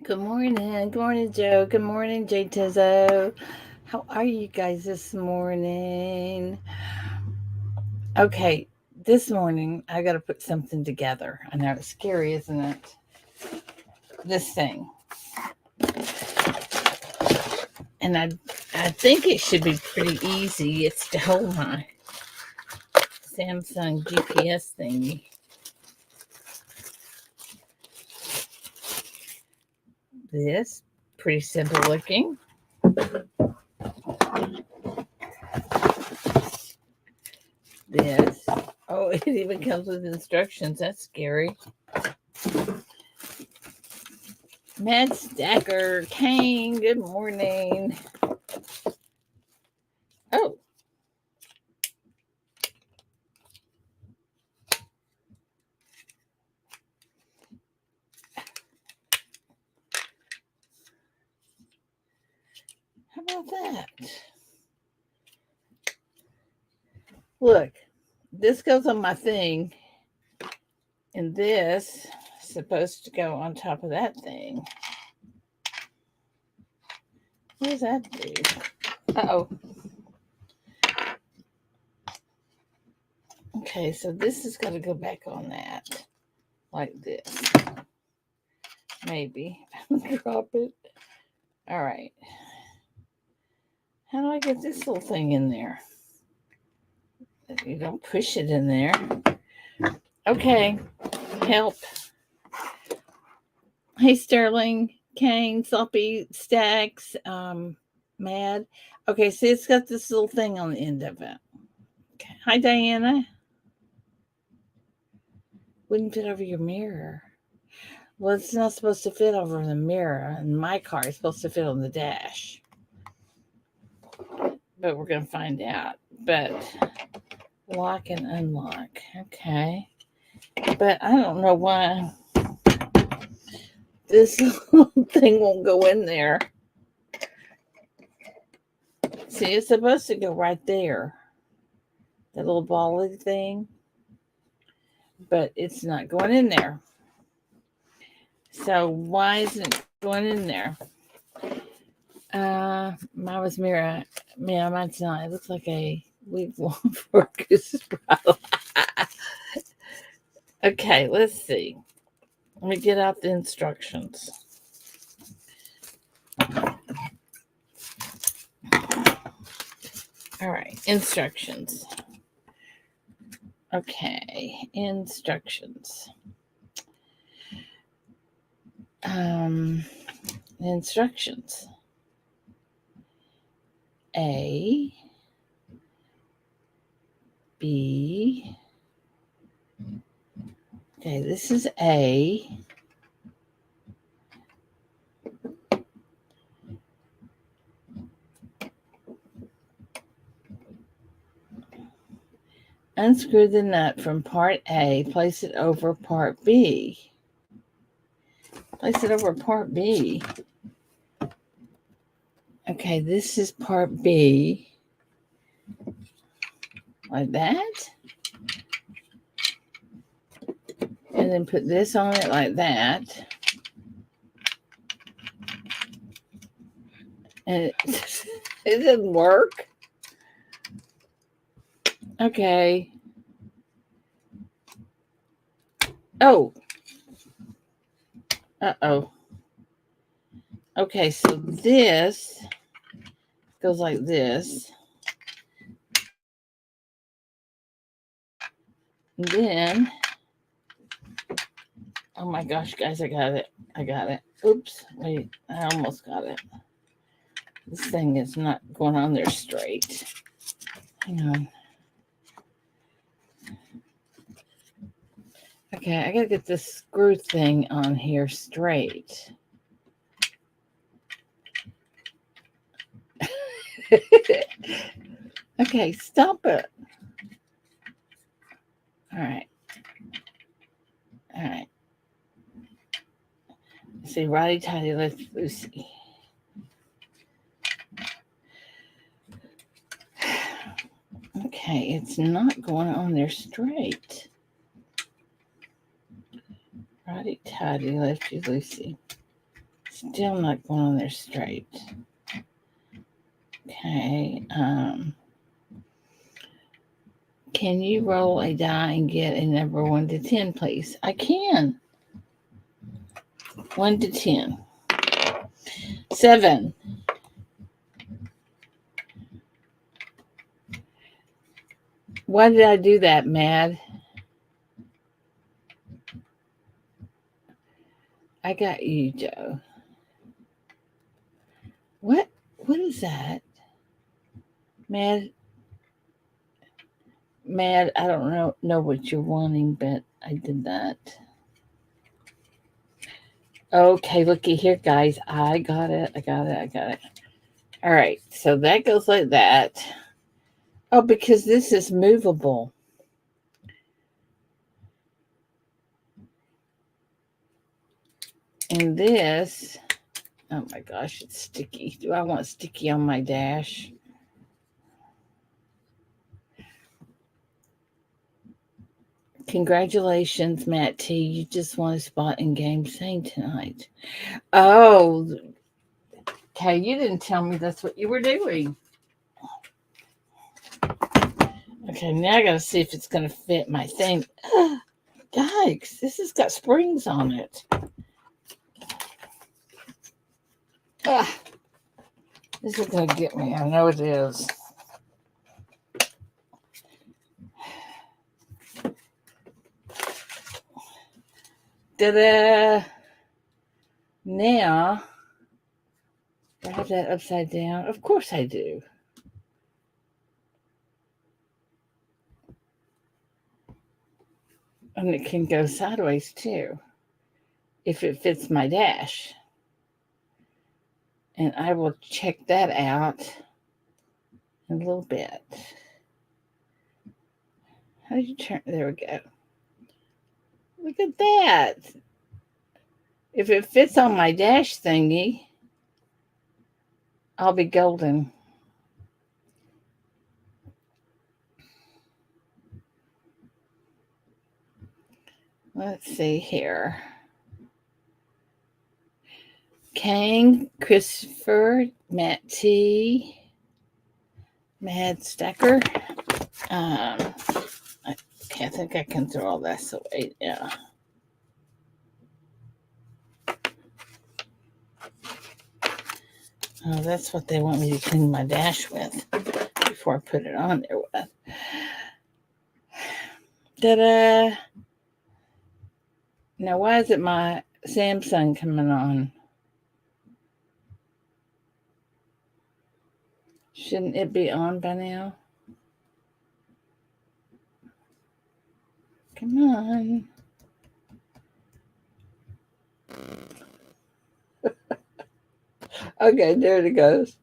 Good morning. Good morning, Joe. Good morning, Jay Tizzo. How are you guys this morning? Okay, this morning I got to put something together. I know it's scary, isn't it? This thing. And I think it should be pretty easy. It's to hold my Samsung GPS thingy. This, pretty simple looking. This. Oh, it even comes with instructions. That's scary. MStacker, Kane, good morning. Oh, how about that? Look, this goes on my thing, and this is supposed to go on top of that thing. What does that do? Uh-oh. Okay, so this has got to go back on that, like this. Maybe. Drop it. All right. How do I get this little thing in there? You don't push it in there. Okay. Help. Hey, Sterling, Kane, Sloppy, Stacks, Mad. Okay, see, it's got this little thing on the end of it. Okay. Hi, Diana. Wouldn't fit over your mirror. Well, it's not supposed to fit over the mirror, and my car is supposed to fit on the dash. But we're going to find out. But lock and unlock. Okay. But I don't know why this thing won't go in there. See, it's supposed to go right there. That little bally thing. But it's not going in there. So why isn't it going in there? Mine was mirror. Yeah, mine's not. It looks like a week long focus. Okay, let's see. Let me get out the instructions. All right, instructions. Okay, instructions. Instructions. A, B. Okay, this is A. Unscrew the nut from part A, place it over part B. Place it over part B. Okay, this is part B. Like that. And then put this on it like that. And it didn't work. Okay. Oh. Uh-oh. Okay, so this goes like this. And then, oh my gosh, guys, I got it. I got it. Oops, wait, I almost got it. This thing is not going on there straight. Hang on. Okay, I gotta get this screw thing on here straight. Okay, stop it. All right. All right. See, righty tighty, left loosey. Okay, it's not going on there straight. Righty tighty, lefty loosey. Still not going on there straight. Okay. Can you roll a die and get a number 1 to 10, please? I can. 1 to 10. 7. Why did I do that, Mad? I got you, Joe. What is that? Mad, I don't know what you're wanting, but I did that. Okay, looky here, guys. I got it. All right, so that goes like that. Oh, because this is movable. And this, oh my gosh, it's sticky. Do I want sticky on my dash? Congratulations, Matt T. You just won a spot in Game Sing tonight. Oh, okay. You didn't tell me that's what you were doing. Okay, now I got to see if it's going to fit my thing. Yikes, this has got springs on it. This is going to get me. I know it is. Ta-da! Now, do I have that upside down? Of course I do. And it can go sideways too, if it fits my dash. And I will check that out in a little bit. How do you turn? There we go. Look at that. If it fits on my dash thingy, I'll be golden. Let's see here. Kang, Christopher, Matt T, MStacker. Okay, I think I can throw all this away. Yeah. Oh, that's what they want me to clean my dash with before I put it on there with. Ta-da! Now, why is it my Samsung coming on? Shouldn't it be on by now? Come on. Okay, there it goes.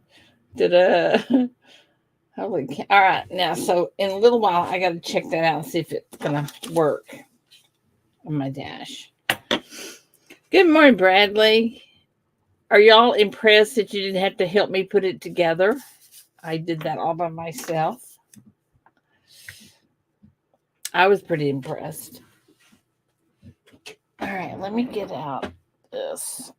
Ta-da! Holy cow. All right, now, so in a little while, I got to check that out and see if it's going to work on my dash. Good morning, Bradley. Are y'all impressed that you didn't have to help me put it together? I did that all by myself. I was pretty impressed. All right, let me get out this.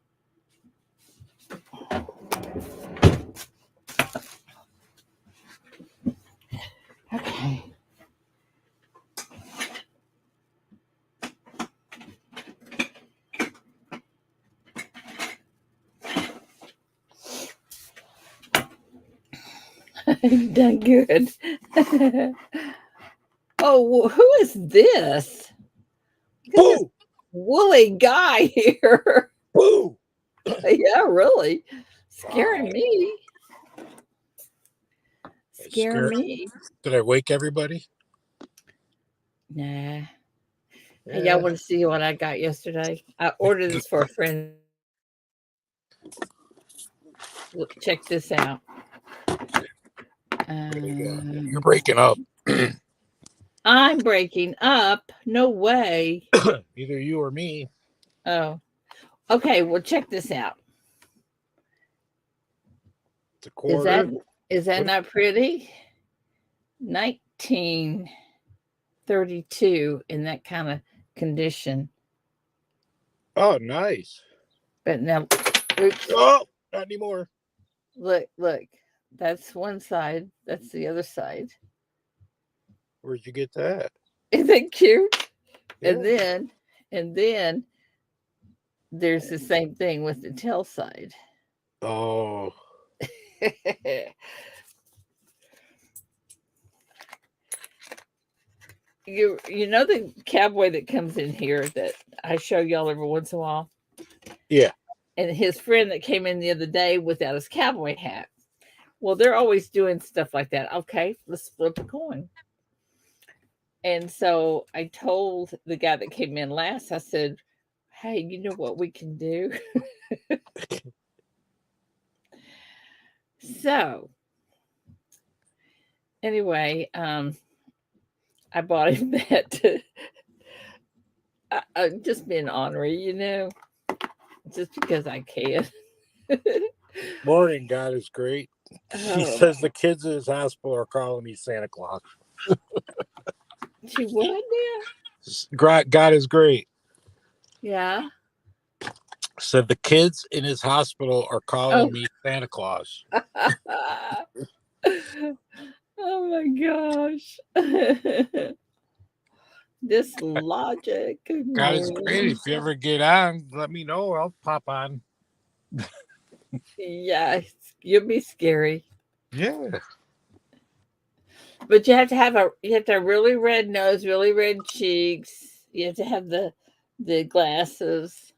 Okay. You've done good. Oh, who is this? Look at this woolly guy here. Boo! Yeah, really. Scaring me. Scaring me. Did I wake everybody? Nah. Yeah. Hey, y'all want to see what I got yesterday? I ordered this for a friend. Look, check this out. You're breaking up. I'm breaking up. No way. Either you or me. Oh. Okay, well, check this out. It's a quarter. Is that not pretty? 1932 in that kind of condition. Oh, nice. But now, Oops. Oh, not anymore. Look. That's one side. That's the other side. Where'd you get that? Isn't that cute? Yeah. And then there's the same thing with the tail side. Oh, You know the cowboy that comes in here that I show y'all every once in a while? yeah. And his friend that came in the other day without his cowboy hat. Well, they're always doing stuff like that. Okay, let's flip a coin. And so I told the guy that came in last, I said, hey, you know what we can do? So anyway, I bought him that. I'm just being ornery, just because I can. Morning, God is great. She Oh, says the kids at his hospital are calling me Santa Claus. she would, God is great. yeah. Said the kids in his hospital are calling Oh, me Santa Claus. oh my gosh. This logic. Good God is great. morning. If you ever get on, let me know. I'll pop on. Yeah, you'll be scary. Yeah. But you have to have really red nose, really red cheeks. You have to have the glasses.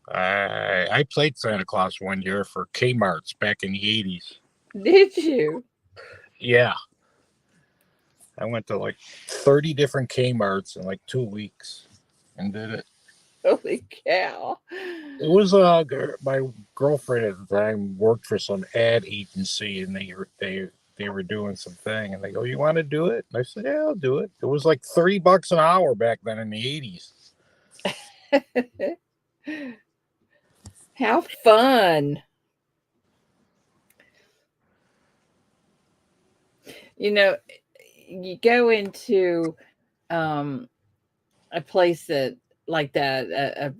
I played Santa Claus one year for Kmart's back in the 80s. Did you? Yeah. I went to like 30 different Kmart's in like 2 weeks and did it. Holy cow. It was my girlfriend at the time worked for some ad agency, and they were doing some thing, and they go, "You want to do it?" And I said, "Yeah, I'll do it." It was like $3 an hour back then in the 80s. How fun. You know, you go into um, a place that like that,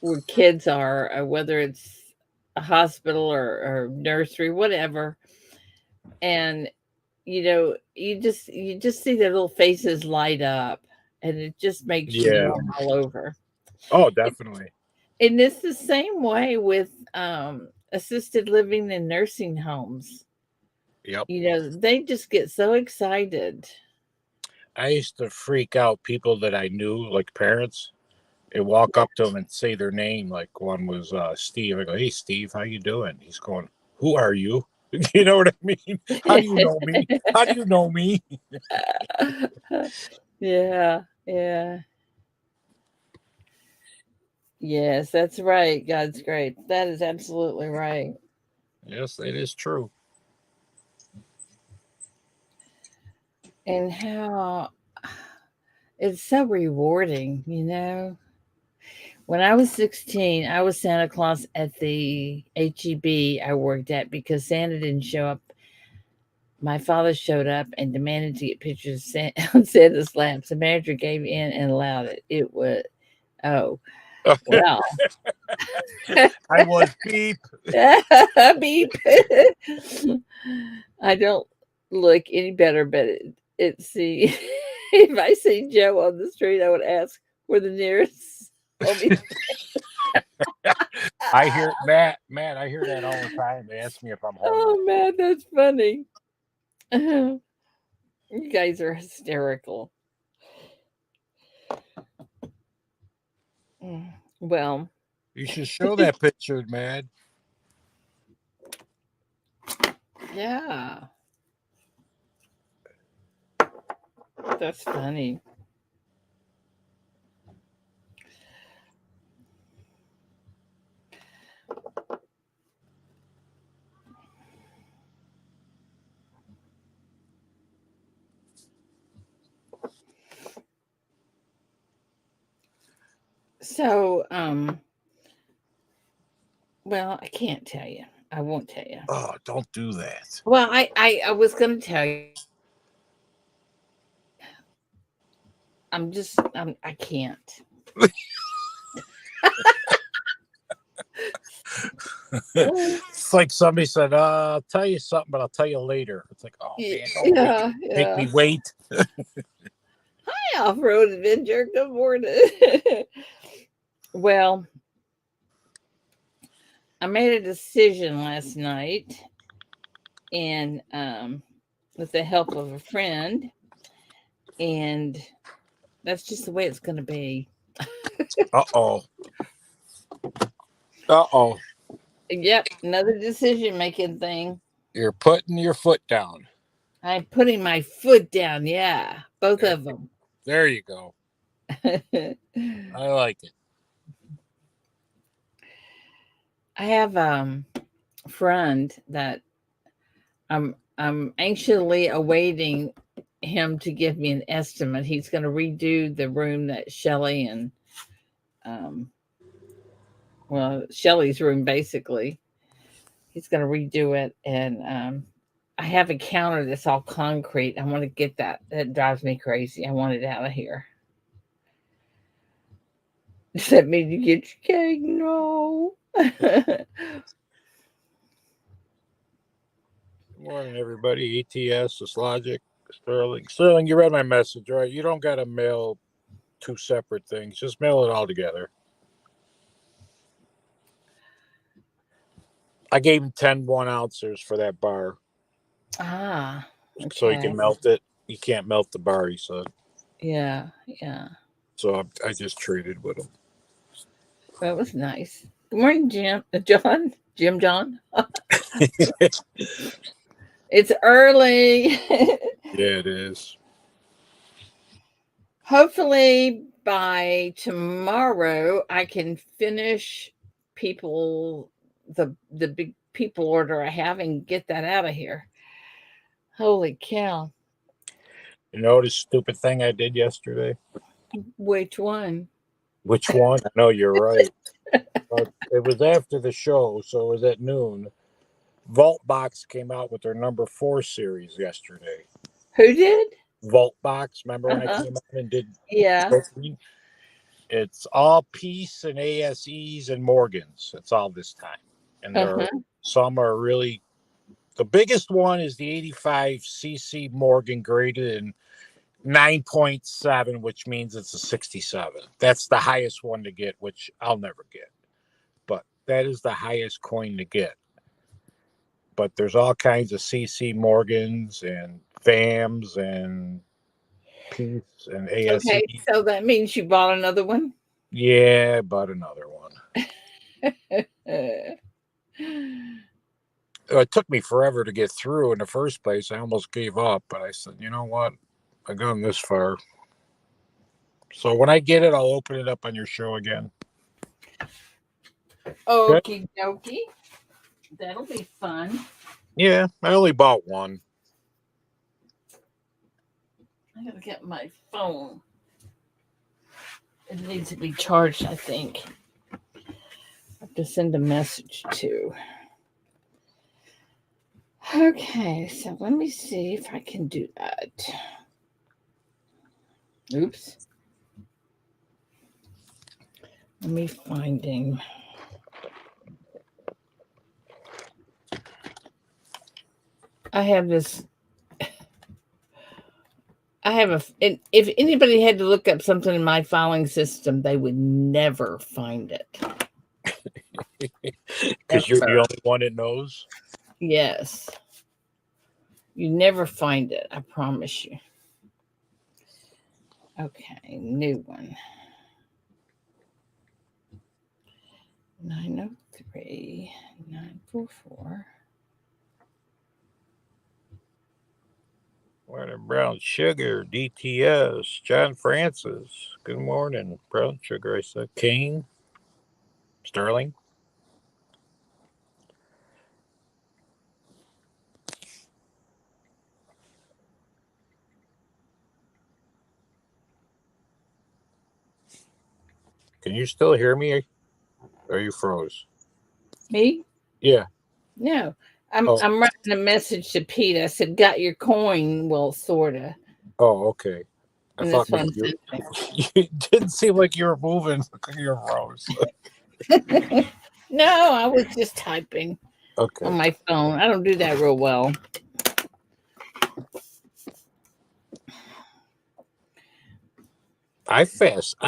where kids are, whether it's a hospital or nursery, whatever, and you just see their little faces light up, and it just makes you Yeah. warm all over. Oh, definitely. And it's the same way with assisted living and nursing homes. Yep. They just get so excited. I used to freak out people that I knew, like parents, and walk up to them and say their name. Like one was Steve. I go, "Hey, Steve, how you doing?" He's going, "Who are you?" You know what I mean? How do you know me? How do you know me? Yeah, yeah. Yes, that's right. God's great. That is absolutely right. Yes, it is true. And how it's so rewarding. When I was 16, I was Santa Claus at the HEB I worked at because Santa didn't show up. My father showed up and demanded to get pictures on Santa's laps. The manager gave in and allowed it. It was, oh, well. I was beep. Beep. I don't look any better, but it's the if I see Joe on the street, I would ask where the nearest home. I hear Matt. I hear that all the time. They ask me if I'm homeless. Oh man, that's funny. You guys are hysterical. Well, You should show that picture, man. yeah, that's funny. So, well, I can't tell you. I won't tell you. Oh, don't do that. Well, I was going to tell you. I can't. It's like somebody said, I'll tell you something, but I'll tell you later. It's like, oh man, don't make me wait. Hi, off-road adventure. Good morning. Well, I made a decision last night, and with the help of a friend, and that's just the way it's going to be. Uh-oh. Uh-oh. Yep, another decision-making thing. You're putting your foot down. I'm putting my foot down. Yeah, both of them. There you go. I like it. I have a friend that I'm anxiously awaiting him to give me an estimate. He's going to redo the room that Shelly and Shelly's room basically. He's going to redo it, and I have a counter that's all concrete. I want to get that. That drives me crazy. I want it out of here. Does that mean you get your cake? No. Good morning, everybody. ATS, this Logic, Sterling. Sterling, you read my message, right? You don't got to mail two separate things. Just mail it all together. I gave him 10 1-ounces for that bar. Ah. Okay. So you can melt it. You can't melt the bar, he said. Yeah. So I just traded with him. That was nice. Good morning, Jim. John. It's early. Yeah, it is. Hopefully by tomorrow I can finish the big people order I have and get that out of here. Holy cow. You know the stupid thing I did yesterday? Which one? Which one? I know you're right. It was after the show, so it was at noon. Vault Box came out with their number 4 series yesterday. Who did? Vault Box. Remember when I came out and did? Yeah. It's all Peace and ASEs and Morgans. It's all this time. And there are some are really. The biggest one is the 85cc Morgan graded in 9.7, which means it's a 67. That's the highest one to get, which I'll never get. But that is the highest coin to get. But there's all kinds of CC Morgans and FAMs and Peace and ASE. Okay, so that means you bought another one? Yeah, I bought another one. It took me forever to get through in the first place. I almost gave up, but I said, you know what? I've gone this far. So when I get it, I'll open it up on your show again. Okie dokie. That'll be fun. Yeah, I only bought one. I gotta get my phone. It needs to be charged, I think. I have to send a message to. Okay, so let me see if I can do that. Oops. Let me find him. If anybody had to look up something in my filing system, they would never find it. Because you're the only one that knows? Yes. You never find it, I promise you. Okay, new one. 903 944. Morning, Brown Sugar, DTS, John Francis. Good morning, Brown Sugar. I said King, Sterling. Can you still hear me? Or you froze? Me? Yeah. No. I'm writing a message to Pete. I said, got your coin? Well, sorta. Oh, okay. I And thought that's what you didn't seem like you were moving. You were froze. No, I was just typing Okay. on my phone. I don't do that real well. I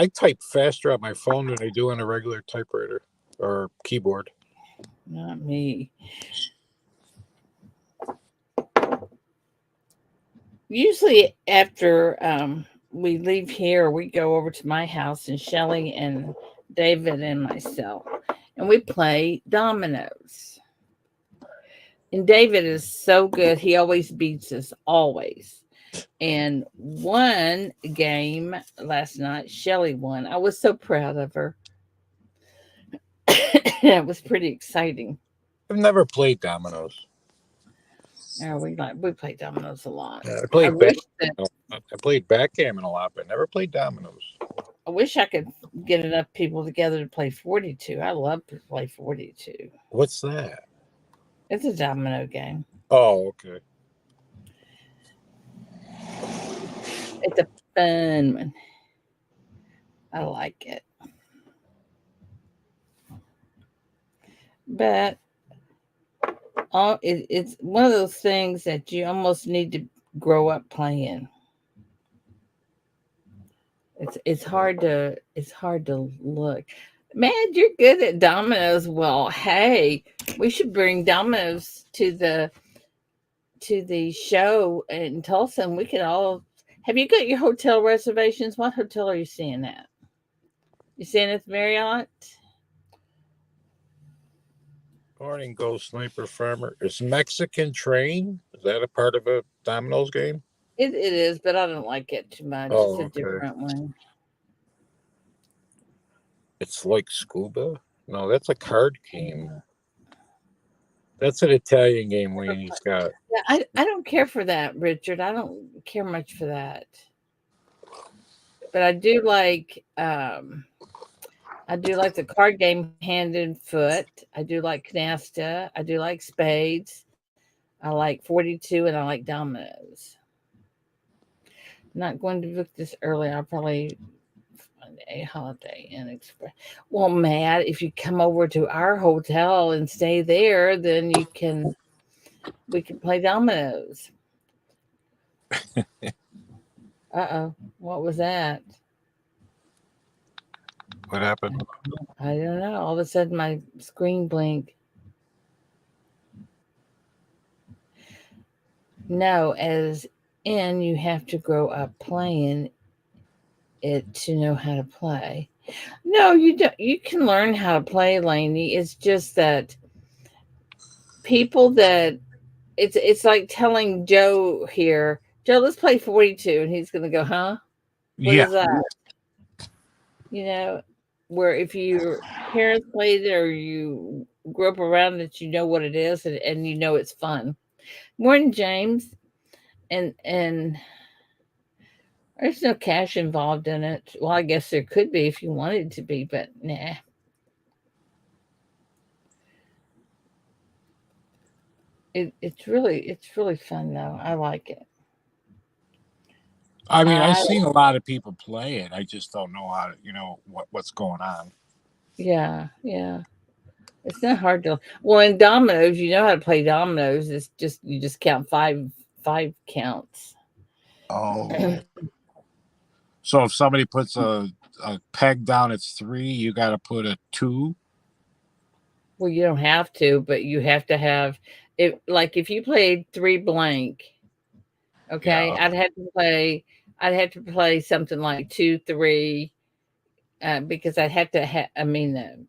type faster on my phone than I do on a regular typewriter or keyboard. Not me. Usually after we leave here, we go over to my house and Shelly and David and myself, and we play dominoes. And David is so good; he always beats us, always. And one game last night, Shelly won. I was so proud of her. It was pretty exciting. I've never played dominoes. Yeah, we play dominoes a lot. I I played back. wish that I played backgammon a lot, but never played dominoes. I wish I could get enough people together to play 42. I love to play 42. What's that? It's a domino game. Oh, okay. It's a fun one. I like it. But it's one of those things that you almost need to grow up playing. It's hard to look. Man, you're good at dominoes. Well, hey, we should bring dominoes to the show in Tulsa, and we could all. Have you got your hotel reservations? What hotel are you seeing at? You seeing at the Marriott? Morning, Ghost Sniper Farmer. Is Mexican Train? Is that a part of a dominoes game? It is, but I don't like it too much. It's Oh, a okay. different one. It's like Scuba? No, that's a card game. That's an Italian game Lainey's got. Yeah, I don't care for that, Richard. I don't care much for that. But I do like the card game Hand and Foot. I do like Canasta. I do like Spades. I like 42 and I like Dominoes. I'm not going to book this early. I'll probably find a Holiday Inn Express. Well, Matt, if you come over to our hotel and stay there, then we can play dominoes. Uh-oh. What was that? What happened? I don't know. All of a sudden my screen blinked. No, as in you have to grow up playing it to know how to play. No, you don't. You can learn how to play, Lainey. It's just that people that it's like telling Joe here, Joe, let's play 42, and he's gonna go, huh? What Yeah. is that? You know, where if your parents played it or you grew up around it, you know what it is, and you know it's fun. Morning, James, and there's no cash involved in it. Well, I guess there could be if you wanted to be, but nah. It's really fun though. I like it. I mean, I've I seen a lot of people play it. I just don't know how to, what's going on. yeah. It's not hard to. Well, in dominoes, you know how to play dominoes. It's just you just count five counts. Oh. So if somebody puts a peg down, it's 3, you got to put a 2. Well, you don't have to, but you have to have it. Like if you played three blank, okay, Yeah. I'd have to play something like 2 3, because I'd have to have. I mean,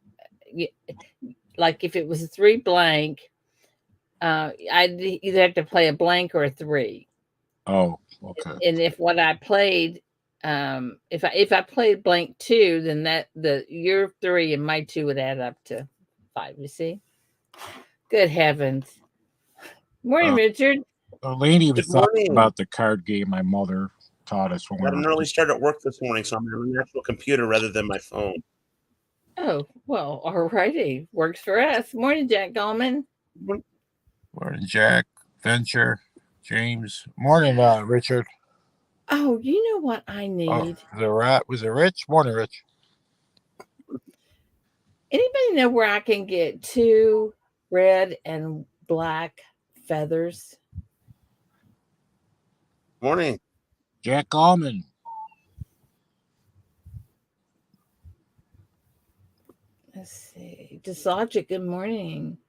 like if it was a three blank, I'd either have to play a blank or a three. Oh, okay. And if what I played, if I played blank two, then that the your three and my two would add up to five. You see? Good heavens! Morning, Uh, Richard. Lainey was Good talking morning. about the card game my mother taught us when we Got were. an early start at work this morning, so I'm on an actual computer rather than my phone. Oh well, all righty, works for us. Morning, Jack Gallman. Morning, Jack, Venture, James. Morning, Richard. Oh, you know what I Oh, need? was it Rich? Morning, Rich. Anybody know where I can get 2 red and black feathers? Morning. Jack Allman. Let's see. Just Logic, good morning.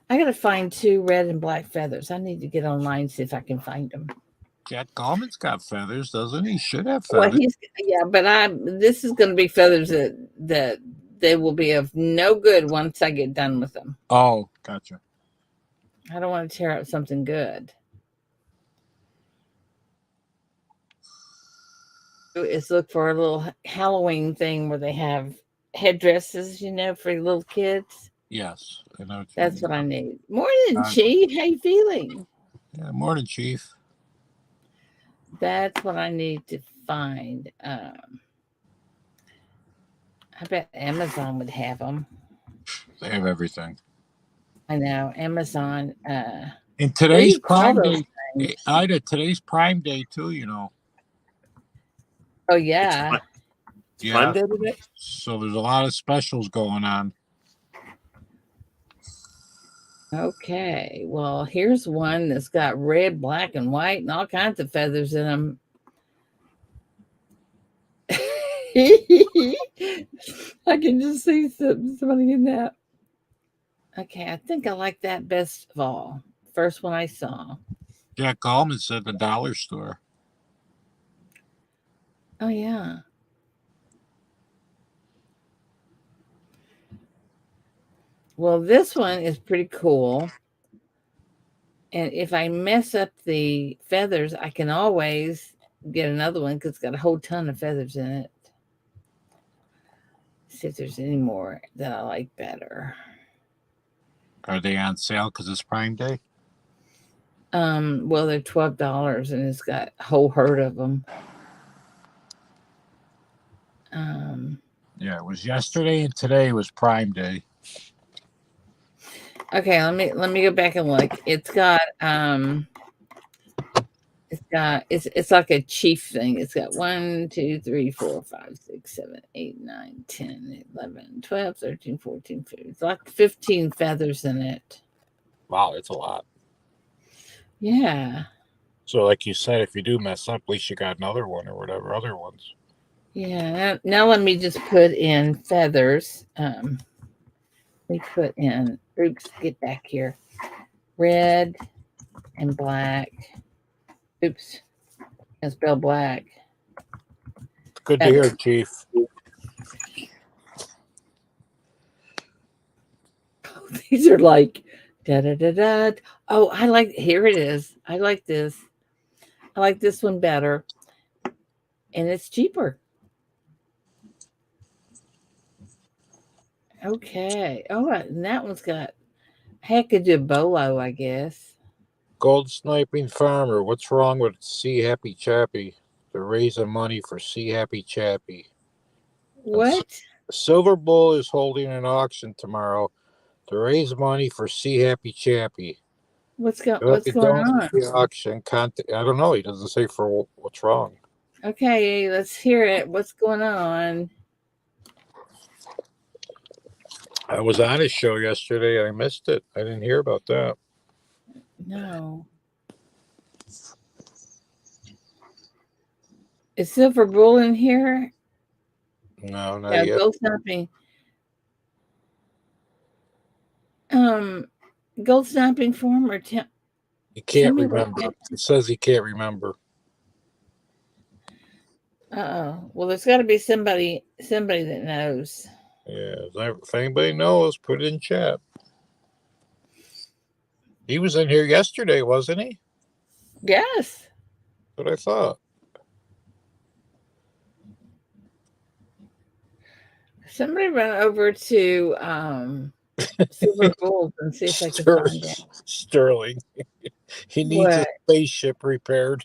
I gotta find 2 red and black feathers. I need to get online and see if I can find them. Jack Allman's got feathers, doesn't he? Should have Well, feathers. but this is gonna be feathers that they will be of no good once I get done with them. Oh, gotcha. I don't want to tear up something good. Is look for a little Halloween thing where they have headdresses, for little kids. Yes, I know. That's what I need. Morning, Chief. How you feeling? Yeah, morning, Chief. That's what I need to find. I bet Amazon would have them. They have everything. I know Amazon. And today's Prime Day. Ida, today's Prime Day too. Oh yeah. It's Prime Day today. So there's a lot of specials going on. Okay, well, here's one that's got red, black, and white, and all kinds of feathers in them. I can just see somebody in that. Okay, I think I like that best of all. First one I saw. Jack Allman said the dollar store. Oh, yeah. Well, this one is pretty cool. And if I mess up the feathers, I can always get another one because it's got a whole ton of feathers in it. See if there's any more that I like better. Are they on sale because it's Prime Day? Well, they're $12 and it's got a whole herd of them. Yeah, it was yesterday and today was Prime Day. Okay, let me go back and look. It's like a chief thing. It's got 1, 2, 3, 4, 5, 6, 7, 8, 9, 10, 11, 12, 13, 14, 15. It's like 15 feathers in it. Wow, it's a lot. Yeah. So like you said, if you do mess up, at least you got another one or whatever other ones. Yeah. Now let me just put in feathers. We put in, oops, get back here. Red and black. Oops. I spelled black. Good to hear, Chief. These are like da da da da. Oh, here it is. I like this. I like this one better. And it's cheaper. Okay. Oh, and that one's got heck of a bolo, I guess. Gold Sniping Farmer, what's wrong with See Happy Chappy? They're raising money for See Happy Chappy. What? Silverbow is holding an auction tomorrow to raise money for See Happy Chappy. What's going on? The auction I don't know. He doesn't say for what's wrong. Okay, let's hear it. What's going on? I was on his show yesterday. I missed it. I didn't hear about that. No. Is Silverbow in here? No, not yet. Gold Snapping. Gold Snapping form or he can't remember. It says he can't remember. Well, there's got to be somebody that knows. Yeah, if anybody knows, put it in chat. He was in here yesterday, wasn't he? Yes. That's what I thought. Somebody run over to Silverbow and see if I can find it. Sterling. He needs a spaceship repaired.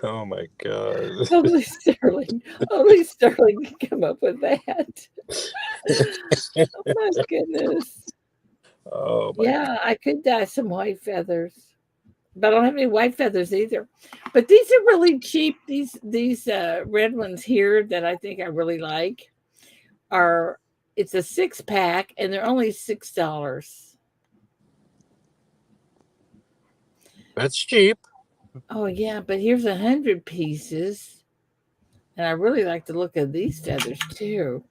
Oh my God. Only Sterling can come up with that. Oh my goodness. Oh my God. I could dye some white feathers. But I don't have any white feathers either. But these are really cheap. These red ones here that I think I really like are it's a 6-pack and they're only $6. That's cheap. Oh yeah, but here's 100 pieces. And I really like the look of these feathers too.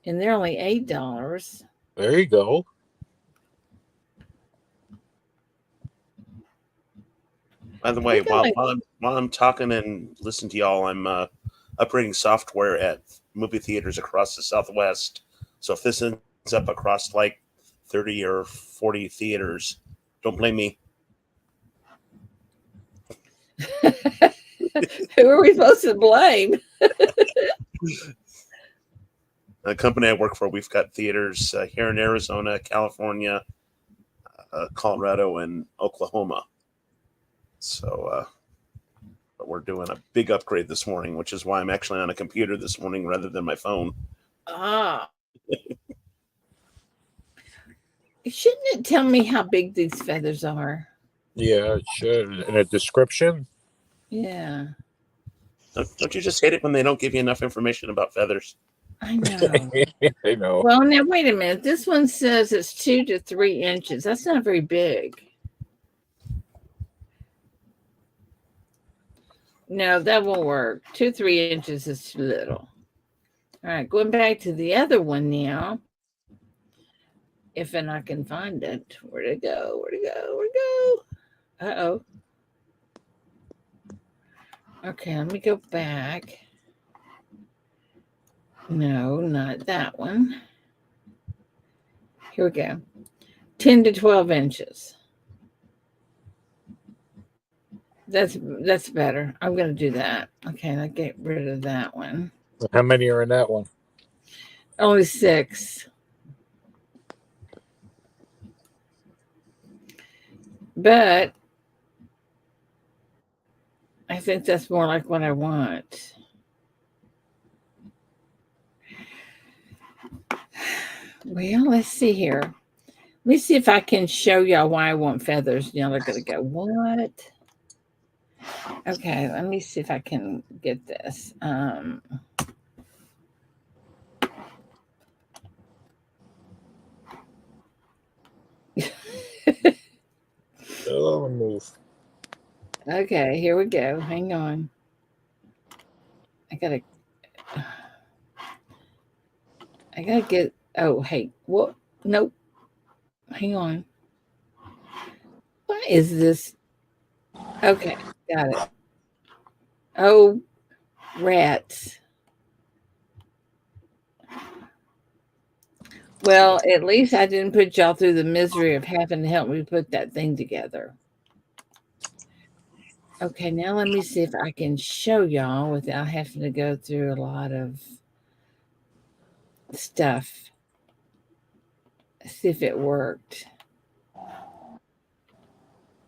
And they're only $8. There you go. By the I way, think I like while I'm talking and listening to y'all, I'm upgrading software at movie theaters across the Southwest. So if this ends up across like 30 or 40 theaters, don't blame me. who are we supposed to blame? The company I work for, we've got theaters here in Arizona, California, Colorado, and Oklahoma. So but we're doing a big upgrade this morning, which is why I'm actually on a computer this morning rather than my phone. Ah. Shouldn't it tell me how big these feathers are? Yeah, it should. In a description? Yeah, Don't you just hate it when they don't give you enough information about feathers? I know. I know. Well, now wait a minute. This one says it's 2 to 3 inches. That's not very big. No, that won't work. 2, 3 inches is too little. All right, going back to the other one now. If and I can find it. Where'd it go? Where'd it go? Where'd it go? Uh-oh. Okay, let me go back. No, not that one. Here we go. 10 to 12 inches. That's better. I'm going to do that. Okay, I'll get rid of that one. How many are in that one? Only 6. But I think that's more like what I want. Well, let's see here. Let me see if I can show y'all why I want feathers. Y'all are going to go, what? Okay, let me see if I can get this. Oh, move. Okay, here we go. Hang on. I gotta get. Oh, hey, what? Nope. Hang on. What is this? Okay, got it. Oh, rats. Well, at least I didn't put y'all through the misery of having to help me put that thing together. Okay, now let me see if I can show y'all without having to go through a lot of stuff. See if it worked.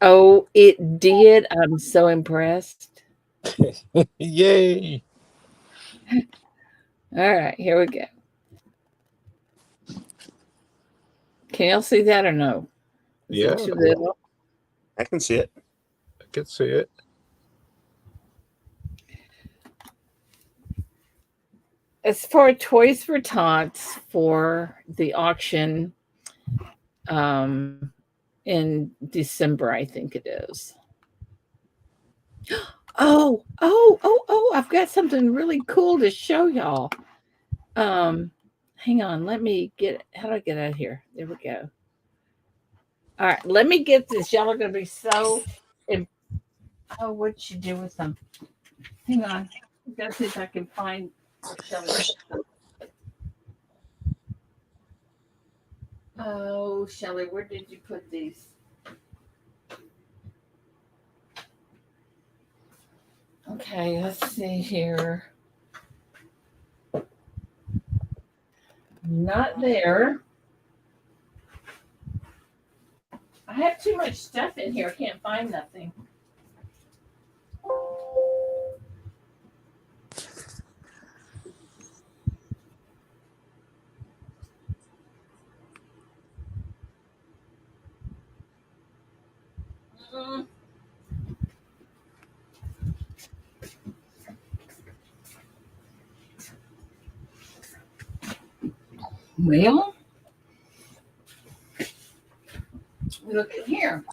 Oh, it did. I'm so impressed. Yay. All right, here we go. Can y'all see that or no? Is Yeah, it too little? I can see it. I can see it. As for Toys for Tots for the auction in December, I think it is. Oh, I've got something really cool to show y'all. Hang on, let me get how do I get out of here? There we go. All right, let me get this. Y'all are gonna be so oh, what'd you do with them? Hang on. I gotta see if I can find Shelly. Oh, Shelly, where did you put these? Okay, let's see here. Not there. I have too much stuff in here. I can't find nothing. Mm. Well, look at here.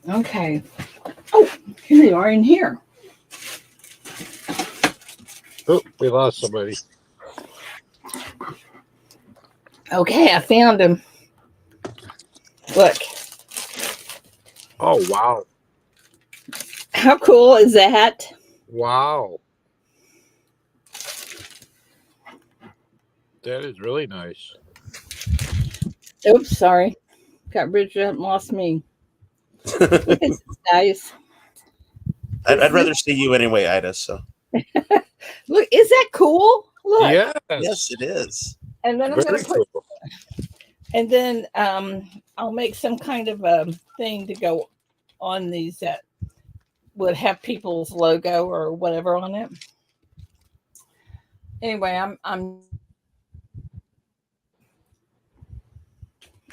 Okay. Oh, here they are in here. Oh, we lost somebody. Okay, I found them. Look, Oh, wow. how cool is that? Wow. That is really nice. Oops, sorry. Got Bridget up and lost me. Look at this, guys. I'd rather see you anyway, Ida. So Look, is that cool? Look. Yes. yes, it is. And then I'm going Very to put, cool. and then I'll make some kind of a thing to go on these that would have people's logo or whatever on it. Anyway,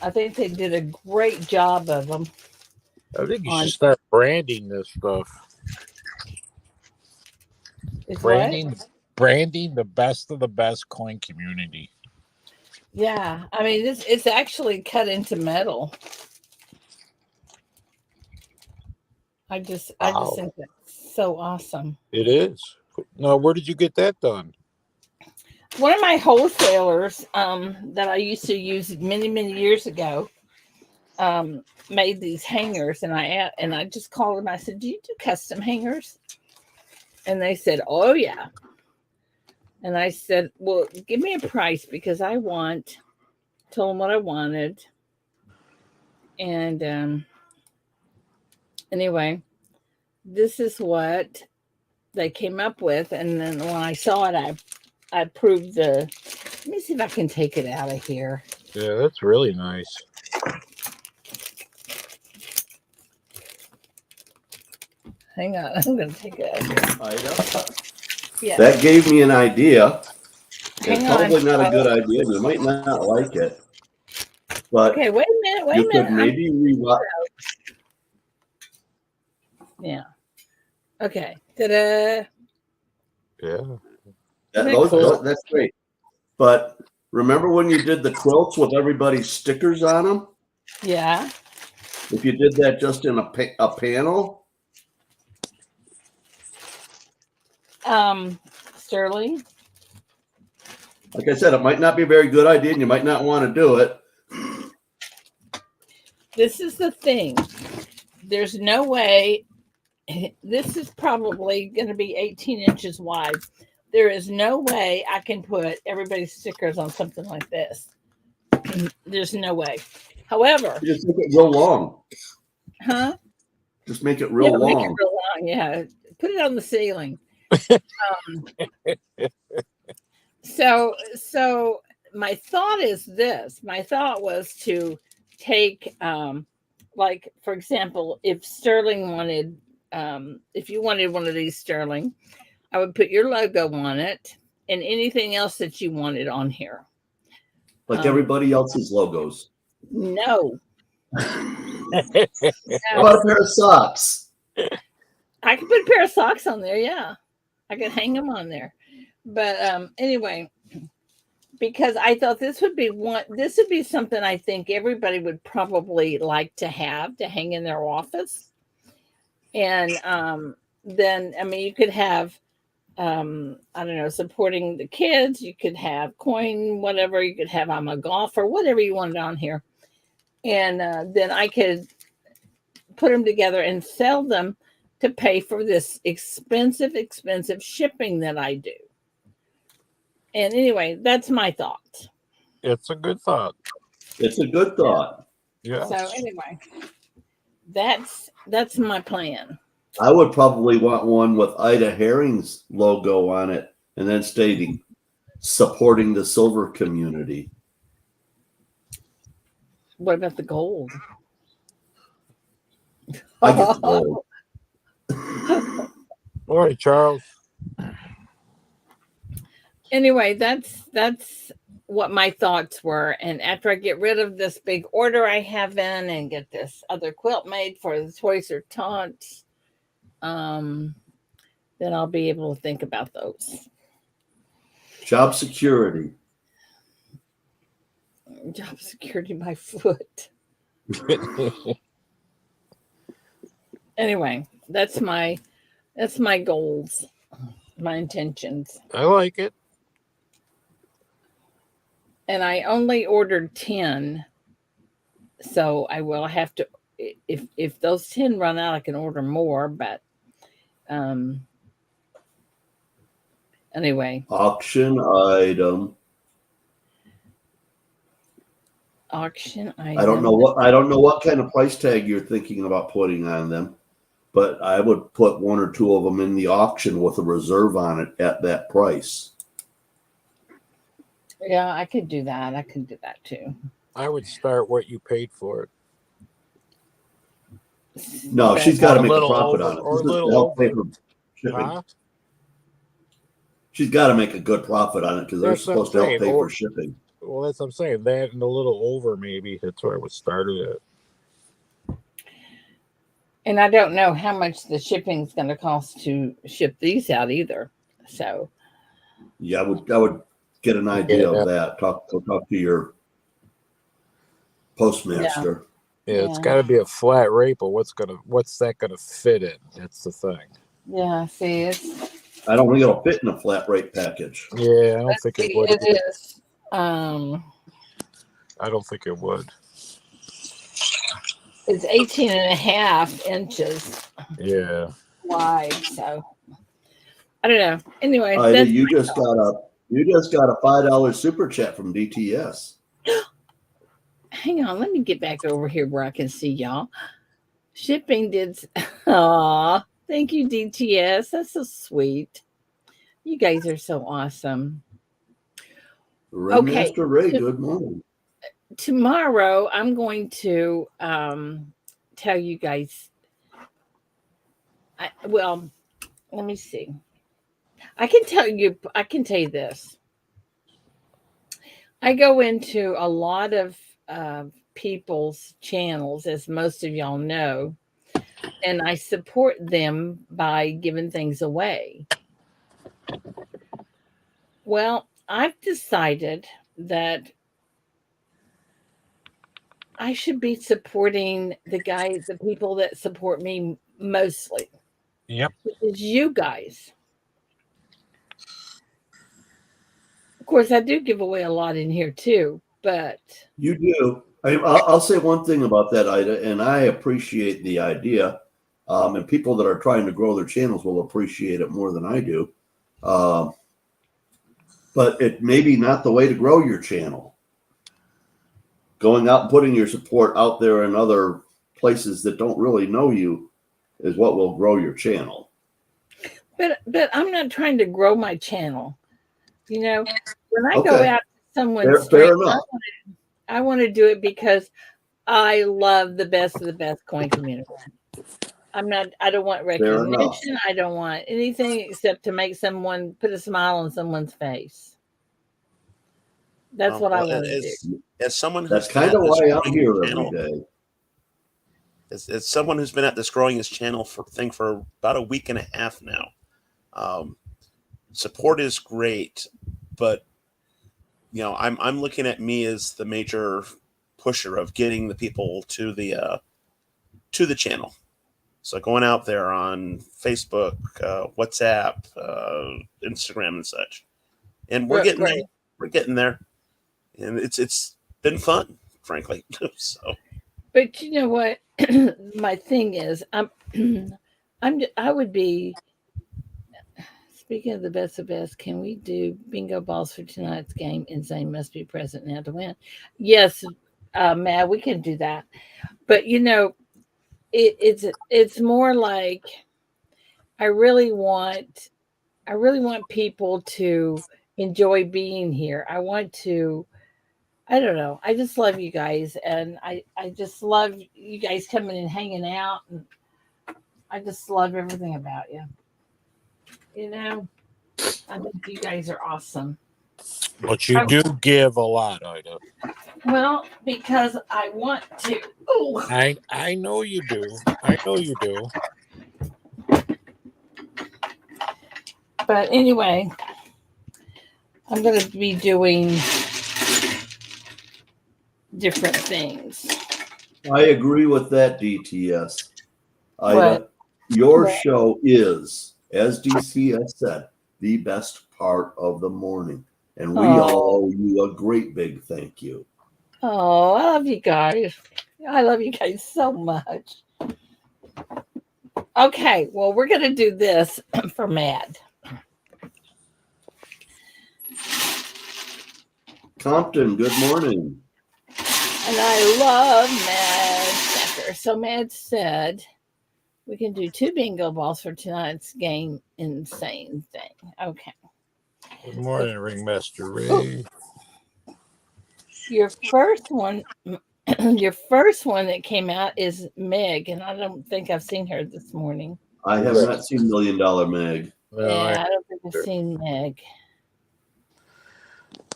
I think they did a great job of them. I think you should start branding this stuff. Is Branding the best of the best coin community. Yeah, I mean it's actually cut into metal. I just think that's so awesome. It is. Now, where did you get that done? One of my wholesalers that I used to use many years ago made these hangers, and I just called them. I said, "Do you do custom hangers?" And they said, "Oh yeah." And I said, "Well, give me a price because I told them what I wanted." And anyway, this is what they came up with. And then when I saw it, I approved let me see if I can take it out of here. Yeah, that's really nice. Hang on, I'm going to take it out of here. Ida, Yeah. that gave me an idea. Hang It's on. probably not a good idea. You might not like it. But Okay, wait a minute. you could maybe rewatch. Yeah. Okay. Ta-da. Yeah. That's great. But remember when you did the quilts with everybody's stickers on them? Yeah. If you did that just in a panel? Sterling? Like I said, it might not be a very good idea and you might not want to do it. This is the thing. There's no way. This is probably going to be 18 inches wide. There is no way I can put everybody's stickers on something like this. There's no way. However, You just make it real long. huh? Just make it real long. Make it real long. Yeah. Put it on the ceiling. So my thought is this. My thought was to take, like, for example, if Sterling wanted, if you wanted one of these, Sterling, I would put your logo on it and anything else that you wanted on here. Like everybody else's logos. No. How about a pair of socks? I could put a pair of socks on there. Yeah. I could hang them on there. But anyway, because I thought this would be something I think everybody would probably like to have to hang in their office. And then, I mean, you could have, I don't know, supporting the kids. You could have coin, whatever. You could have I'm a golfer, whatever you wanted on here. And then I could put them together and sell them to pay for this expensive shipping that I do. And anyway, that's my thought. It's a good thought. It's a good thought. Yeah. So anyway, that's my plan. I would probably want one with Ida Herring's logo on it and then stating supporting the silver community. What about the gold? I get the gold. All right, Charles. Anyway, that's what my thoughts were. And after I get rid of this big order I have in and get this other quilt made for the Toys or Tots, then I'll be able to think about those. Job security. Job security, my foot. Anyway, that's my goals, my intentions. I like it. And I only ordered 10. So I will have to, if those 10 run out, I can order more, but anyway. Auction item. Auction item. I don't know what kind of price tag you're thinking about putting on them, but I would put one or two of them in the auction with a reserve on it at that price. Yeah, I could do that. I could do that too. I would start what you paid for it. No, Okay. she's got to make a little profit over, on it. or a This is to little help pay over. for shipping. Huh? She's got to make a good profit on it because they're That's what I'm supposed to help saying. pay Or- for shipping. Well, that's what I'm saying. That and a little over, maybe. That's where I would start it at. And I don't know how much the shipping is going to cost to ship these out either. So Yeah, I would get an idea Yeah. of that. Talk to your postmaster. Yeah, it's Yeah. got to be a flat rate, but what's that gonna fit in? That's the thing. yeah, see, it's I don't think it'll fit in a flat rate package. Yeah, I don't think it would. it is. I don't think it would. It's 18 and a half inches Yeah. wide. So I don't know. Anyway, Ida, that's you just got a $5 super chat from DTS. hang on. Let me get back over here where I can see y'all. Shipping did. Aw, thank you, DTS. That's so sweet. You guys are so awesome. Okay. Ringmaster Ray, good morning. Tomorrow, I'm going to tell you guys. Well, let me see. I can tell you this. I go into a lot of people's channels, as most of y'all know, and I support them by giving things away. Well, I've decided that I should be supporting the people that support me mostly. Yep. Which is you guys. Of course, I do give away a lot in here too, but You do. I'll say one thing about that, Ida, and I appreciate the idea. And people that are trying to grow their channels will appreciate it more than I do. But it may be not the way to grow your channel. Going out and putting your support out there in other places that don't really know you is what will grow your channel. But I'm not trying to grow my channel. You know, when I go out to someone's fair stream, enough. I want to do it because I love the best of the best coin community. I don't want recognition. I don't want anything except to make someone put a smile on someone's face. That's what I want to do. As someone who's That's kind of why I'm here every day. As someone who's been at this growing his channel for about a week and a half now, support is great, but you know, I'm looking at me as the major pusher of getting the people to the channel. So going out there on Facebook, WhatsApp, Instagram, and such, and we're getting there. We're getting there, and it's been fun, frankly. So, but you know what, my thing is, I would be. Speaking of the best of best, can we do bingo balls for tonight's game? Insane must be present now to win. Yes, Matt, we can do that. But you know, it's more like I really want people to enjoy being here. I want to I don't know. I just love you guys, and I just love you guys coming and hanging out, and I just love everything about you. You know, I think you guys are awesome. But you do give a lot, Ida. Well, because I want to. Ooh. I know you do. I know you do. But anyway, I'm going to be doing different things. I agree with that, DTS. Ida, What? your What? show is, as DTS said, the best part of the morning. And we all owe you a great big thank you. Oh, I love you guys. I love you guys so much. Okay, well, we're going to do this for Mad. Compton, good morning. And I love MStacker. So Mad said we can do 2 bingo balls for tonight's game. Insane thing. Okay. Good morning, Ringmaster Ray. Your first one, your first one that came out is Meg, and I don't think I've seen her this morning. I have not seen $1 Million Meg. No, Yeah, I don't think I've seen Meg.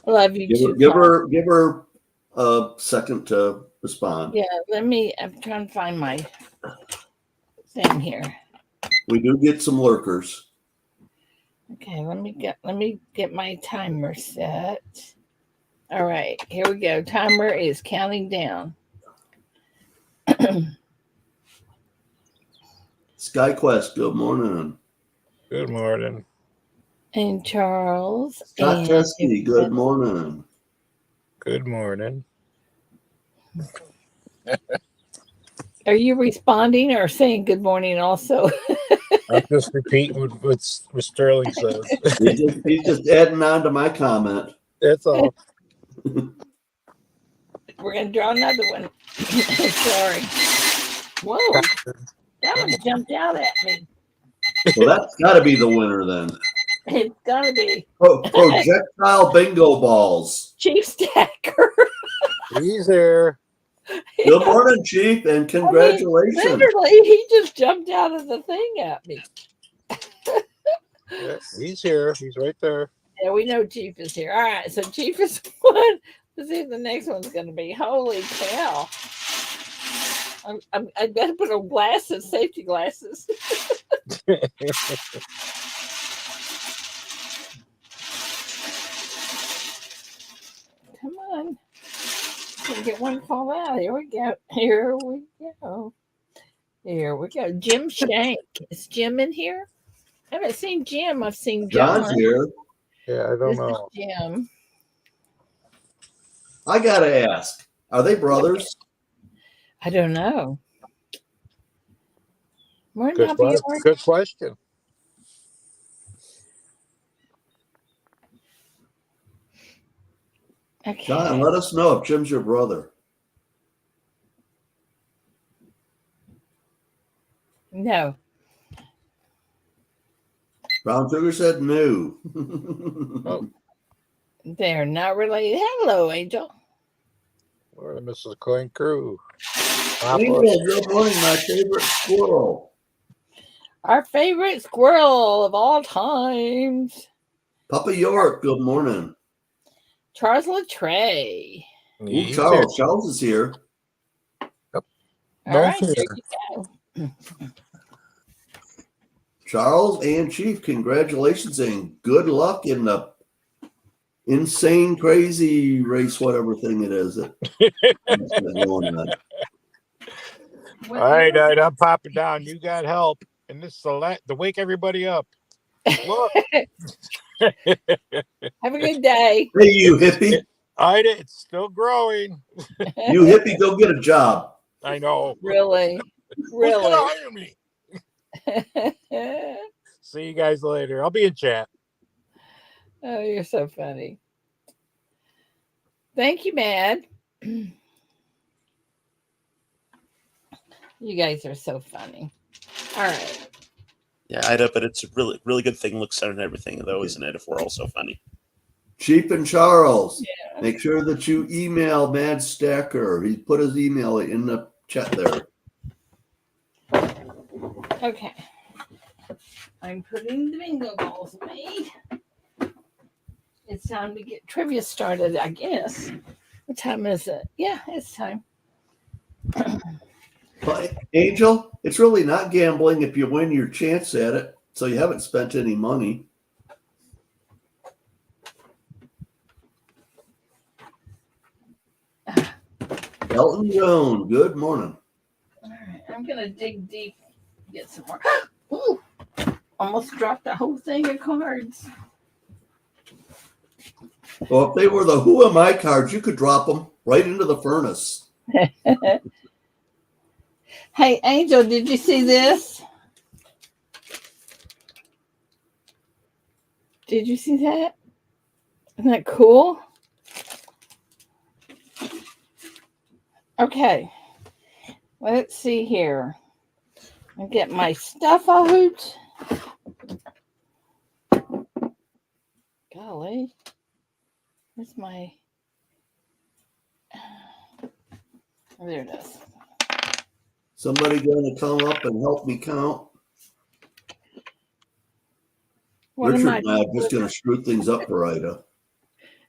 Love you too. Give her a second to respond. Yeah, I'm trying to find my thing here. We do get some lurkers. Okay, let me get my timer set. All right, here we go. Timer is counting down. SkyQuest, good morning. good morning. And Charles. Scott Teskey, good morning. Good morning. Are you responding or saying good morning also? I'm just repeating what Sterling says. He's just adding on to my comment. That's all. We're going to draw another one. Sorry. Whoa. That one jumped out at me. Well, that's got to be the winner then. It's got to be. Projectile bingo balls. SheShopStudio. He's here. Good morning, Chief, and congratulations. Literally, he just jumped out of the thing at me. Yeah, he's here. He's right there. Yeah, we know Chief is here. All right, so Chief is one. Let's see if the next one's going to be. Holy cow. I better put on glasses, safety glasses. Come on. We'll get one fall out. Here we go. Here we go. Here we go. Jim Shank. Is Jim in here? I haven't seen Jim. I've seen John. John's here. Yeah, I don't know. Jim. I got to ask, are they brothers? I don't know. Good question. Okay. John, let us know if Jim's your brother. No. Brown Sugar said no. Oh, They're not related. Hello, Angel. we're the Mrs. Coin Crew. Angel, good morning, my favorite squirrel. Our favorite squirrel of all times. Papa York, good morning. Charles Latray. He's Charles. Charles is here. All right, there you go. Charles and Chief, congratulations and good luck in the insane, crazy race, whatever thing it is. All right, I'm popping down. You got help. And this is to wake everybody up. Look. Have a good day. Hey, you hippie. Ida, it's still growing. You hippie, go get a job. I know. Really? Who's gonna hire me? See you guys later. I'll be in chat. Oh, you're so funny. Thank you, Mad. You guys are so funny. All right. Yeah, Ida, but it's a really, really good thing. Looks at and everything, though, isn't it? If we're all so funny. Chief and Charles, Yeah. make sure that you email MStacker. He put his email in the chat there. Okay. I'm putting the bingo balls away. It's time to get trivia started, I guess. What time is it? Yeah, it's time. But Angel, it's really not gambling if you win your chance at it. So you haven't spent any money. Elton Joan, good morning. All right, I'm gonna dig deep, get some more. Ooh, almost dropped the whole thing of cards. Well, if they were the Who Am I cards, you could drop them right into the furnace. Hey, Angel, did you see this? Did you see that? Isn't that cool? Okay, let's see here. I'll get my stuff out. Golly, where's my... Oh, there it is. Somebody going to come up and help me count? What am Richard and I are just going to screw things up for Ida.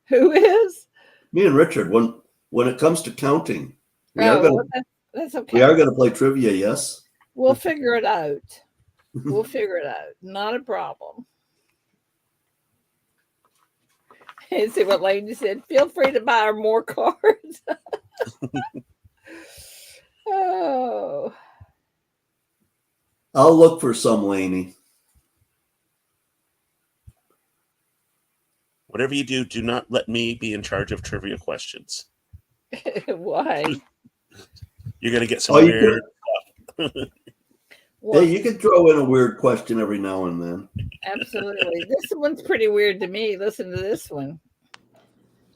Who is? Me and Richard, when it comes to counting, we are Oh, going to that's okay. we are going to play trivia. Yes. We'll figure it out. We'll figure it out. Not a problem. And see what Lady said. Feel free to buy her more cards. Oh. I'll look for some, Laney. Whatever you do, do not let me be in charge of trivia questions. Why? You're going to get some Oh, you weird Well, Hey, you can throw in a weird question every now and then. absolutely. This one's pretty weird to me. Listen to this one.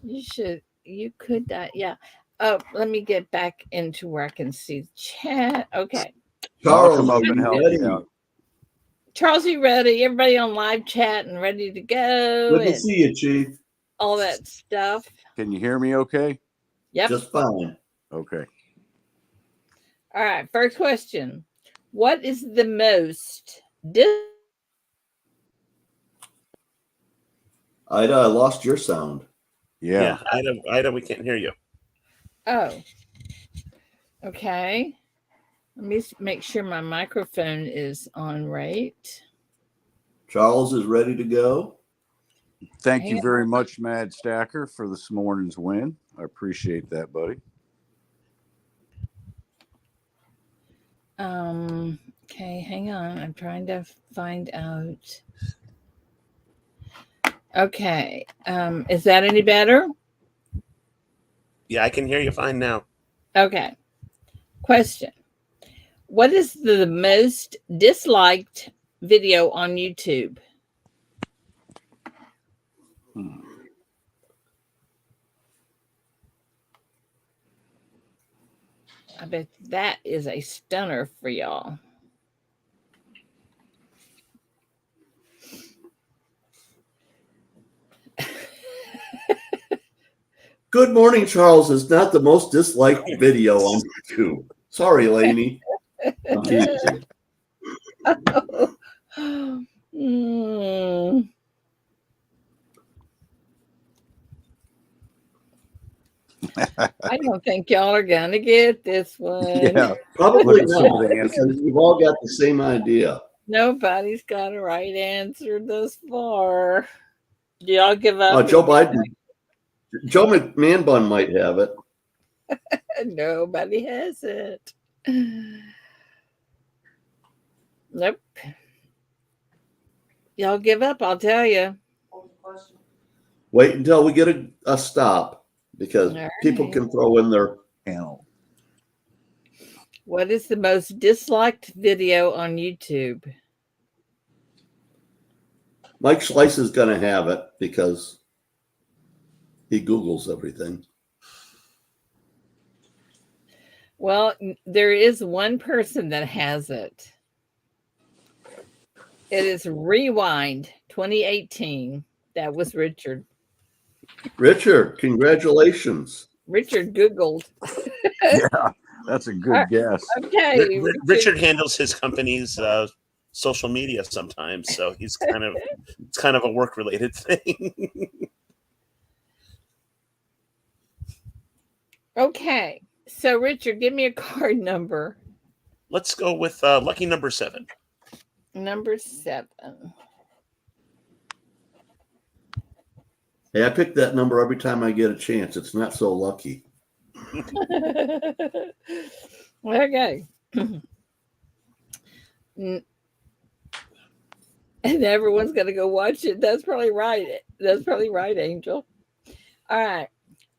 You could, yeah. Oh, let me get back into where I can see the chat. Okay. Charles, I'll come up are and you help ready? you out. Charles, you ready? Everybody on live chat and ready to go Good to and see you, Chief. all that stuff. Can you hear me okay? Yep. Just fine. Okay. All right. First question. What is the most Ida, I lost your sound. Yeah. Ida, we can't hear you. Oh, okay. Let me make sure my microphone is on right. Charles is ready to go. Thank Hang you very much, MStacker, for this morning's win. I appreciate that, buddy. Okay, hang on. I'm trying to find out. Okay. Is that any better? Yeah, I can hear you fine now. Okay. Question. What is the most disliked video on YouTube? I bet that is a stunner for y'all. Good morning, Charles is not the most disliked video on YouTube. Sorry, Lainey. I'm teasing. Mm. I don't think y'all are gonna get this one. Yeah. Probably Look at some of not, the because answers. we've all got the same idea. Nobody's got a right answer thus far. Do y'all give up? Joe Biden. Joe McMahon might have it. Nobody has it. Nope. Y'all give up, I'll tell you. Wait until we get a stop, because All people right. can throw in their Panel. What is the most disliked video on YouTube? Mike Schleiss is going to have it because he Googles everything. Well, there is one person that has it. It is Rewind 2018. That was Richard. Richard, congratulations. Richard Googled. Yeah, that's a good guess. Okay. Richard handles his company's social media sometimes, so it's kind of a work related thing. Okay. So Richard, give me a card number. Let's go with lucky number 7. Number 7. Hey, I pick that number every time I get a chance. It's not so lucky. Okay. And everyone's going to go watch it. That's probably right. That's probably right, Angel. All right.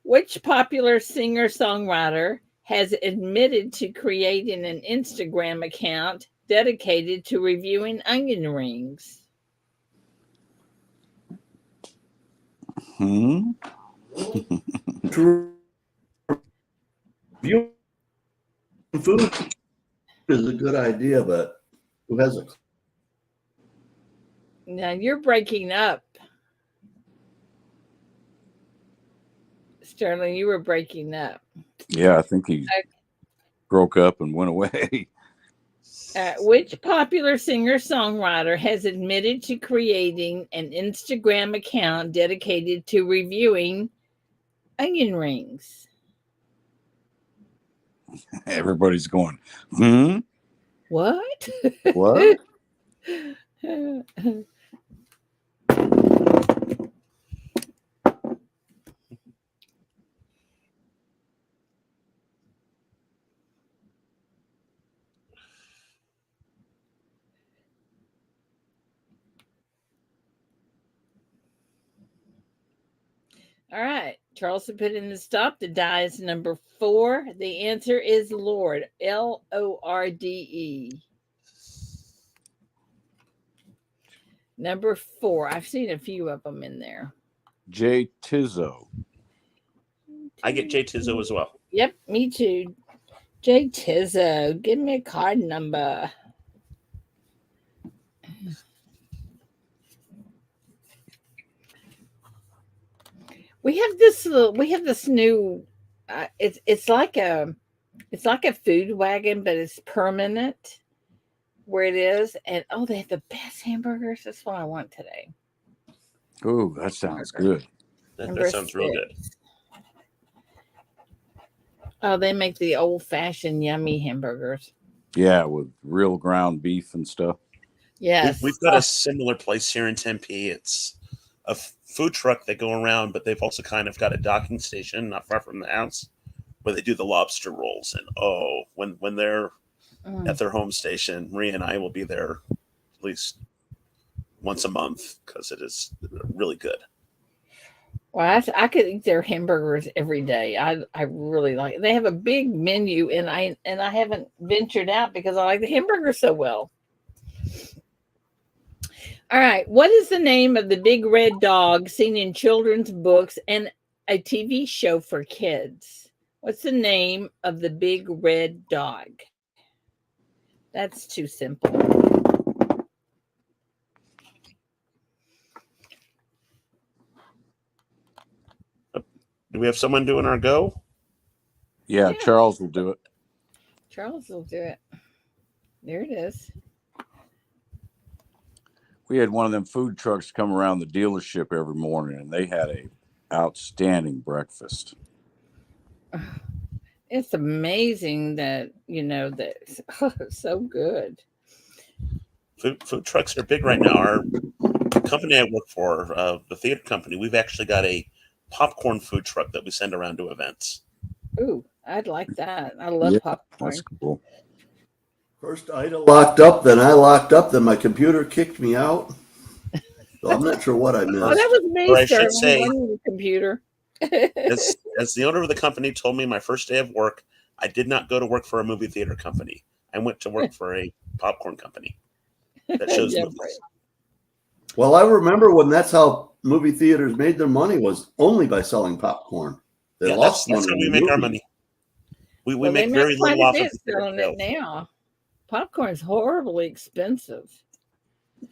Which popular singer-songwriter has admitted to creating an Instagram account dedicated to reviewing onion rings? Viewing food is a good idea, but who has a... Now you're breaking up. Sterling, you were breaking up. Yeah, I think he broke up and went away. Which popular singer-songwriter has admitted to creating an Instagram account dedicated to reviewing onion rings? Everybody's going, What? What? All right. Charleston put in the stop. The die is number 4. The answer is Lorde. Lorde. Number 4. I've seen a few of them in there. Jay Tizzo. I get Jay Tizzo as well. Yep, me too. Jay Tizzo. Give me a card number. We have this new it's like a food wagon, but it's permanent where it is. And they have the best hamburgers. That's what I want today. Oh, that sounds good. That sounds real good. Oh, they make the old-fashioned yummy hamburgers. Yeah, with real ground beef and stuff. Yes. We've got a similar place here in Tempe. It's a food truck that go around, but they've also kind of got a docking station not far from the house where they do the lobster rolls. And when they're at their home station, Maria and I will be there at least once a month because it is really good. Well, I could eat their hamburgers every day. I really like it. They have a big menu, and I haven't ventured out because I like the hamburgers so well. All right. What is the name of the big red dog seen in children's books and a TV show for kids? What's the name of the big red dog? That's too simple. Do we have someone doing our go? Yeah, Charles will do it. Charles will do it. There it is. We had one of them food trucks come around the dealership every morning, and they had a outstanding breakfast. It's amazing that that's so good. Food trucks are big right now. Our company I work for, the theater company, we've actually got a popcorn food truck that we send around to events. Ooh, I'd like that. I love popcorn. That's cool. First Ida locked up, then I locked up, then my computer kicked me out. So I'm not sure what I missed. Oh, that was me, Or I sir. should say- The computer. As the owner of the company told me my first day of work, I did not go to work for a movie theater company. I went to work for a popcorn company that shows Yeah, movies. Well, I remember when that's how movie theaters made their money was only by selling popcorn. They Yeah, lost that's money. how we on make our movies. money. We Well, make they very quite little a off of bit the theater selling it sales. now. Popcorn's horribly expensive.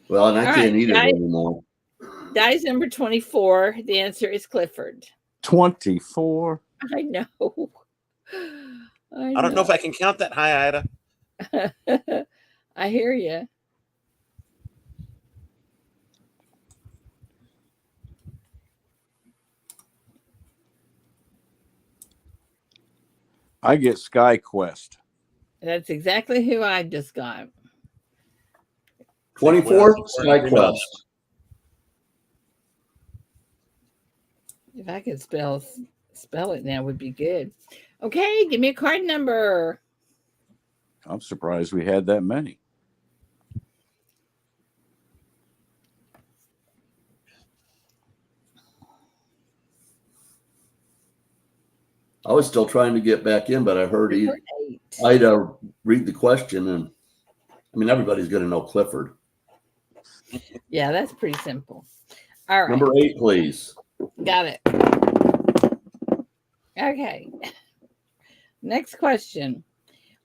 Well, and I All can't right, eat it guys. anymore. Dice number 24. The answer is Clifford. 24. I know. I don't know if I can count that high, Ida. I hear you. I get Sky Quest. That's exactly who I just got. 24, SkyQuest. If I could spell it now, would be good. Okay, give me a card number. I'm surprised we had that many. I was still trying to get back in, but I heard You heard 8. Ida read the question, and I mean, everybody's going to know Clifford. Yeah, that's pretty simple. All right. Number 8, please. Got it. Okay. Next question.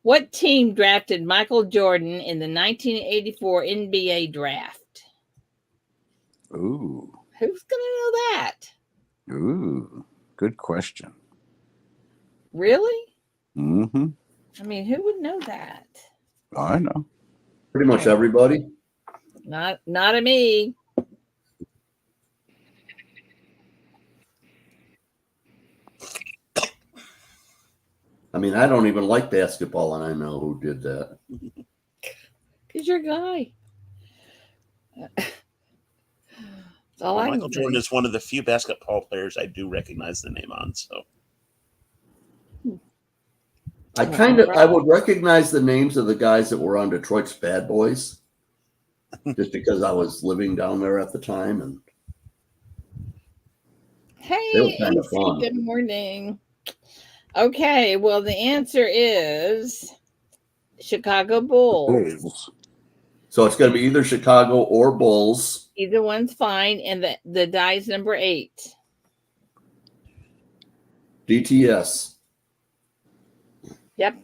What team drafted Michael Jordan in the 1984 NBA draft? Ooh. Who's going to know that? Ooh. Good question. Really? Mm-hmm. I mean, who would know that? I know. Pretty much everybody. Not a me. I mean, I don't even like basketball, and I know who did that. Because you're a guy. That's all I Michael can Jordan say. is one of the few basketball players I do recognize the name on. So I would recognize the names of the guys that were on Detroit's Bad Boys, just because I was living down there at the time, and they were Hey, kind of AC, fun. good morning. Okay, well, the answer is Chicago Bulls. So it's going to be either Chicago or Bulls. Either one's fine, and the die's number 8. DTS. Yep.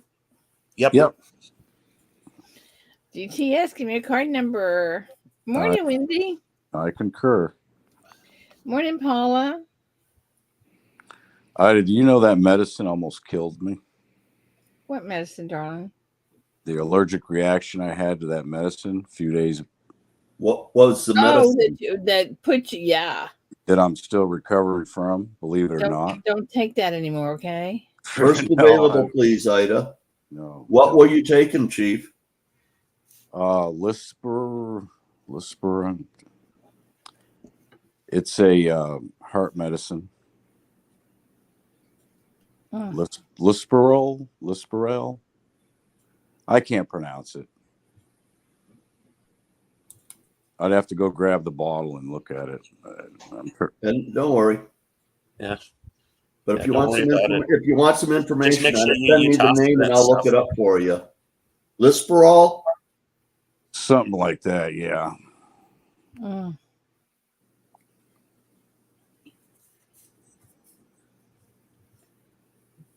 DTS, give me a card number. Morning, Wendy. I concur. Morning, Paula. Ida, do you know that medicine almost killed me? What medicine, darling? The allergic reaction I had to that medicine a few days. What was the medicine? That put you, yeah. That I'm still recovering from, believe it or not. Don't take that anymore, okay? First available, please, Ida. No. What were you taking, Chief? Lisper. It's a heart medicine. Lisperel. I can't pronounce it. I'd have to go grab the bottle and look at it. And don't worry. Yeah. But if you want some information, make sure send you me the toss name that and I'll stuff. look it up for you. Lisperol? Something like that, yeah.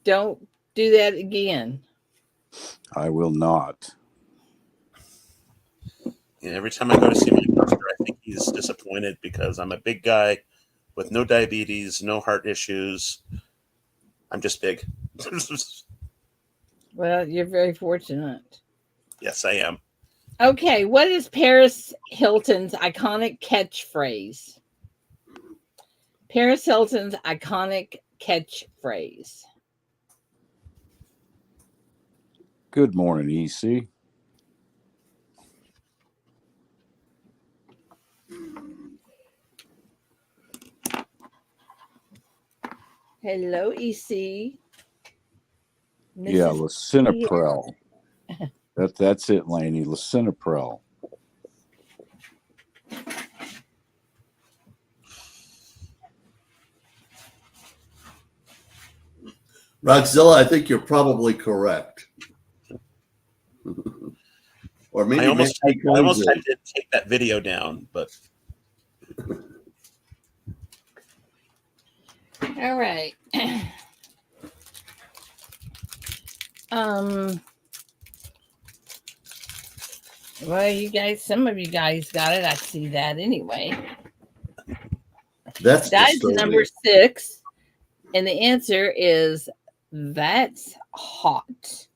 Don't do that again. I will not. Yeah, every time I go to see my doctor, I think he's disappointed because I'm a big guy with no diabetes, no heart issues. I'm just big. Well, you're very fortunate. Yes, I am. Okay, what is Paris Hilton's iconic catchphrase? Paris Hilton's iconic catchphrase. Good morning, EC. Hello, EC. Yeah, lisinopril. That's it, Laney. Lisinopril. Roxzilla, I think you're probably correct. Or maybe I almost had to take that video down, but all right. Well, some of you guys got it. I see that anyway. That's That is disturbing. number 6. And the answer is that's hot.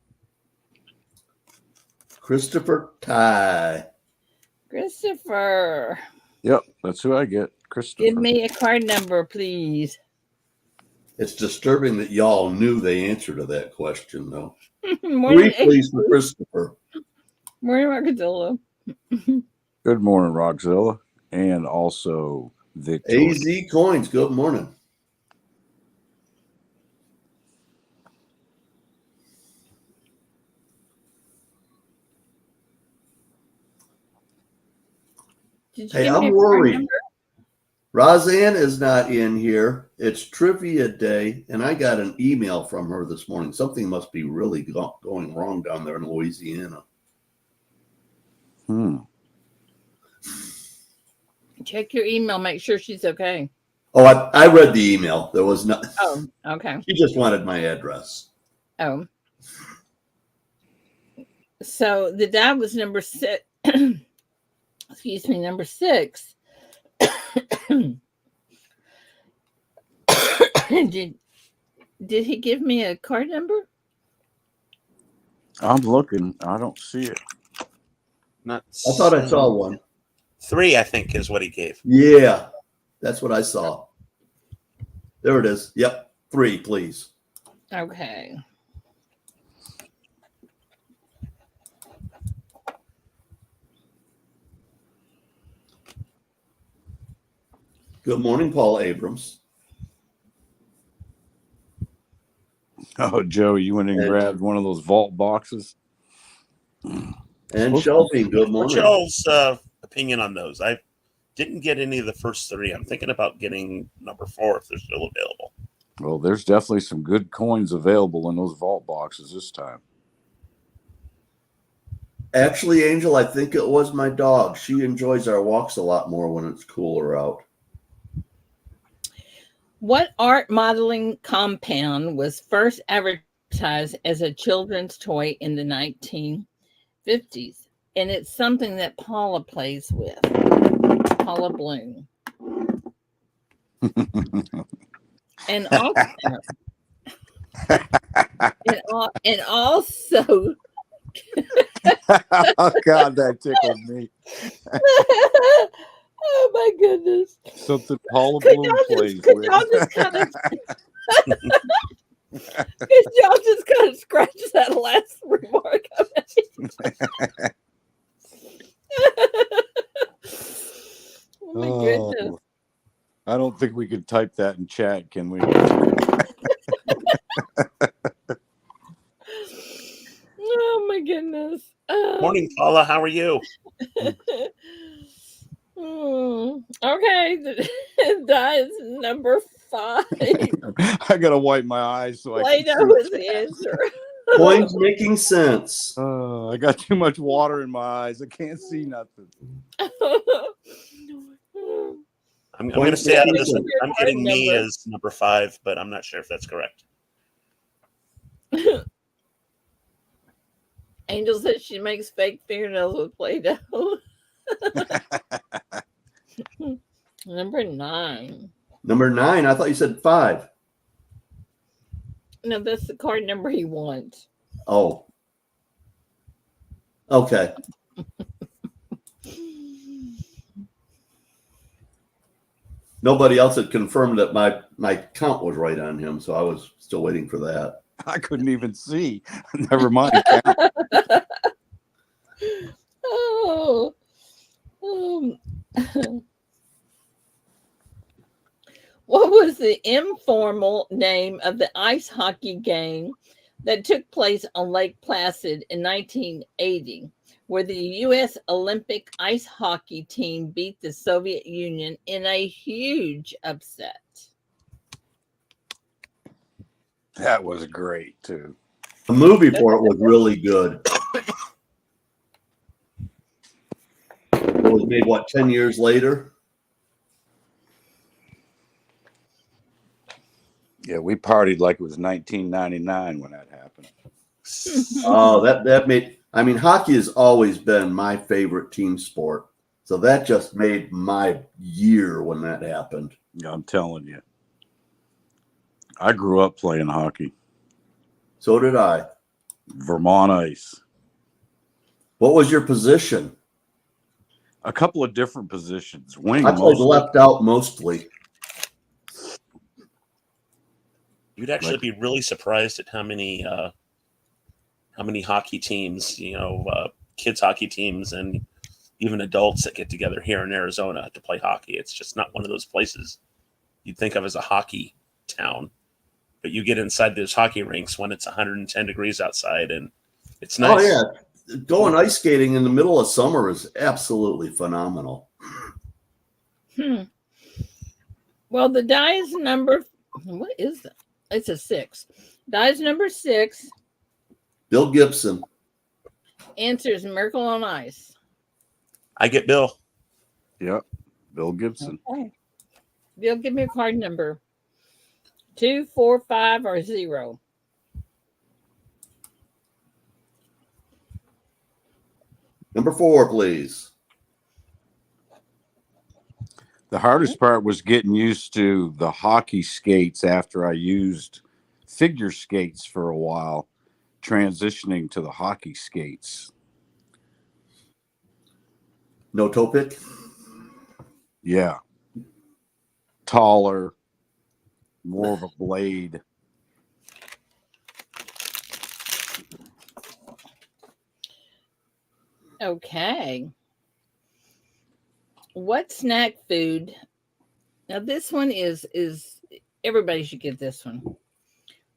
Christopher Ty. Christopher, Yep, that's who I get. give Christopher. me a card number, please. It's disturbing that y'all knew the answer to that question, though. Morning, 3, please, for Christopher. morning, Rockazilla. Good morning, Rockzilla. And also Victor. AZ Coins, good morning. Did you Hey, give me I'm a card worried. number? Roseanne is not in here. It's trivia day, and I got an email from her this morning. Something must be really going wrong down there in Louisiana. Check your email. Make sure she's okay. Oh, I read the email. There was no. Oh, okay. She just wanted my address. Oh. So the die was number 6. Excuse me, number 6. Did he give me a card number? I'm looking. I don't see it. Not I thought I saw one. 3, I think, is what he gave. Yeah, that's what I saw. There it is. Yep, 3, please. Okay. Good morning, Paul Abrams. Oh, Joe, you went and grabbed one of those vault boxes? And Shelby, good What's morning. y'all's opinion on those? I didn't get any of the first 3. I'm thinking about getting number 4 if they're still available. Well, there's definitely some good coins available in those vault boxes this time. Actually, Angel, I think it was my dog. She enjoys our walks a lot more when it's cooler out. What art modeling compound was first advertised as a children's toy in the 1950s? And it's something that Paula plays with. Paula Bloom. And also, and also Oh, God, that tickled me. oh my goodness. Something Paula Could Bloom y'all plays just, could with. y'all just kind of could y'all just kind of scratch that last remark? Oh my goodness. I don't think we could type that in chat, can we? Oh my goodness. Morning, Paula. How are you? Okay. Die is number 5. I gotta wipe my eyes so I Play-Doh can was see. the answer. Coins making sense. I got too much water in my eyes. I can't see nothing. I'm going to say out of this, Point I'm getting me as number 5, but I'm not sure if that's correct. Angel says she makes fake fingernails with Play-Doh. Number 9. Number 9, I thought you said 5. No, that's the card number he wants. Oh. Okay. Nobody else had confirmed that my count was right on him, so I was still waiting for that. I couldn't even see. Never mind. Oh. What was the informal name of the ice hockey game that took place on Lake Placid in 1980, where the U.S. Olympic ice hockey team beat the Soviet Union in a huge upset? That was great, too. The movie for it was really good. It was made, 10 years later? Yeah, we partied like it was 1999 when that happened. Oh, that made, hockey has always been my favorite team sport. So that just made my year when that happened. I'm telling you. I grew up playing hockey. So did I. Vermont ice. What was your position? A couple of different positions. Wing I played mostly. left out mostly. You'd actually Like- be really surprised at how many hockey teams, kids hockey teams, and even adults that get together here in Arizona to play hockey. It's just not one of those places you'd think of as a hockey town. But you get inside those hockey rinks when it's 110 degrees outside, and it's nice. Oh yeah, going ice skating in the middle of summer is absolutely phenomenal. Well, the die is number. What is that? It's a 6. Die is number 6. Bill Gibson. Answers Miracle on Ice. I get Bill. Yep. Bill Gibson. Okay. Bill, give me a card number. 2, 4, 5, or 0. Number 4, please. The hardest part was getting used to the hockey skates after I used figure skates for a while, transitioning to the hockey skates. No toe pick. Yeah. Taller, more of a blade. Okay. What snack food? Now this one is everybody should get this one.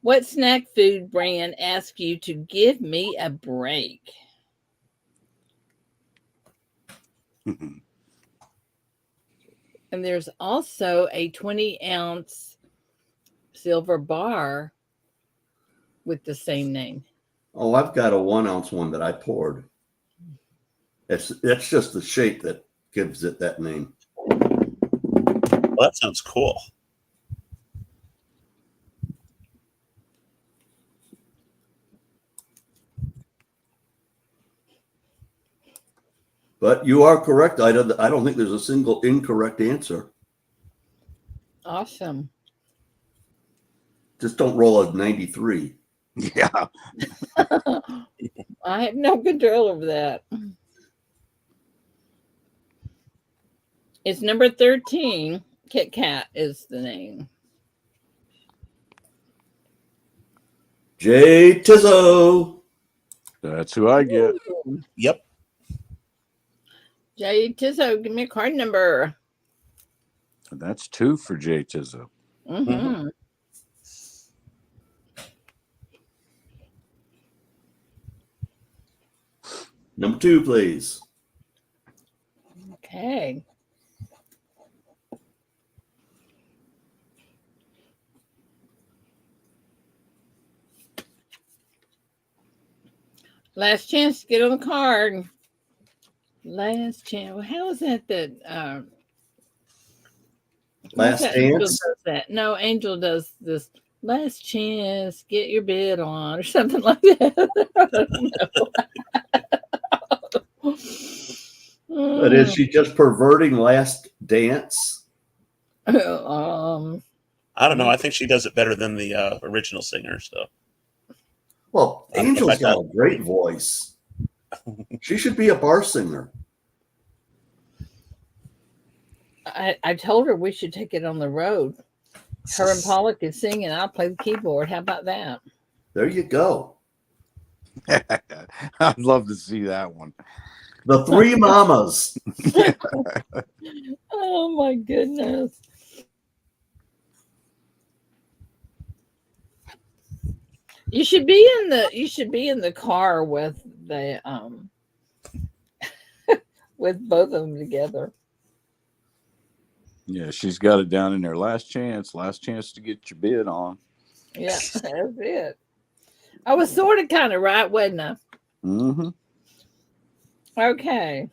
What snack food brand asks you to give me a break? And there's also a 20-ounce silver bar with the same name. Oh, I've got a 1 ounce one that I poured. It's just the shape that gives it that name. Well, that sounds cool. But you are correct, Ida. I don't think there's a single incorrect answer. Awesome. Just don't roll a 93. Yeah. I have no control over that. It's number 13. Kit Kat is the name. Jay Tizzo. That's who I get. Yep. Jay Tizzo, give me a card number. And that's 2 for Jay Tizzo. Mm-hmm. Number 2, please. Okay. Last chance to get on the card. Last chance. Well, how is that Last Angel chance. does that? No, Angel does this. Last chance, get your bid on, or something like that. I don't know. But is she just perverting Last Dance? I don't know. I think she does it better than the original singer. So, Well, I don't know Angel's about got a great voice. She should be a bar singer. I told her we should take it on the road. Her and Paula can sing, and I'll play the keyboard. How about that? There you go. I'd love to see that one. The Three Mamas. Oh my goodness! You should be in the car with the with both of them together. Yeah, she's got it down in there. Last chance to get your bid on. Yeah, that's it. I was sort of kind of right, wasn't I? Mm-hmm. Okay.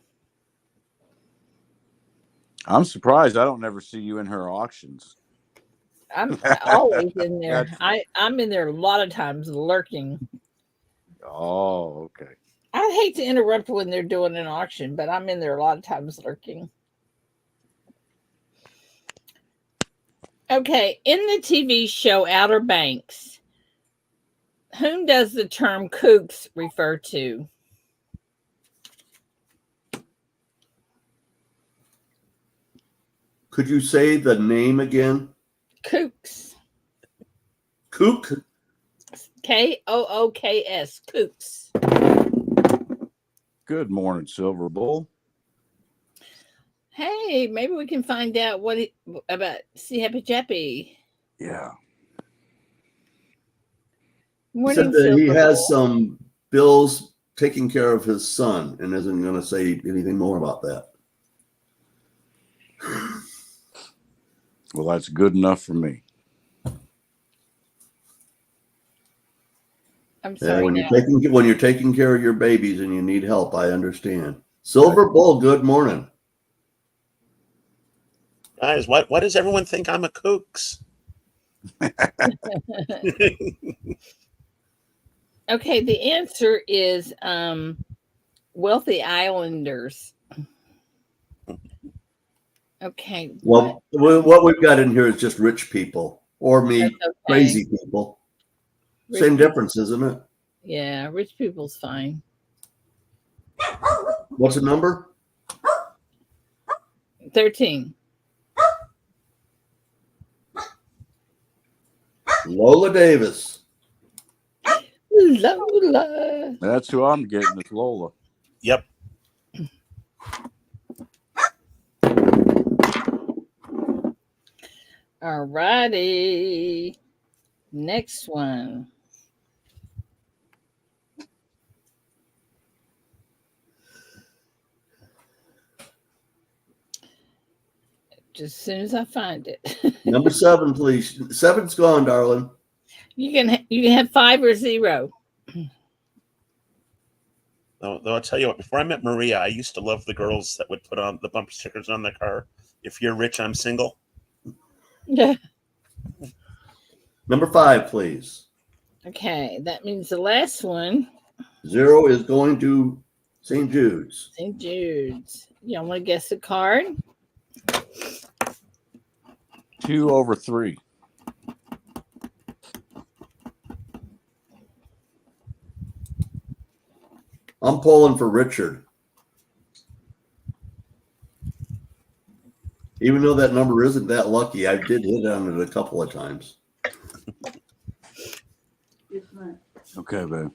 I'm surprised I don't never see you in her auctions. I'm always in there. I'm in there a lot of times lurking. Oh, okay. I hate to interrupt when they're doing an auction, but I'm in there a lot of times lurking. Okay, in the TV show Outer Banks, whom does the term kooks refer to? Could you say the name again? Kooks. Kook? Kooks. Kooks. Good morning, Silverbow. Hey, maybe we can find out about See Happy Chappy. Yeah. He Morning, said that he Silverbow. has some bills taking care of his son and isn't going to say anything more about that. Well, that's good enough for me. I'm sorry. When you're taking care of your babies and you need help, I understand. Silver Bull, good morning. Guys, why does everyone think I'm a kooks? Okay, the answer is wealthy islanders. Okay. Well, what we've got in here is just rich people or me, That's okay. crazy people. Same difference, isn't it? Yeah, rich people's fine. What's the number? 13. Lola Davis. Lola. That's who I'm getting, is Lola. Yep. All righty. Next one. Just as soon as I find it. Number 7, please. 7's gone, darling. You can have 5 or 0. Though I'll tell you what, before I met Maria, I used to love the girls that would put on the bumper stickers on their car. If you're rich, I'm single. Yeah. Number 5, please. Okay, that means the last one. 0 is going to St. Jude's. St. Jude's. Y'all want to guess the card? 2 over 3. I'm pulling for Richard. Even though that number isn't that lucky, I did hit on it a couple of times. Okay, babe.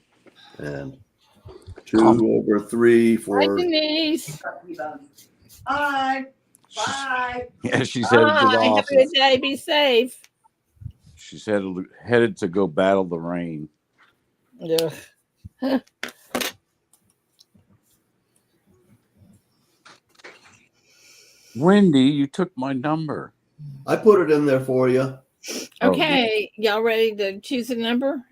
And 2 over 3 Hi, for Denise. Hi. Bye. Yeah, she's headed to the Bye. Have a office. good day. Be safe. She's headed to go battle the rain. Ugh. Wendy, you took my number. I put it in there for you. Okay, y'all ready to choose a number?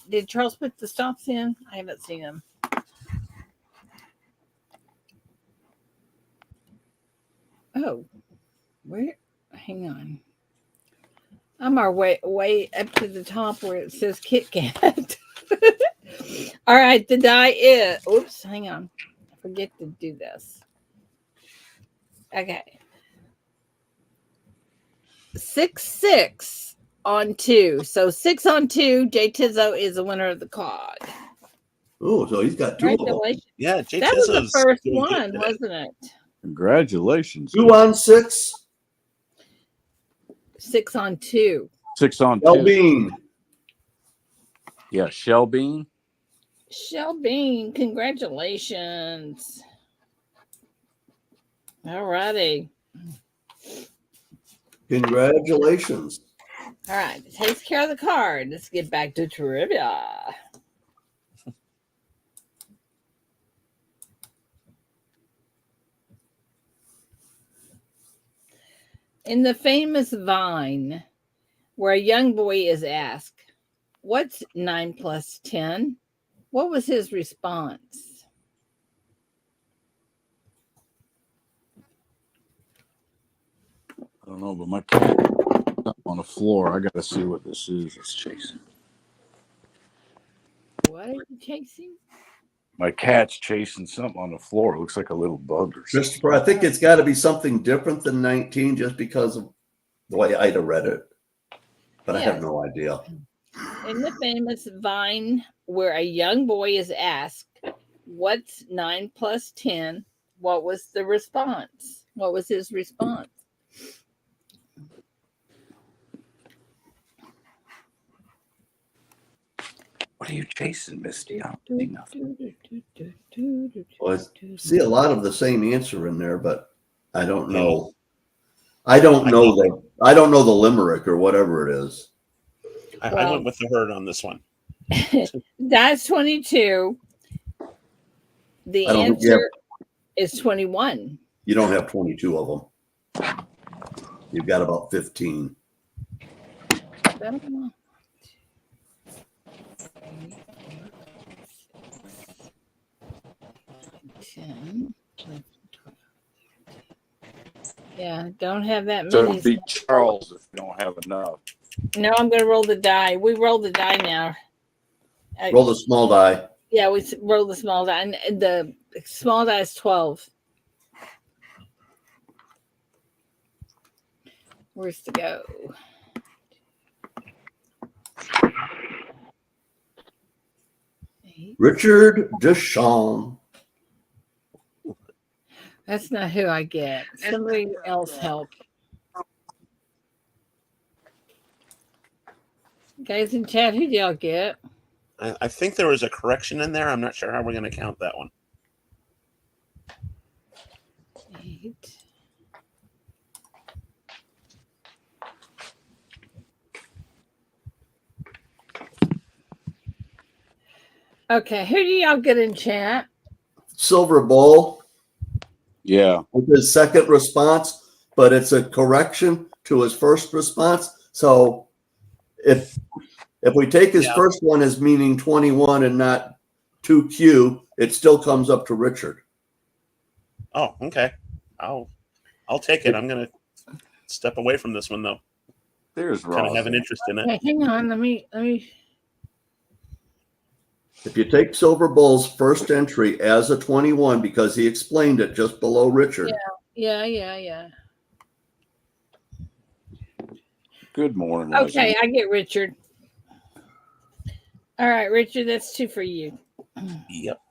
Did Charles put the stops in? I haven't seen them. Oh, where? Hang on. I'm our way up to the top where it says Kit Kat. All right, the die is. Oops, hang on. I forget to do this. Okay. 6 on 2. So 6 on 2. Jay Tizzo is the winner of the card. Oh, so he's got 2 of them. Congratulations. Yeah, Jay That was the Tizzo's first doing good one, today. wasn't it? Congratulations. 2 on 6. 6 on 2. 6 on 2. Elbean. Yeah, Shelbean. Shelby, congratulations. All righty. Congratulations. All right, takes care of the card. Let's get back to trivia. In the famous Vine, where a young boy is asked, "What's 9 plus 10?" What was his response? I don't know, but my cat is up on the floor. I got to see what this is. It's chasing. What are you chasing? My cat's chasing something on the floor. It looks like a little bug or something. Christopher, I think it's got to be something different than 19 just because of the way Ida read it, but I Yeah. have no idea. In the famous Vine, where a young boy is asked, "What's 9 plus 10?" What was the response? What was his response? What are you chasing, Misty? I don't see nothing. Well, I see a lot of the same answer in there, but I don't know. I don't know the limerick or whatever it is. I went with the herd on this one. That's 22. The answer is 21. You don't have 22 of them. You've got about 15. Yeah, don't have that So many. it'll be Charles if you don't have enough. No, I'm going to roll the die. We roll the die now. Roll the small die. Yeah, we roll the small die. And the small die is 12. Where's to go? Richard Deschamps. That's not who I get. Somebody else help. Guys in chat, who do y'all get? I think there was a correction in there. I'm not sure how we're going to count that one. 8. Okay, who do y'all get in chat? Silverbow. Yeah. With his second response, but it's a correction to his first response. So if we take his first one as meaning 21 and not 2Q, it still comes up to Richard. Oh, okay. I'll take it. I'm gonna step away from this one though. There's kind of Ross. have an interest in it. Okay, hang on. Let me. If you take Silverbow's first entry as a 21, because he explained it just below Richard. Yeah. Good morning. Okay, Rosie. I get Richard. All right, Richard, that's 2 for you. Yep.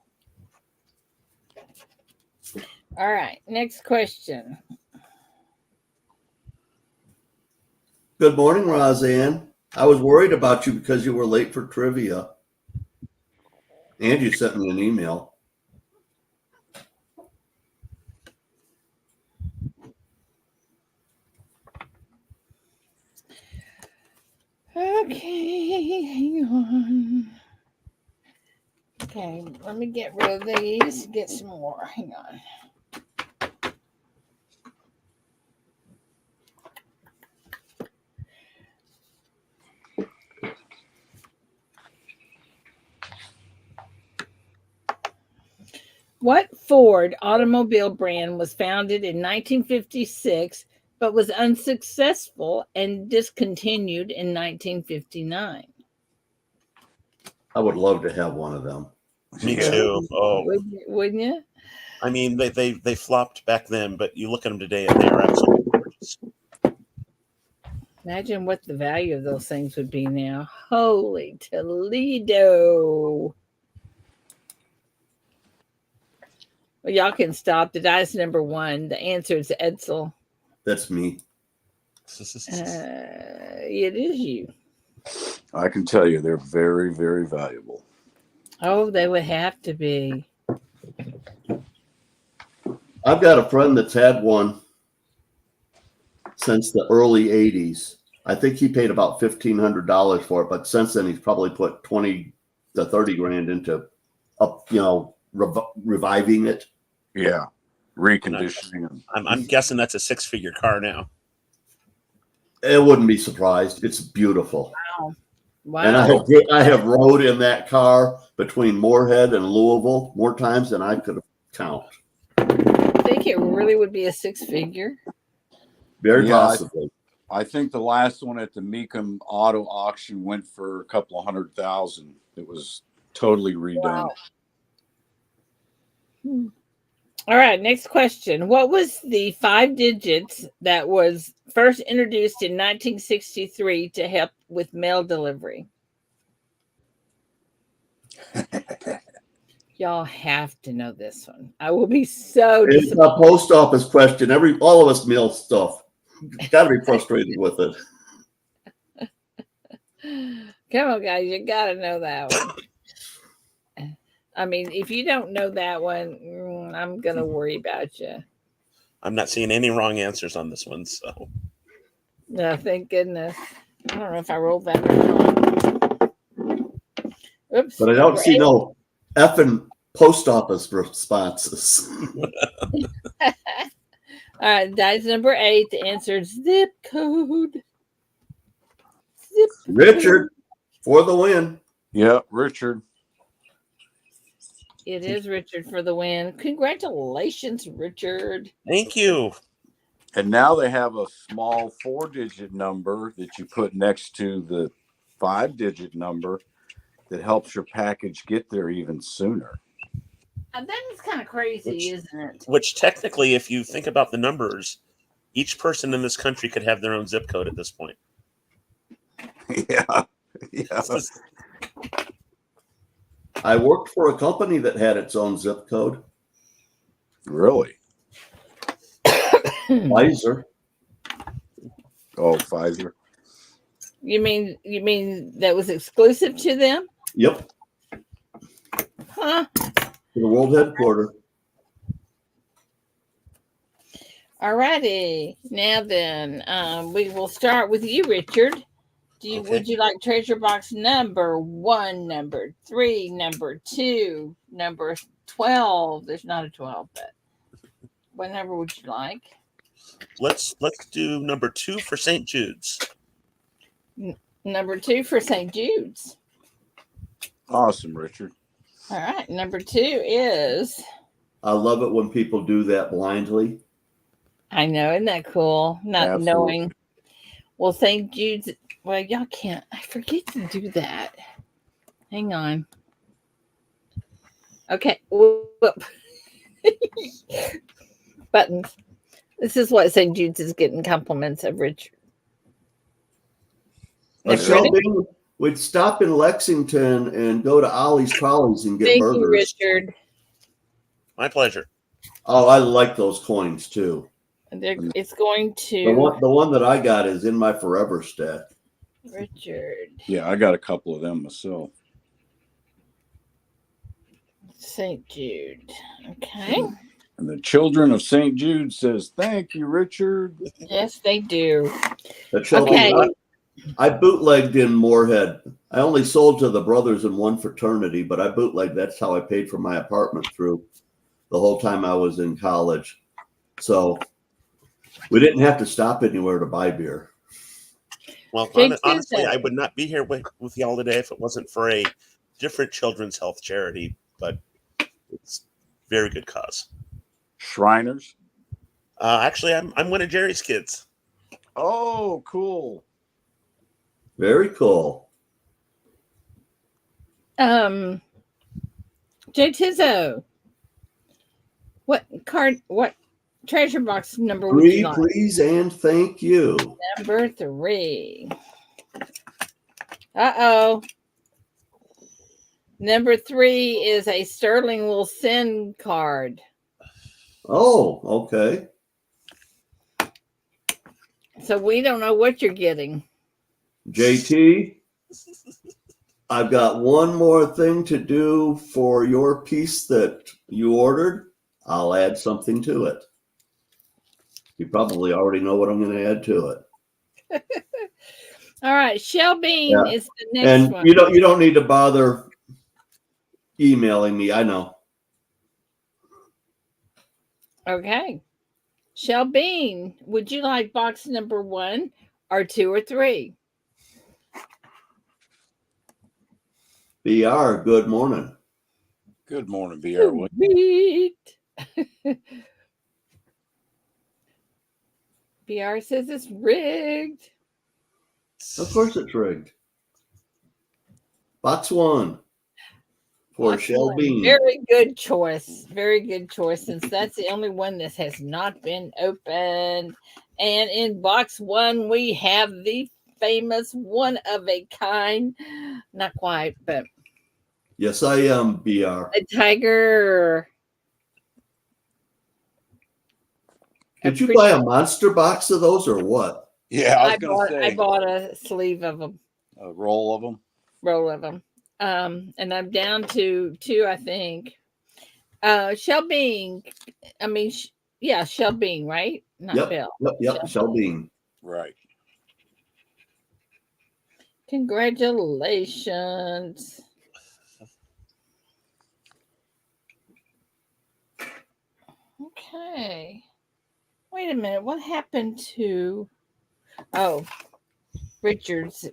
All right, next question. Good morning, Roseanne. I was worried about you because you were late for trivia. And you sent me an email. Okay, hang on. Okay, let me get rid of these, get some more. Hang on. What Ford automobile brand was founded in 1956 but was unsuccessful and discontinued in 1959? I would love to have one of them. Me too. Oh, Wouldn't you? I mean, they flopped back then, but you look at them today and they are absolutely gorgeous. Imagine what the value of those things would be now. Holy Toledo. Well, y'all can stop. The die's number 1. The answer is Edsel. That's me. It is you. I can tell you they're very, very valuable. Oh, they would have to be. I've got a friend that's had one since the early 80s. I think he paid about $1,500 for it, but since then he's probably put 20 to 30 grand into reviving it. Yeah. Reconditioning. I'm guessing that's a 6-figure car now. It wouldn't be surprised. It's beautiful. Wow. And I have rode in that car between Moorhead and Louisville more times than I could count. I think it really would be a 6-figure. Very possibly. I think the last one at the Mecum Auto Auction went for a couple of $100,000. It was totally redone. Wow. All right, next question. What was the 5 digits that was first introduced in 1963 to help with mail delivery? Y'all have to know this one. I will be so It's disappointed. a post office question. All of us mail stuff. Got to be frustrated with it. Come on, guys, you gotta know that one. I mean, if you don't know that one, I'm gonna worry about you. I'm not seeing any wrong answers on this one. So No, thank goodness. I don't know if I rolled that or not. Oops. But I don't see no effing post office responses. All right, dice number 8. The answer is zip code. Zip Richard for the win. Yeah, Richard. It is Richard for the win. Congratulations, Richard. thank you. And now they have a small 4-digit number that you put next to the 5-digit number that helps your package get there even sooner. That is kind of crazy, isn't it? Which technically, if you think about the numbers, each person in this country could have their own zip code at this point. Yeah. Yeah. I worked for a company that had its own zip code. Really? Pfizer. Oh, Pfizer. You mean that was exclusive to them? Yep. Huh? The world headquarters. All righty. Now then, we will start with you, Richard. Would you like treasure box number 1, number 3, number 2, number 12? There's not a 12, but what number would you like? Let's do number 2 for St. Jude's. Number 2 for St. Jude's. Awesome, Richard. All right. Number 2 is. I love it when people do that blindly. I know, isn't that cool? Not Absolutely. knowing. Well, St. Jude's. Well, y'all can't. I forget to do that. Hang on. Okay. Whoop. Buttons. This is what St. Jude's is getting compliments of Richard. We'd stop in Lexington and go to Ollie's Trolleys and get burgers. Thank you, Richard. My pleasure. Oh, I like those coins too. It's going to. The one that I got is in my forever stack. Richard. Yeah, I got a couple of them myself. St. Jude. Okay. And the children of St. Jude says, "Thank you, Richard." Yes, they do. Okay. I bootlegged in Moorhead. I only sold to the brothers in one fraternity, but I bootlegged. That's how I paid for my apartment through the whole time I was in college. So we didn't have to stop anywhere to buy beer. Well, honestly, I would not be here with y'all today if it wasn't for a different children's health charity, but it's very good cause. Shriners? Actually, I'm one of Jerry's kids. Oh, cool. Very cool. Jay Tizzo, what treasure box number would you like? Please, and thank you. Number 3. Uh-oh. Number 3 is a Sterling will send card. Oh, okay. So we don't know what you're getting. JT, I've got one more thing to do for your piece that you ordered. I'll add something to it. You probably already know what I'm going to add to it. All right, Shell Bean is the next and one. You don't need to bother emailing me. I know. Okay. Shell Bean, would you like box number 1 or 2 or 3? BR, good morning. Good morning, BR. BR says it's rigged. Of course it's rigged. Box 1. for Box Shell one. Bean. Very good choice. Very good choice, since that's the only one that has not been opened. And in box one, we have the famous one of a kind. Not quite, but Yes, I am, BR. a tiger. Did you buy a monster box of those or what? Yeah, I was I going to bought, say I bought a sleeve of them, a roll of them. roll of them. And I'm down to 2, I think. Shell Bean. I mean, yeah, Shell Bean, right? Not Yep, Bell. yep, Shell Bean. Right. Congratulations. Okay. Wait a minute. What happened to? Oh, Richards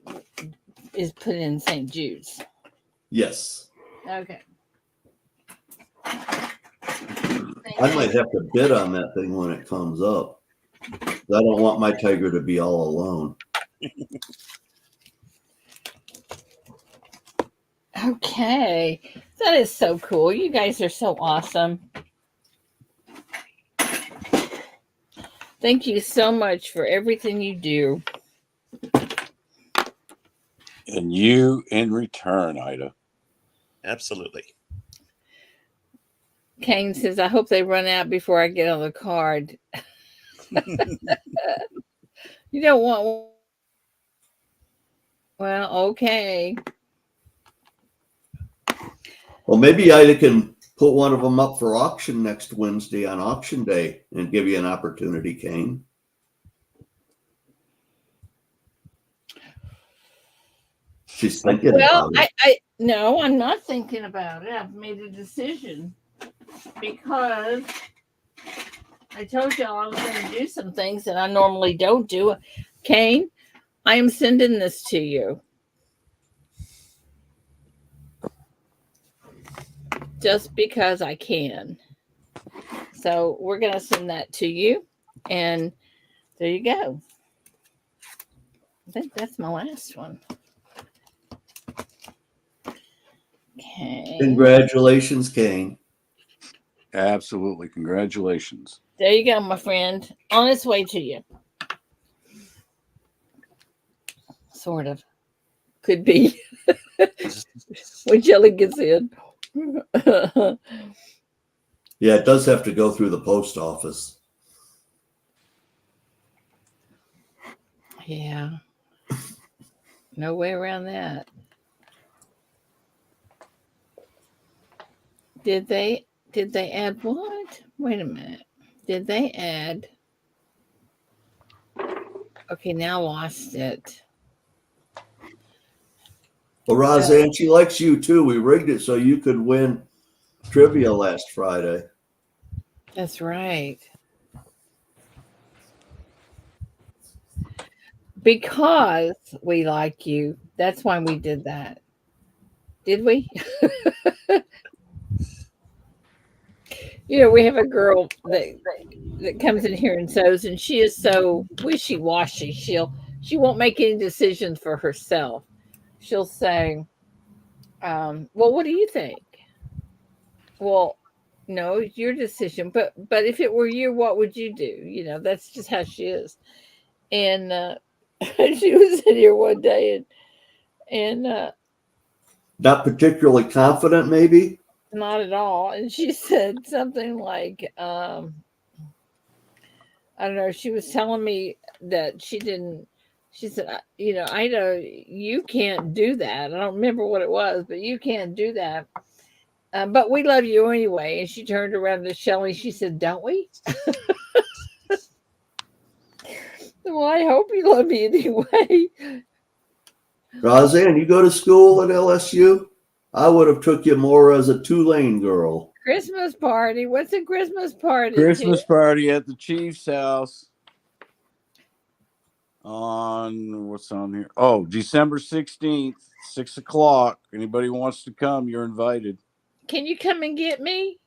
is put in St. Jude's. Yes. Okay. I might have to bid on that thing when it comes up. I don't want my tiger to be all alone. Okay. That is so cool. You guys are so awesome. Thank you so much for everything you do. And you in return, Ida. Absolutely. Kane says, I hope they run out before I get on the card. You don't want. Well, okay. Well, maybe I can put one of them up for auction next Wednesday on auction day and give you an opportunity, Kane. She's thinking about it. No, I'm not thinking about it. I've made a decision because I told y'all I was going to do some things that I normally don't do. Kane, I am sending this to you. Just because I can. So we're going to send that to you. And there you go. I think that's my last one. Okay. Congratulations, Kane. Absolutely. Congratulations. There you go, my friend. On its way to you. Sort of. Could be. When Jelly gets in. Yeah, it does have to go through the post office. Yeah. No way around that. Did they add what? Wait a minute. Did they add? Okay, now lost it. Well, Roseanne, she likes you too. We rigged it so you could win trivia last Friday. That's right. Because we like you. That's why we did that. Did we? We have a girl that comes in here and sews, and she is so wishy-washy. She won't make any decisions for herself. She'll say, well, what do you think? Well, no, it's your decision. But if it were you, what would you do? That's just how she is. And she was in here one day and not particularly confident, maybe? Not at all. And she said something like, I don't know, she was telling me that she said, Ida, you can't do that. I don't remember what it was, but you can't do that. But we love you anyway. And she turned around to Shelly. She said, don't we? Well, I hope you love me anyway. Roseanne, you go to school at LSU? I would have took you more as a Tulane girl. Christmas party. What's a Christmas party? Christmas party at the Chief's house what's on here? Oh, December 16th, 6:00. Anybody wants to come, you're invited. Can you come and get me?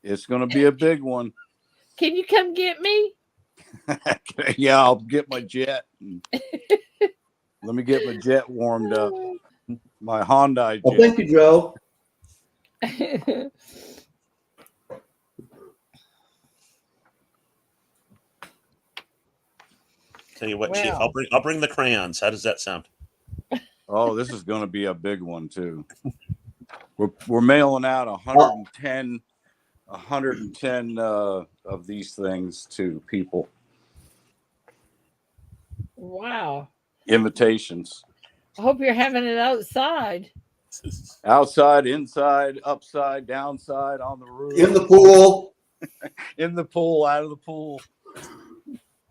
It's going to be a big one. Can you come get me? Yeah, I'll get my jet. Let me get my jet warmed up. My Hyundai jet. Well, thank you, Joe. Tell you what, Chief, Well. I'll bring the crayons. How does that sound? Oh, this is going to be a big one too. We're mailing out 110 of these things to people. Wow. Invitations. I hope you're having it outside. Outside, inside, upside, downside, on the roof. In the pool. In the pool, out of the pool.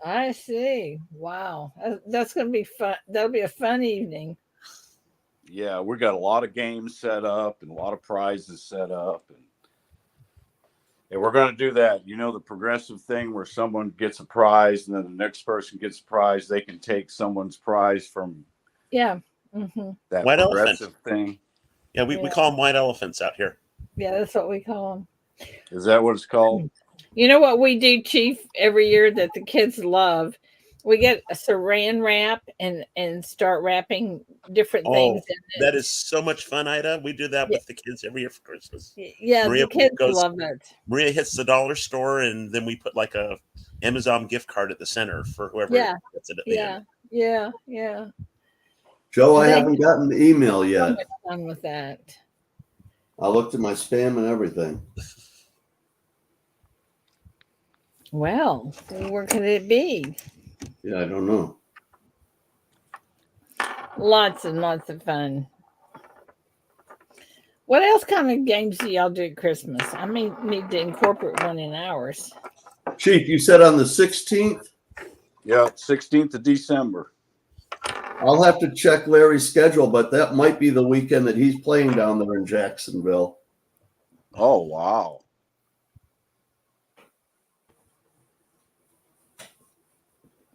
I see. Wow. That's going to be fun. That'll be a fun evening. Yeah, we got a lot of games set up and a lot of prizes set up. And we're going to do that. You know, the progressive thing where someone gets a prize and then the next person gets a prize. They can take someone's prize from Yeah. that White progressive elephant thing. Yeah, we call them white elephants out here. Yeah, that's what we call them. Is that what it's called? You know what we do, Chief, every year that the kids love? We get a saran wrap and start wrapping different things in it. That is so much fun, Ida. We do that with the kids every year for Christmas. Yeah, Maria the kids love it. Maria hits the dollar store, and then we put like a Amazon gift card at the center for whoever gets it at the end. Yeah. Joe, I haven't gotten the email yet. So much fun with that. I looked at my spam and everything. Well, where could it be? Yeah, I don't know. Lots and lots of fun. What else kind of games do y'all do at Christmas? I may need to incorporate one in ours. Chief, you said on the 16th? Yeah, 16th of December. I'll have to check Larry's schedule, but that might be the weekend that he's playing down there in Jacksonville. Oh, wow.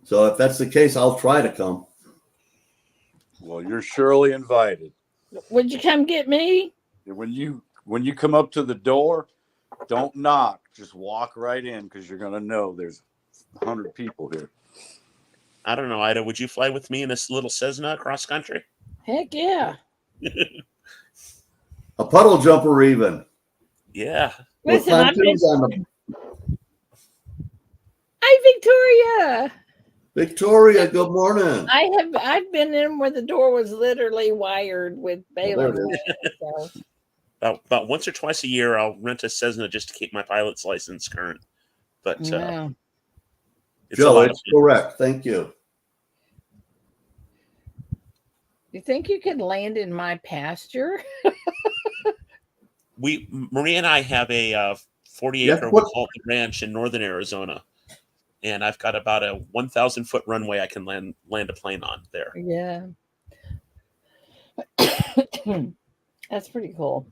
So if that's the case, I'll try to come. Well, you're surely invited. Would you come get me? When you come up to the door, don't knock. Just walk right in because you're going to know there's 100 people here. I don't know, Ida. Would you fly with me in this little Cessna across country? Heck yeah. A puddle jumper even. Yeah. With Listen, pontoons on them. Hi, Victoria. Victoria, good morning. I've been in where the door was literally wired with baling. Well, So. About once or twice a year, I'll rent a Cessna just to keep my pilot's license current. But it's Joe, a lot it's correct. Thank you. You think you could land in my pasture? Maria and I have a 40-acre ranch in northern Arizona, and I've got about a 1,000-foot runway I can land a plane on there. Yeah. That's pretty cool.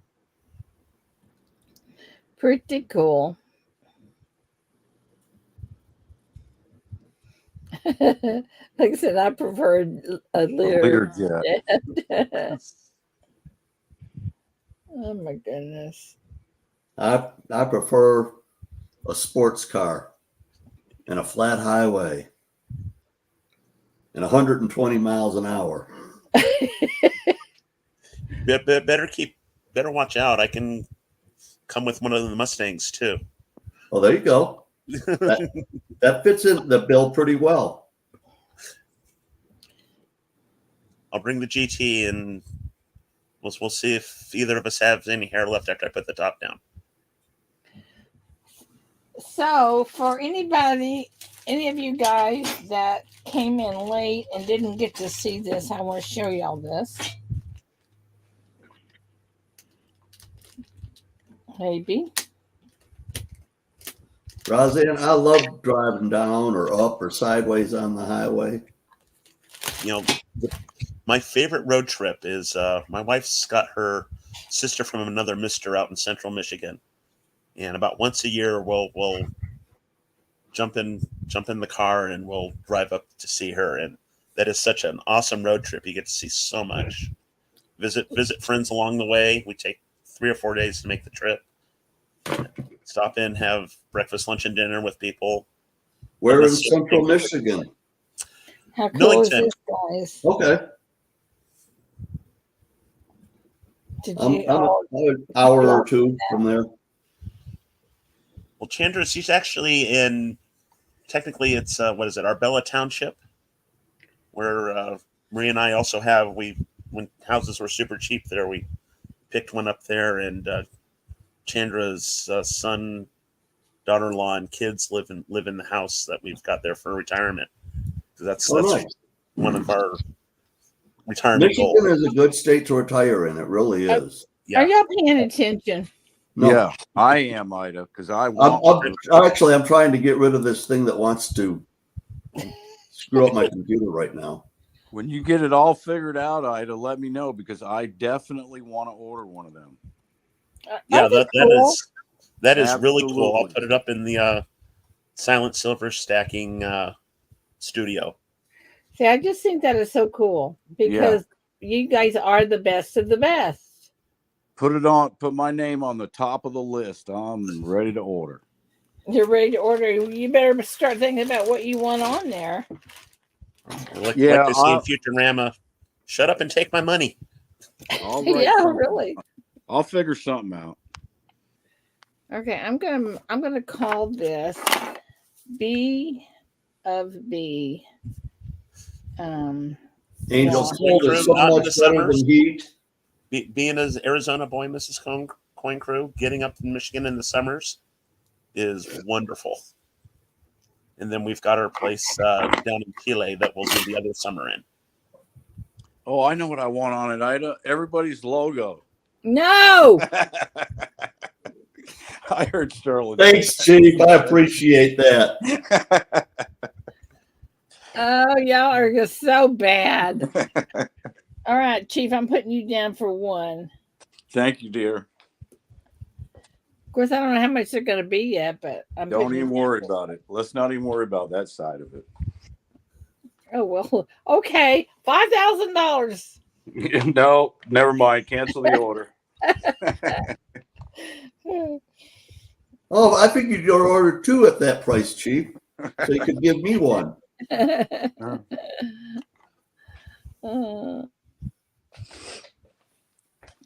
Pretty cool. Like I said, I prefer a Learjet. Oh my goodness. I prefer a sports car and a flat highway and 120 miles an hour. Better watch out. I can come with one of the Mustangs too. Oh, there you go. That fits in the bill pretty well. I'll bring the GT, and we'll see if either of us have any hair left after I put the top down. So, for any of you guys that came in late and didn't get to see this, I want to show y'all this. Maybe. Roseanne, I love driving down or up or sideways on the highway. You know, my favorite road trip is my wife's got her sister from another mister out in central Michigan, and about once a year we'll jump in the car and we'll drive up to see her, and that is such an awesome road trip. You get to see so much. Visit friends along the way. We take 3 or 4 days to make the trip. Stop in, have breakfast, lunch, and dinner with people. We're in central Michigan. How cool Millington. is this, guys? Okay. Did I'm you? an hour or two from there. Well, Chandra's, she's actually in, technically it's, what is it, Arbella Township, where Maria and I also have, when houses were super cheap there, we picked one up there, and Chandra's son, daughter-in-law, and kids live in the house that we've got there for retirement. So that's Nice. one of our retirement Michigan goals. is a good state to retire in. It really is. Yeah. Are y'all paying attention? No, Yeah, I am, Ida, because I want I'm trying to get rid of this thing that wants to screw up my computer right now. When you get it all figured out, Ida, let me know, because I definitely want to order one of them. Yeah, Cool. that is really cool. I'll Absolutely. put it up in the Silent Silver stacking studio. See, I just think that is so cool because you guys are the best of the best. Put my name on the top of the list. I'm ready to order. You're ready to order. You better start thinking about what you want on there. Like Yeah, to see in Futurama, shut up and take my money. I'll write Yeah, something. really. I'll figure something out. Okay, I'm gonna call this B of B. Angel's Yeah. Cold is so Out in much the better summers. than heat. Being an Arizona boy, Mrs. Coin Crew, getting up in Michigan in the summers is wonderful. And then we've got our place down in Chile that we'll do the other summer in. Oh, I know what I want on it, Ida. Everybody's logo. No. I heard Sterling. Thanks, Chief. I appreciate that. Oh, y'all are just so bad. All right, Chief, I'm putting you down for one. Thank you, dear. Of course, I don't know how much they're going to be yet, but I'm Don't putting even you worry down. about it. Let's not even worry about that side of it. Oh well, okay, $5,000. No, never mind. Cancel the order. Oh, I figured you'd order two at that price, Chief, so you could give me one.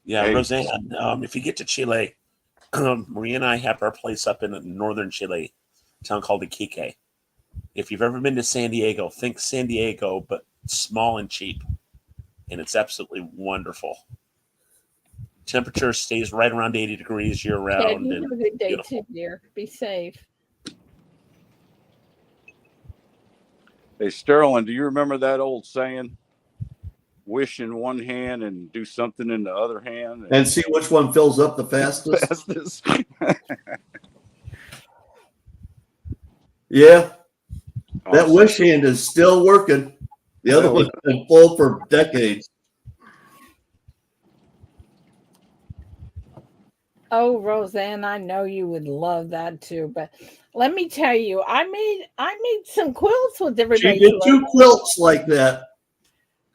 Yeah, Hey. Roseanne, if you get to Chile, Maria and I have our place up in northern Chile, a town called Iquique. If you've ever been to San Diego, think San Diego, but small and cheap. And it's absolutely wonderful. Temperature stays right around 80 degrees year Yeah, round. you And have a good day beautiful. too, dear. Be safe. Hey, Sterling, do you remember that old saying? Wish in one hand and do something in the other hand. And see which one fills up the fastest. Yeah, that Awesome. wish hand is still working. The other one's been full for decades. Oh, Roseanne, I know you would love that too. But let me tell you, I made some quilts with She everybody. did two quilts like that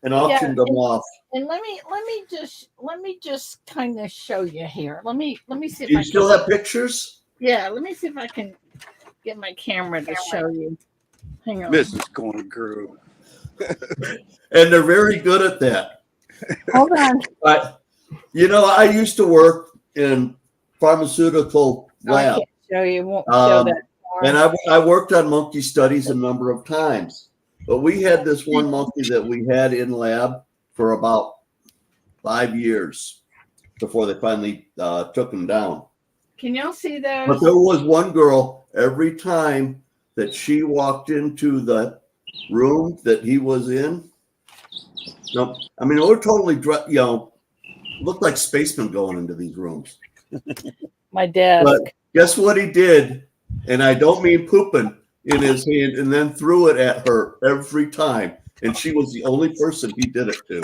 and auctioned them off. And let me just kind of show you here. Let me see if Do I you still can. have pictures? Yeah, let me see if I can get my camera to show you. Hang on. Mrs. Coin Crew. And they're very good at that. Hold on. I used to work in pharmaceutical Oh, I lab, can't show you. It won't show that far. and I worked on monkey studies a number of times. But we had this one monkey that we had in lab for about 5 years before they finally took him down. Can y'all see those? But there was one girl, every time that she walked into the room that he was in, no, I mean, we're totally, looked like spacemen going into these rooms. My desk. But guess what he did? And I don't mean pooping in his hand, and then threw it at her every time. And she was the only person he did it to.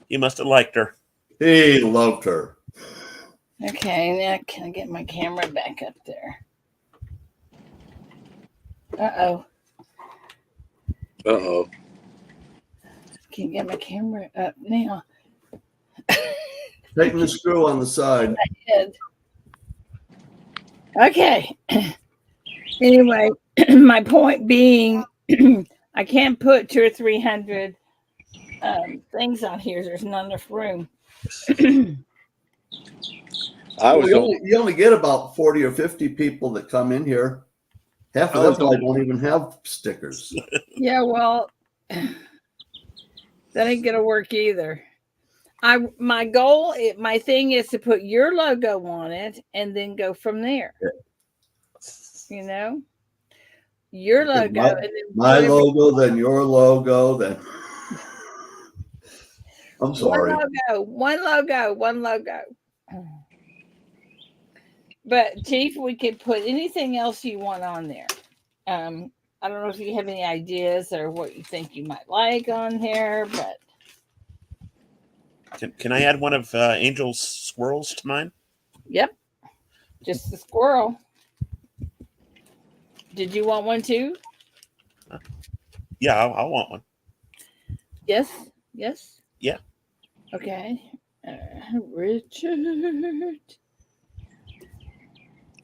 He must have liked her. He loved her. Okay, now can I get my camera back up there? Uh-oh. Uh-oh. Can you get my camera up now? Taking the screw on the side. Okay. Anyway, my point being, I can't put 200 or 300 things on here. There's not enough room. You only get about 40 or 50 people that come in here. Half of them probably don't even have stickers. Yeah, well, that ain't gonna work either. My thing is to put your logo on it and then go from there. You know, your logo, and then my logo, then your logo, then. I'm sorry. One logo. But Chief, we could put anything else you want on there. I don't know if you have any ideas or what you think you might like on here, but Can I add one of Angel's squirrels to mine? Yep, just the squirrel. Did you want one too? Yeah, I'll want one. Yes. Yeah. Okay. Richard.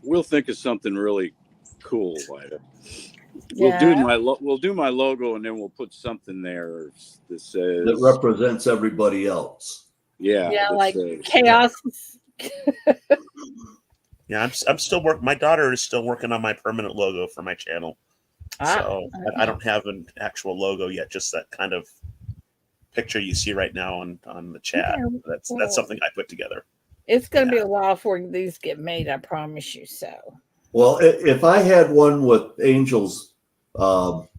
We'll think of something really cool, Ida. Yeah. We'll do my logo, and then we'll put something there that says that represents everybody else. Yeah, like chaos. Yeah, I'm still working. My daughter is still working on my permanent logo for my channel. So I don't have an actual logo yet, just that kind of picture you see right now on the chat. Yeah, that's something I put together. It's going to be a while before these get made, I promise you so. Well, if I had one with Angel's icon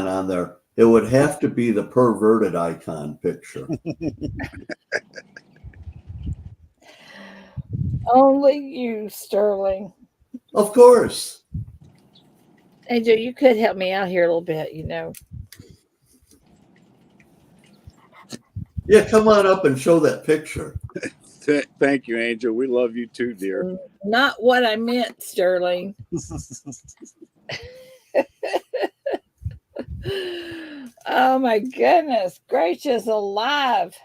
on there, it would have to be the perverted icon picture. Only you, Sterling. Of course. Angel, you could help me out here a little bit, you know. Yeah, come on up and show that picture. Thank you, Angel. We love you too, dear. Not what I meant, Sterling. Oh my goodness gracious alive.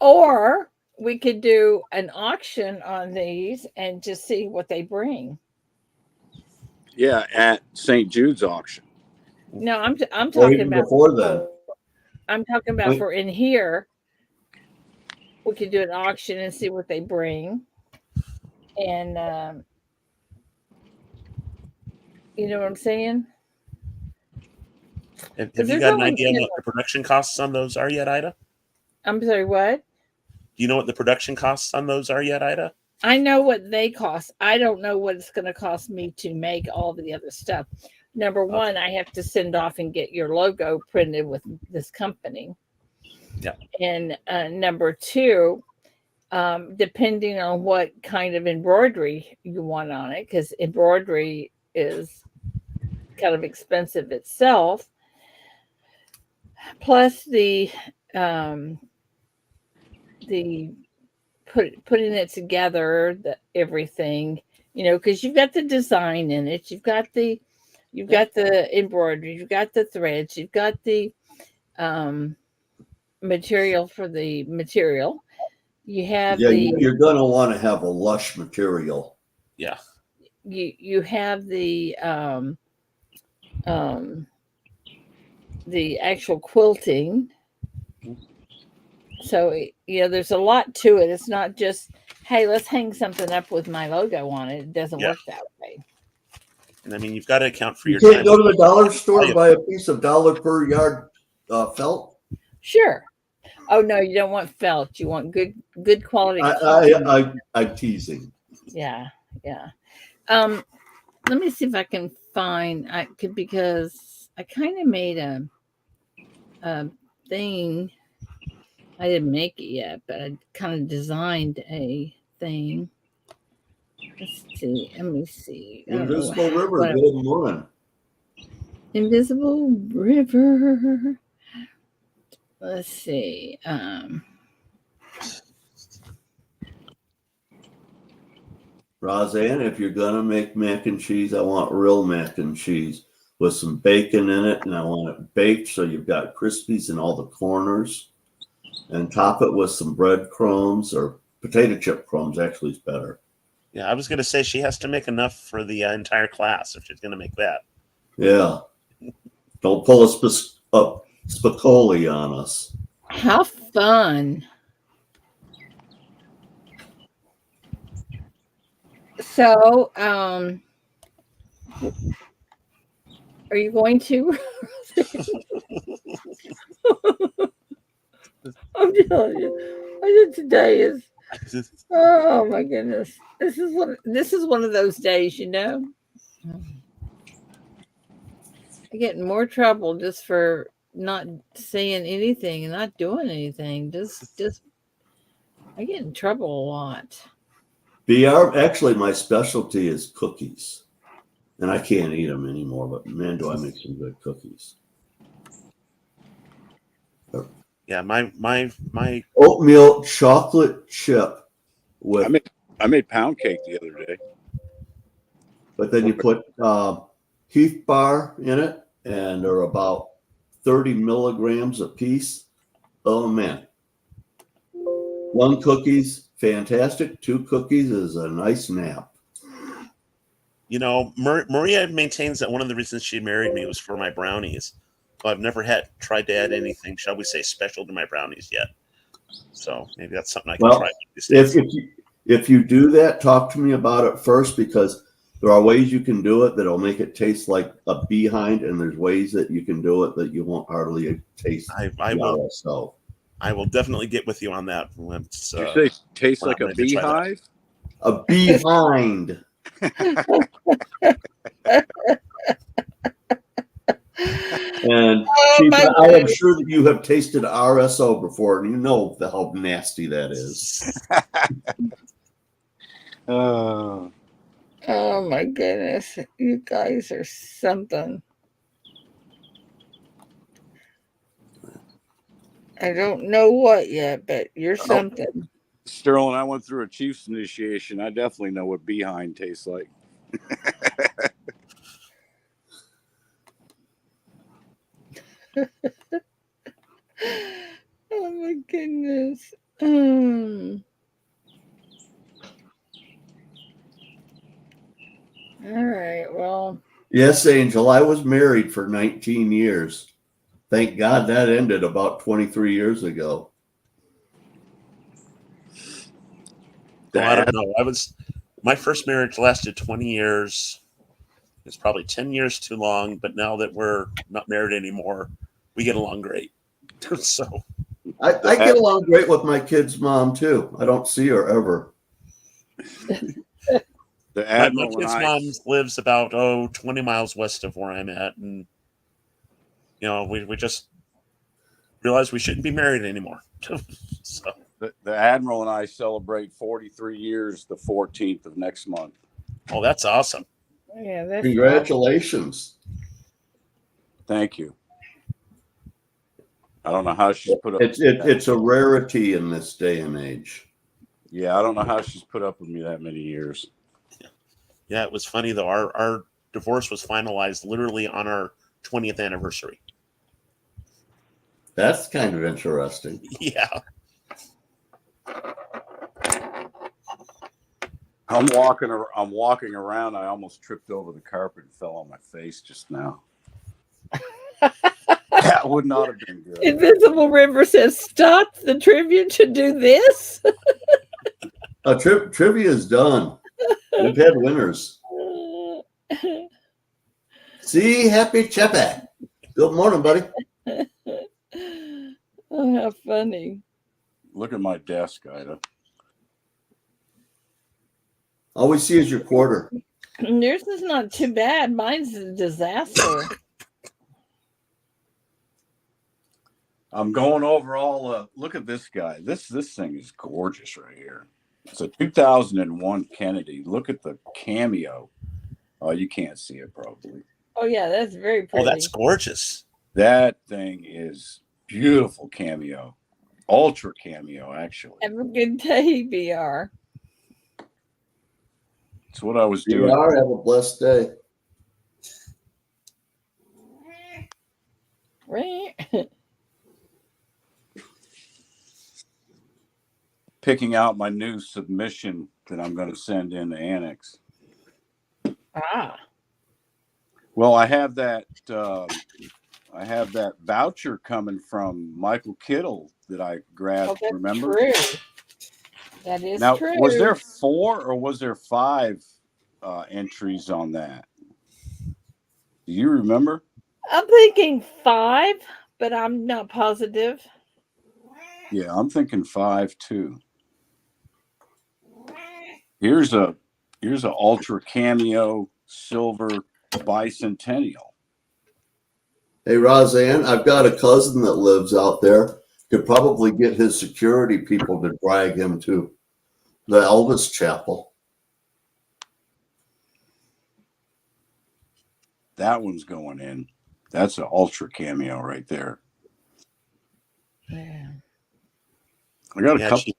Or we could do an auction on these and just see what they bring. Yeah, at St. Jude's auction. No, I'm talking about before then. I'm talking about for in here. We could do an auction and see what they bring. And you know what I'm saying? Have you got an idea on what the production costs on those are yet, Ida? I'm sorry, what? Do you know what the production costs on those are yet, Ida? I know what they cost. I don't know what it's going to cost me to make all the other stuff. Number one, I have to send off and get your logo printed with this company. Yeah. And number two, depending on what kind of embroidery you want on it, because embroidery is kind of expensive itself. Plus the putting it together, everything, you know, because you've got the design in it, you've got the embroidery, you've got the threads, you've got the material for the material. You have you're gonna want to have a lush material. Yeah. You have the actual quilting. So, you know, there's a lot to it. It's not just, hey, let's hang something up with my logo on it. It doesn't work that way. And I mean, you've got to account for You your can't go to the dollar store and buy a piece of $1 per yard felt. Sure. Oh no, you don't want felt. You want good quality. I'm teasing. Yeah. Let me see if I can find. Because I kind of made a thing. I didn't make it yet, but I kind of designed a thing. Let's see. Let me see. Invisible River, Golden One. Invisible River. Let's see. Roseanne, if you're gonna make mac and cheese, I want real mac and cheese with some bacon in it, and I want it baked so you've got crispies in all the corners, and top it with some breadcrumbs or potato chip crumbs. Actually, is better. Yeah, I was going to say she has to make enough for the entire class if she's going to make that. Yeah. Don't pull a Spicoli on us. How fun. So, are you going to? I'm telling you, I think today is. Oh my goodness, this is one of those days, you know. I get in more trouble just for not saying anything and not doing anything. Just I get in trouble a lot. BR, actually, my specialty is cookies. And I can't eat them anymore, but man, do I make some good cookies. Yeah, my Oatmeal chocolate chip with, I made pound cake the other day. but then you put Heath bar in it, and they're about 30 milligrams a piece. Oh man. One cookie's fantastic. Two cookies is a nice nap. You know, Maria maintains that one of the reasons she married me was for my brownies. Well, I've never tried to add anything, shall we say, special to my brownies yet. So maybe that's something I can try. If you do that, talk to me about it first, because there are ways you can do it that'll make it taste like a behind, and there's ways that you can do it that you won't hardly taste. I will definitely get with you on that. Once, you say tastes like a beehive? A behind. And Chief, I am sure that you have tasted RSO before, and you know how nasty that is. Oh my goodness, you guys are something. I don't know what yet, but you're something. Sterling, I went through a Chiefs initiation. I definitely know what behind tastes like. Oh my goodness. All right. Well. Yes, Angel. I was married for 19 years. Thank God that ended about 23 years ago. I don't know. My first marriage lasted 20 years. It's probably 10 years too long, but now that we're not married anymore, we get along great. So I get along great with my kid's mom too. I don't see her ever. My kid's mom lives about 20 miles west of where I'm at, and you know, we just realized we shouldn't be married anymore. So the Admiral and I celebrate 43 years the 14th of next month. Oh, that's awesome. Yeah, that's congratulations. Awesome. Thank you. I don't know how she's put up. It's a rarity in this day and age. Yeah, I don't know how she's put up with me that many years. Yeah, it was funny though. Our divorce was finalized literally on our 20th anniversary. That's kind of interesting. Yeah. I'm walking around. I almost tripped over the carpet and fell on my face just now. That would not have been good. Invisible River says, "Stop the trivia to do this." Trivia is done. We've had winners. See, happy Chepe. Good morning, buddy. Oh, how funny. Look at my desk, Ida. All we see is your quarter. Yours is not too bad. Mine's a disaster. I'm going over all. Look at this guy. This thing is gorgeous right here. It's a 2001 Kennedy. Look at the cameo. Oh, you can't see it probably. Oh yeah, that's very pretty. Oh, that's gorgeous. That thing is beautiful cameo. Ultra cameo, actually. Have a good day, BR. It's what I was doing. BR, have a blessed day. Right. Picking out my new submission that I'm going to send in to Annex. Ah. Well, I have that voucher coming from Michael Kittle that I grabbed. Oh, that's remember? true. That is Now, true. was there 4 or was there 5 entries on that? Do you remember? I'm thinking 5, but I'm not positive. Yeah, I'm thinking 5 too. Here's a ultra cameo silver bicentennial. Hey, Roseanne, I've got a cousin that lives out there. Could probably get his security people to drag him to the Elvis Chapel. That one's going in. That's an ultra cameo right there. Yeah. I got a couple.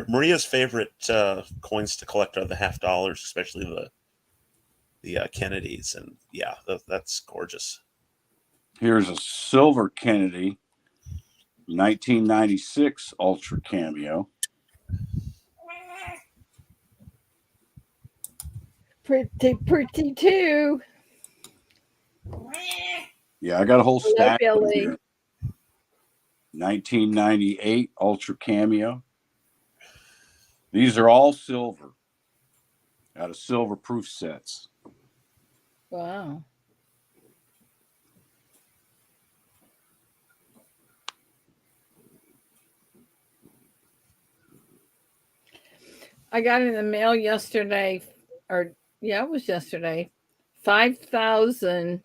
Maria's favorite coins to collect are the $50, especially the Kennedys, and yeah, that's gorgeous. Here's a silver Kennedy, 1996 ultra cameo. Pretty too. Yeah, I got a whole Hello, stack of them Billy. here. 1998 ultra cameo. These are all silver, out of silver proof sets. Wow. I got in the mail yesterday, or yeah, it was yesterday, 5,000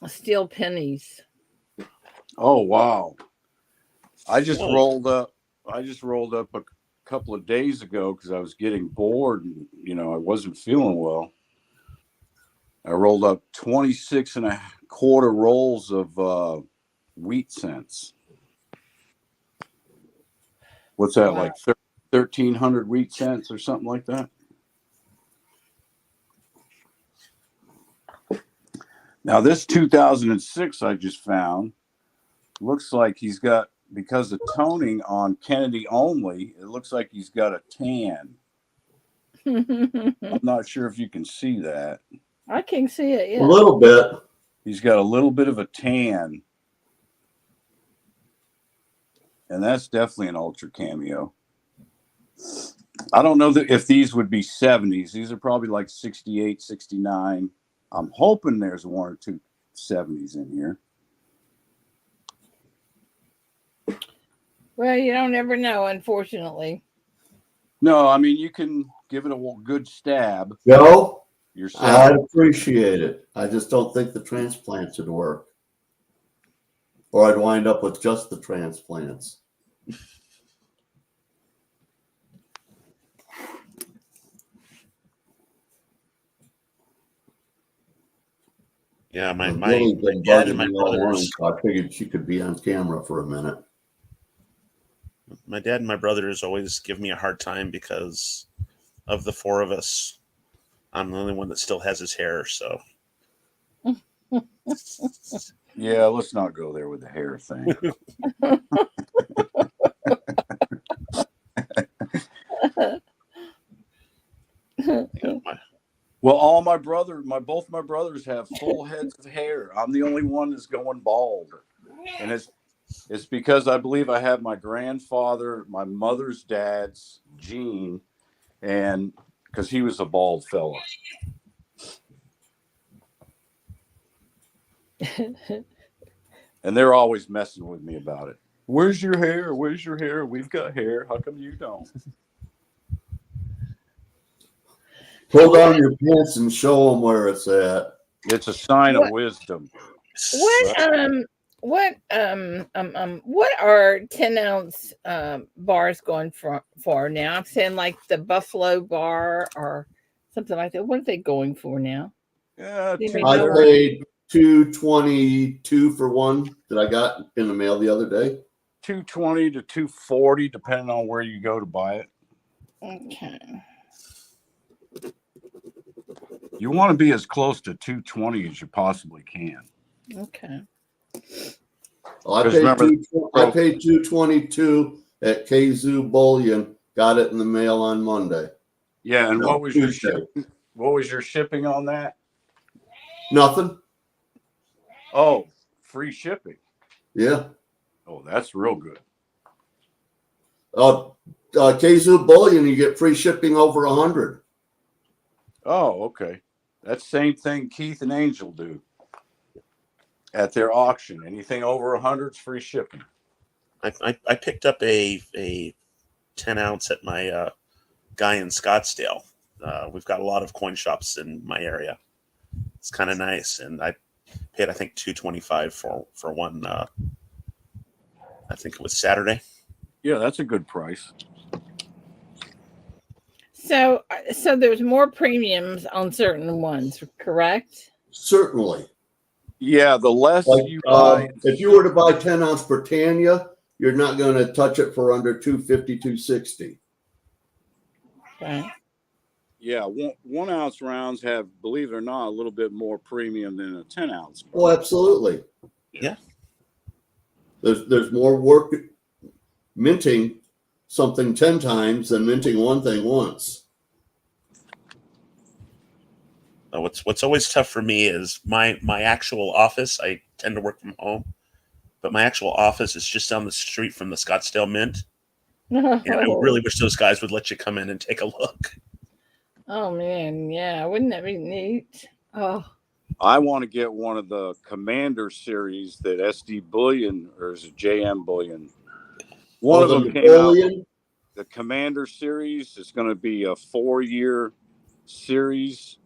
steel pennies. Oh wow! I just rolled up a couple of days ago because I was getting bored and I wasn't feeling well. I rolled up 26 and a quarter rolls of wheat cents. What's that, Wow. like 1,300 wheat cents or something like that? Now this 2006 I just found looks like he's got, because of toning on Kennedy only, it looks like he's got a tan. I'm not sure if you can see that. I can see it, yeah. A little bit. He's got a little bit of a tan. And that's definitely an ultra cameo. I don't know if these would be 70s. These are probably like 68, 69. I'm hoping there's 1 or 2 70s in here. Well, you don't ever know, unfortunately. No, I mean, you can give it a good stab. Joe, Yourself. I'd appreciate it. I just don't think the transplants would work. Or I'd wind up with just the transplants. Yeah, my Lily's been dad and bugging my me all morning, brothers. so I figured she could be on camera for a minute. My dad and my brothers always give me a hard time because of the 4 of us. I'm the only one that still has his hair, so. Yeah, let's not go there with the hair thing. Well, both my brothers have full heads of hair. I'm the only one that's going bald. And it's because I believe I have my grandfather, my mother's dad's gene, and because he was a bald fella. And they're always messing with me about it. Where's your hair? Where's your hair? We've got hair. How come you don't? Pull down your pants and show them where it's at. It's a sign of wisdom. What are 10-ounce bars going for now? I'm saying like the Buffalo bar or something like that. What are they going for now? Yeah, I paid $2.22 for one that I got in the mail the other day. $2.20 to $2.40, depending on where you go to buy it. Okay. You want to be as close to $2.20 as you possibly can. Okay. Well, I paid $2.22 at Kazoo Bullion. Got it in the mail on Monday. Yeah, and No, what was your Tuesday. What was your shipping on that? Nothing. Oh, free shipping. Yeah. Oh, that's real good. Kazoo Bullion, you get free shipping over 100. Oh, okay. That's the same thing Keith and Angel do at their auction. Anything over 100 is free shipping. I picked up a 10-ounce at my guy in Scottsdale. We've got a lot of coin shops in my area. It's kind of nice, and I paid I think $2.25 for one. I think it was Saturday. Yeah, that's a good price. So there's more premiums on certain ones, correct? Certainly. Yeah, the less Like, you buy. if you were to buy 10-ounce Britannia, you're not going to touch it for under $250, $260. Okay. Yeah, 1 ounce rounds have, believe it or not, a little bit more premium than a 10-ounce. Oh, absolutely. Yeah. There's more work minting something 10 times than minting one thing once. What's always tough for me is my actual office. I tend to work from home, but my actual office is just down the street from the Scottsdale Mint. And I really wish those guys would let you come in and take a look. Oh man, yeah, wouldn't that be neat? Oh, I want to get one of the Commander series that SD Bullion, or is it JM Bullion? One of them came out. The Commander series is going to be a 4-year series.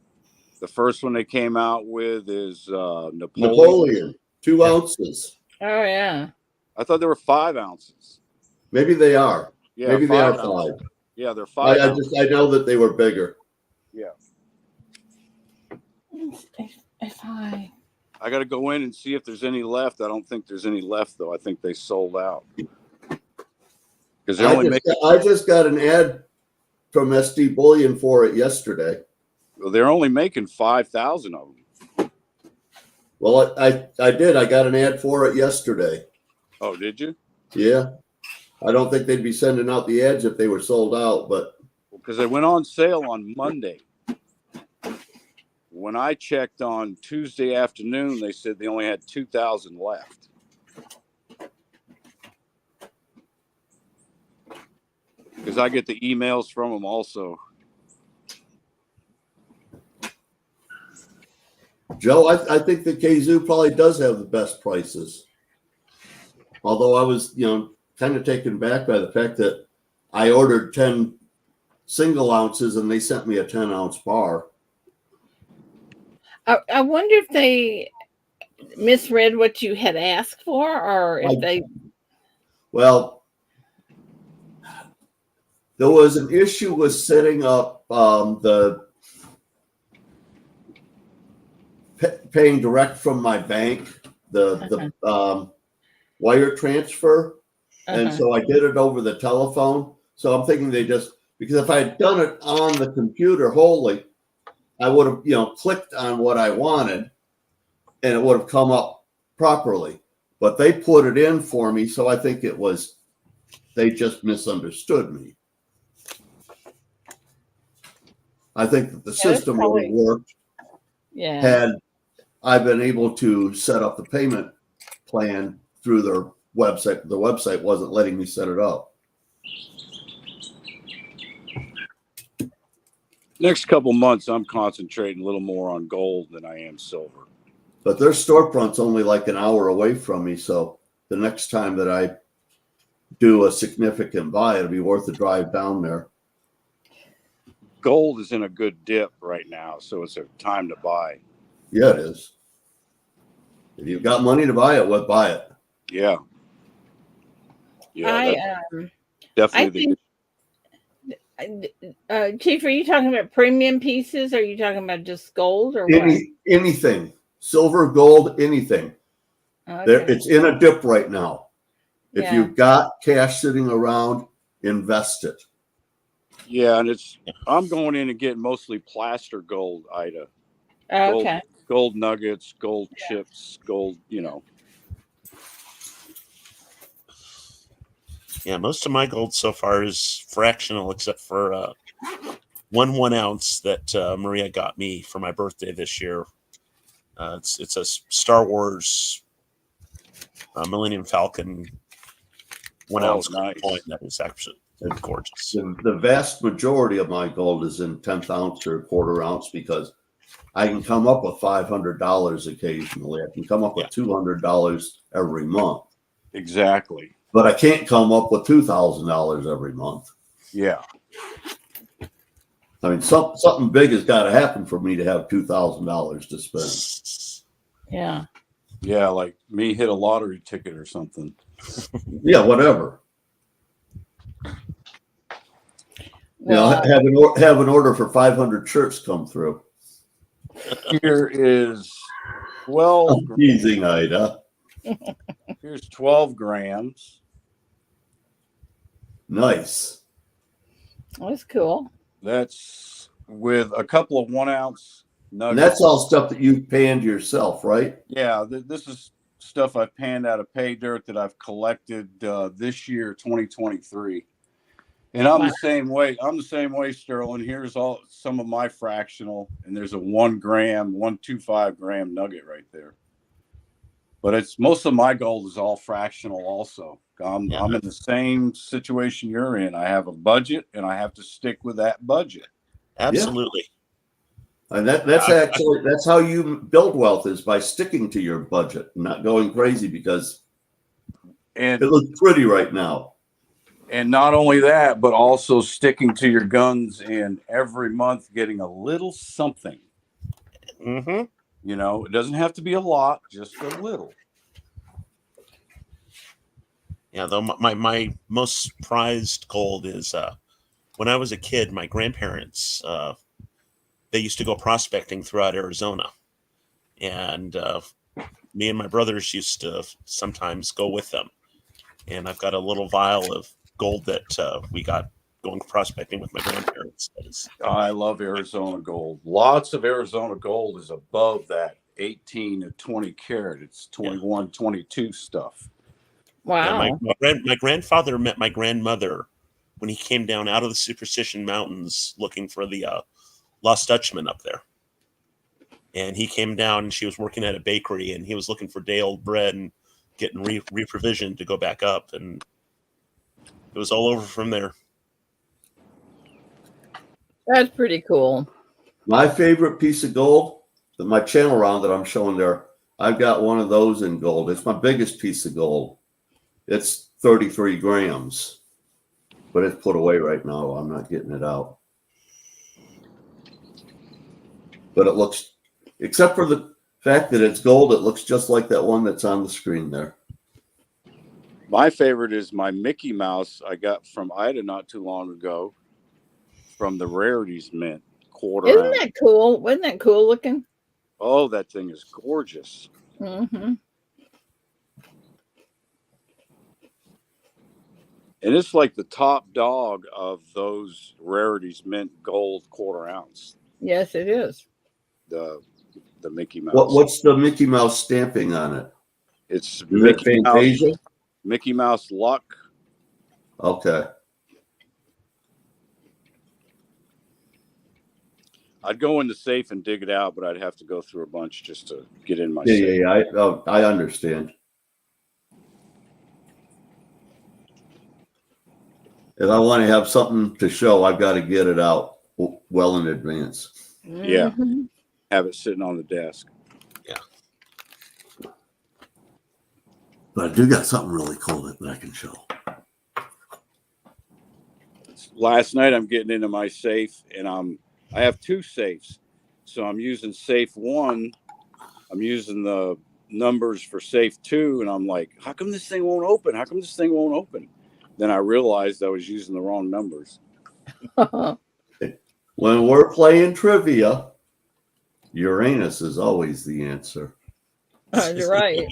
The first one they came out with is Napoleon, 2 ounces. oh yeah. I thought there were 5 ounces. Maybe they are. Yeah, Maybe they are 5. 5. Yeah, they're 5 ounces. I know that they were bigger. Yeah. If I got to go in and see if there's any left. I don't think there's any left, though. I think they sold out. Because they're only making. I just got an ad from SD Bullion for it yesterday. Well, they're only making 5,000 of them. Well, I did. I got an ad for it yesterday. Oh, did you? Yeah. I don't think they'd be sending out the ads if they were sold out, but Because they went on sale on Monday. When I checked on Tuesday afternoon, they said they only had 2,000 left. Because I get the emails from them also. Joe, I think that Kazoo probably does have the best prices. Although I was, kind of taken back by the fact that I ordered 10 single ounces and they sent me a 10-ounce bar. I wonder if they misread what you had asked for, or if they. Well, there was an issue with setting up the paying direct from my bank, the wire transfer. And so I did it over the telephone. So I'm thinking because if I had done it on the computer wholly, I would have, clicked on what I wanted and it would have come up properly. But they put it in for me. So I think they just misunderstood me. I think that the system would have worked had I been able to set up the payment plan through their website. The website wasn't letting me set it up. Next couple months, I'm concentrating a little more on gold than I am silver. But their storefront's only like an hour away from me. So the next time that I do a significant buy, it'll be worth the drive down there. Gold is in a good dip right now, so it's a time to buy. Yeah, it is. If you've got money to buy it, buy it. Yeah. Yeah. Definitely. Chief, are you talking about premium pieces? Or are you talking about just gold or anything? Silver, gold, anything. Okay. It's in a dip right now. If you've got cash sitting around, invest it. Yeah, and I'm going in and getting mostly plaster gold, Ida. Okay. Gold nuggets, gold chips, gold, Yeah, most of my gold so far is fractional, except for one ounce that Maria got me for my birthday this year. It's a Star Wars Millennium Falcon 1 ounce nice. coin that is actually gorgeous. The vast majority of my gold is in 10th ounce or quarter ounce because I can come up with $500 occasionally. I can come up with $200 every month. Exactly. But I can't come up with $2,000 every month. Yeah. I mean, something big has got to happen for me to have $2,000 to spend. Yeah. Yeah, like me hit a lottery ticket or something. Yeah, whatever. Well, have an order for 500 shirts come through. Here is 12. Easy night, huh? Here's 12 grams. Nice. that's cool. That's with a couple of 1 ounce nuggets. And that's all stuff that you panned yourself, right? Yeah, this is stuff I've panned out of pay dirt that I've collected this year, 2023. And I'm the same way. I'm the same way, Sterling. Here's some of my fractional, and there's a 1 gram, 125 gram nugget right there. But it's most of my gold is all fractional. Also, I'm in the same situation you're in. I have a budget, and I have to stick with that budget. Absolutely. Yeah. And that's how you build wealth, is by sticking to your budget, not going crazy because it looks pretty right now. And not only that, but also sticking to your guns and every month getting a little something. Mm-hmm. You know, it doesn't have to be a lot, just a little. Yeah, though my most prized gold is when I was a kid, my grandparents, they used to go prospecting throughout Arizona. And me and my brothers used to sometimes go with them. And I've got a little vial of gold that we got going prospecting with my grandparents. I love Arizona gold. Lots of Arizona gold is above that 18 to 20 karat. It's 21, 22 stuff. Wow. Yeah, my grandfather met my grandmother when he came down out of the Superstition Mountains looking for the Lost Dutchman up there. And he came down and she was working at a bakery and he was looking for day-old bread and getting reprovisioned to go back up. And it was all over from there. That's pretty cool. My favorite piece of gold, my channel round that I'm showing there, I've got one of those in gold. It's my biggest piece of gold. It's 33 grams, but it's put away right now. I'm not getting it out. But it looks, except for the fact that it's gold, it looks just like that one that's on the screen there. My favorite is my Mickey Mouse I got from Ida not too long ago from the Rarities Mint quarter. Isn't that cool? Wasn't that cool looking? Oh, that thing is gorgeous. Mm-hmm. And it's like the top dog of those Rarities Mint gold quarter ounce. Yes, it is. The Mickey Mouse. What's the Mickey Mouse stamping on it? It's Mickey Mouse Luck. Okay. I'd go in the safe and dig it out, but I'd have to go through a bunch just to get in my safe. Yeah. I understand. If I want to have something to show, I've got to get it out well in advance. Yeah. Mm-hmm. Have it sitting on the desk. Yeah. But I do got something really cool that I can show. Last night I'm getting into my safe and I have two safes. So I'm using safe 1. I'm using the numbers for safe 2 and I'm like, how come this thing won't open? How come this thing won't open? Then I realized I was using the wrong numbers. When we're playing trivia, Uranus is always the answer. You're right.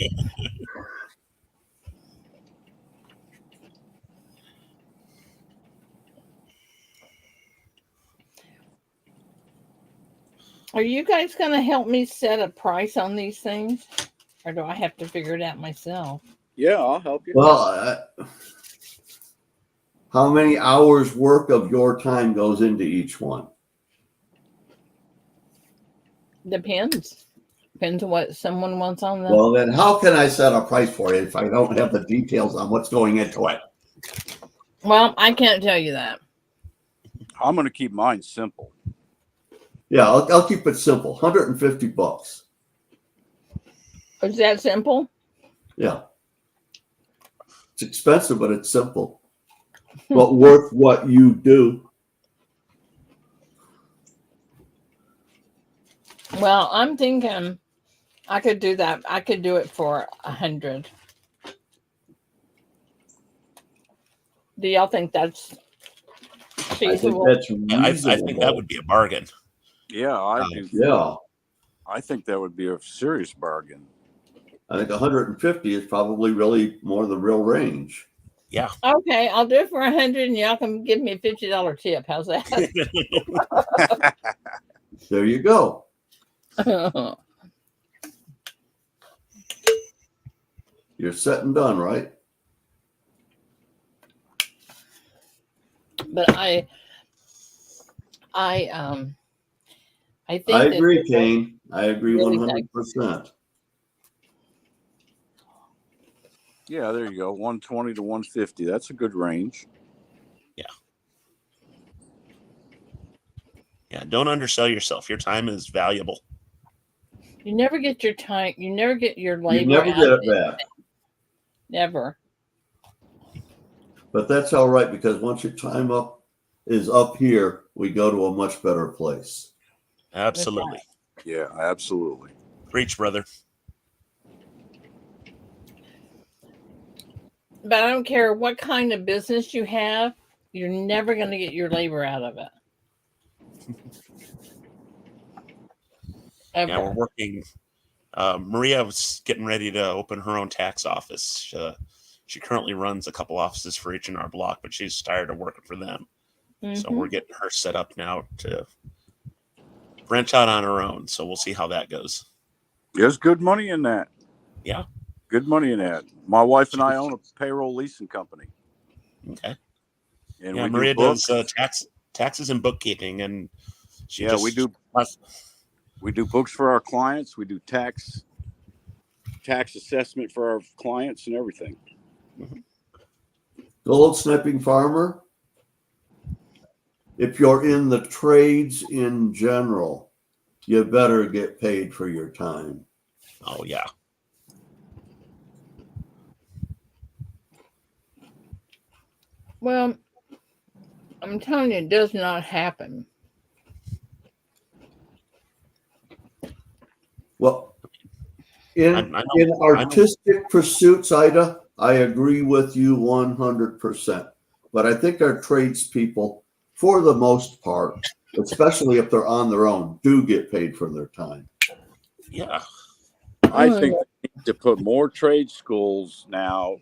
Are you guys going to help me set a price on these things? Or do I have to figure it out myself? Yeah, I'll help you. Well, how many hours work of your time goes into each one? Depends. Depends on what someone wants on the. Well, then how can I set a price for it if I don't have the details on what's going into it? Well, I can't tell you that. I'm going to keep mine simple. Yeah, I'll keep it simple. $150. Is that simple? Yeah. It's expensive, but it's simple. But worth what you do. Well, I'm thinking I could do that. I could do it for 100. Do y'all think that's I think feasible? that's Yeah, I think that reasonable. would be a bargain. Yeah, I do. Yeah. I think that would be a serious bargain. I think 150 is probably really more the real range. Yeah. Okay, I'll do it for 100, and y'all can give me a $50 tip. How's that? There you go. You're set and done, right? But I think I that agree, Kane. I agree really 100%. Yeah, there you go. 120 to 150. That's a good range. Yeah. Don't undersell yourself. Your time is valuable. you never get your time. You never get your You labor never out get of it it. back. Never. But that's all right because once your time is up here, we go to a much better place. Absolutely. Yeah, absolutely. Preach, brother. But I don't care what kind of business you have. You're never going to get your labor out of it. Ever. Yeah, we're working. Maria was getting ready to open her own tax office. She currently runs a couple offices for each in our block, but she's tired of working for them. So we're getting her set up now to branch out on her own. So we'll see how that goes. There's good money in that. Yeah. Good money in that. My wife and I own a payroll leasing company. Okay. And yeah, we Maria do does taxes and bookkeeping, and we do books for our clients. We do tax assessment for our clients and everything. Gold sniping farmer, if you're in the trades in general, you better get paid for your time. Oh, yeah. Well, I'm telling you, it does not happen. Well, in artistic pursuits, Ida, I agree with you 100%. But I think our tradespeople, for the most part, especially if they're on their own, do get paid for their time. Yeah. I think we need to put more trade schools now,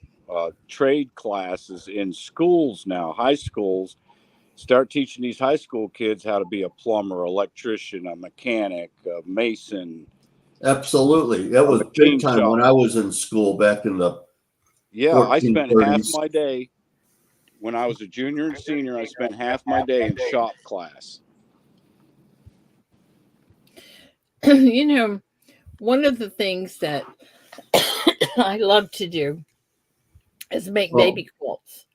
trade classes in schools now, high schools. Start teaching these high school kids how to be a plumber, electrician, a mechanic, a mason. Absolutely. That was big time when I was in school back in the 1430s. I spent half my day when I was a junior and senior. I spent half my day in shop class. You know, one of the things that I love to do is make baby quilts.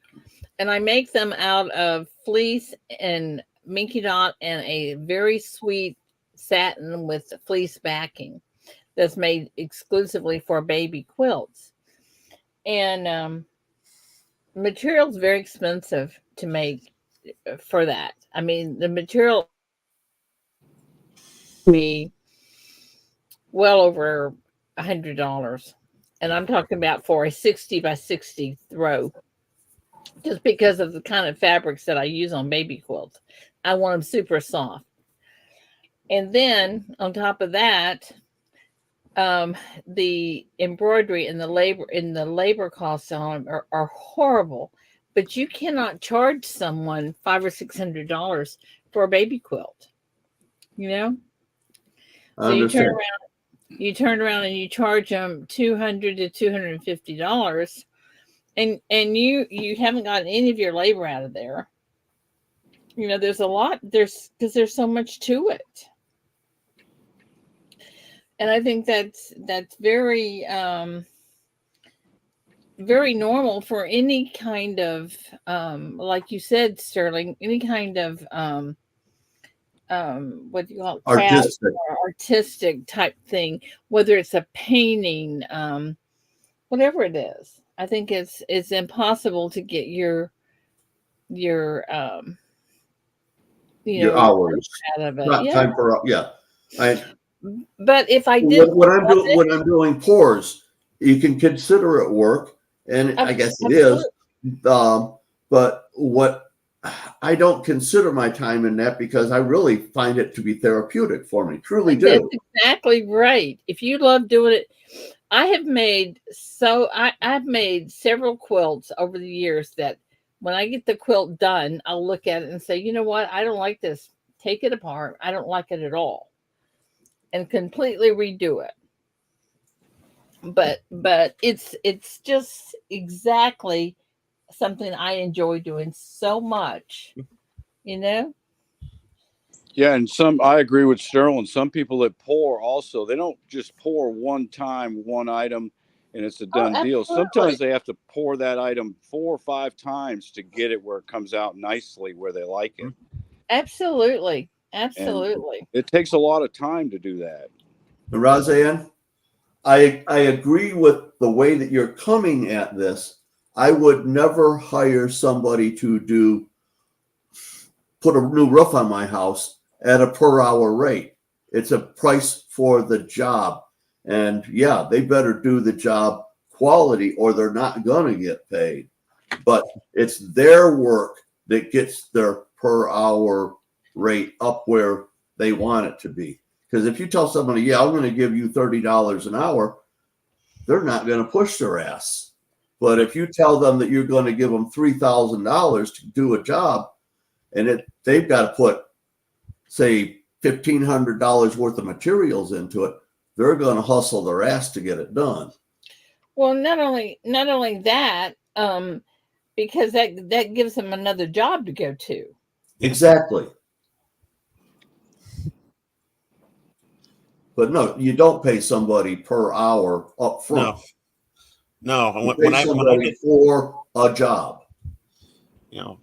And I make them out of fleece and Minky Dot and a very sweet satin with fleece backing that's made exclusively for baby quilts. And material is very expensive to make for that. I mean, the material me well over $100. And I'm talking about for a 60 by 60 throw. Just because of the kind of fabrics that I use on baby quilts. I want them super soft. And then on top of that, the embroidery and the labor costs on them are horrible. But you cannot charge someone $500 or $600 for a baby quilt. You know? So you turn around and you charge them $200 to $250. And you haven't gotten any of your labor out of there. You know, there's a lot because there's so much to it. And I think that's very very normal for any kind of like you said, Sterling, any kind of what do you call it, craft Artistic. or artistic type thing, whether it's a painting, whatever it is. I think it's impossible to get your you Your know, your hours. out of it. Not Yeah. time for yeah. I But if I didn't when I'm doing pours, you can consider it work, and I guess it is. But what I don't consider my time in that because I really find it to be therapeutic for me. Truly do. That's exactly right. If you love doing it, I've made several quilts over the years that when I get the quilt done, I'll look at it and say, you know what, I don't like this. Take it apart. I don't like it at all. And completely redo it. But it's just exactly something I enjoy doing so much, you know? Yeah, and I agree with Sterling. Some people that pour also, they don't just pour one time, one item, and it's a Oh, done deal. absolutely. Sometimes they have to pour that item 4 or 5 times to get it where it comes out nicely, where they like it. Absolutely. And Absolutely. it takes a lot of time to do that. Razan, I agree with the way that you're coming at this. I would never hire somebody to put a new roof on my house at a per hour rate. It's a price for the job. And yeah, they better do the job quality or they're not going to get paid. But it's their work that gets their per hour rate up where they want it to be. Because if you tell somebody, yeah, I'm going to give you $30 an hour, they're not going to push their ass. But if you tell them that you're going to give them $3,000 to do a job, and they've got to put, say, $1,500 worth of materials into it, they're going to hustle their ass to get it done. Well, not only that, because that gives them another job to go to. Exactly. But no, you don't pay somebody per hour up front. No. You pay somebody for a job. You know,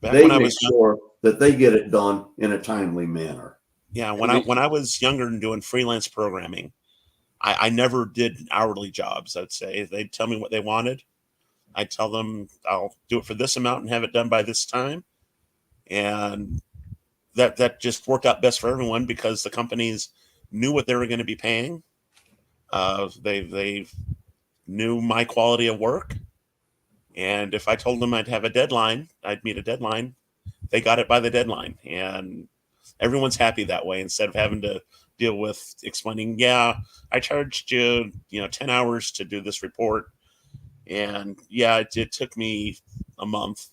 back They when I make was sure that they get it done in a timely manner. yeah, when I was younger and doing freelance programming, I never did hourly jobs. I'd say they'd tell me what they wanted. I'd tell them I'll do it for this amount and have it done by this time, and that just worked out best for everyone because the companies knew what they were going to be paying. They knew my quality of work, and if I told them I'd have a deadline, I'd meet a deadline. They got it by the deadline, and everyone's happy that way instead of having to deal with explaining, yeah, I charged you, 10 hours to do this report. And yeah, it took me a month,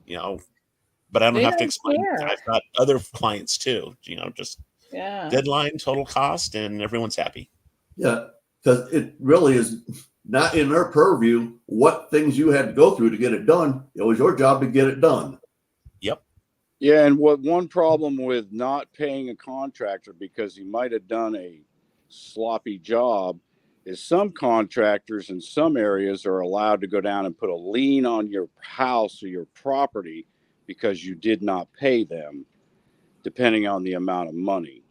but I don't They have to don't explain. care. I've got other clients too, just Yeah. deadline, total cost, and everyone's happy. Yeah, because it really is not in their purview what things you had to go through to get it done. It was your job to get it done. Yep. Yeah, and one problem with not paying a contractor because he might have done a sloppy job is some contractors in some areas are allowed to go down and put a lien on your house or your property because you did not pay them, depending on the amount of money.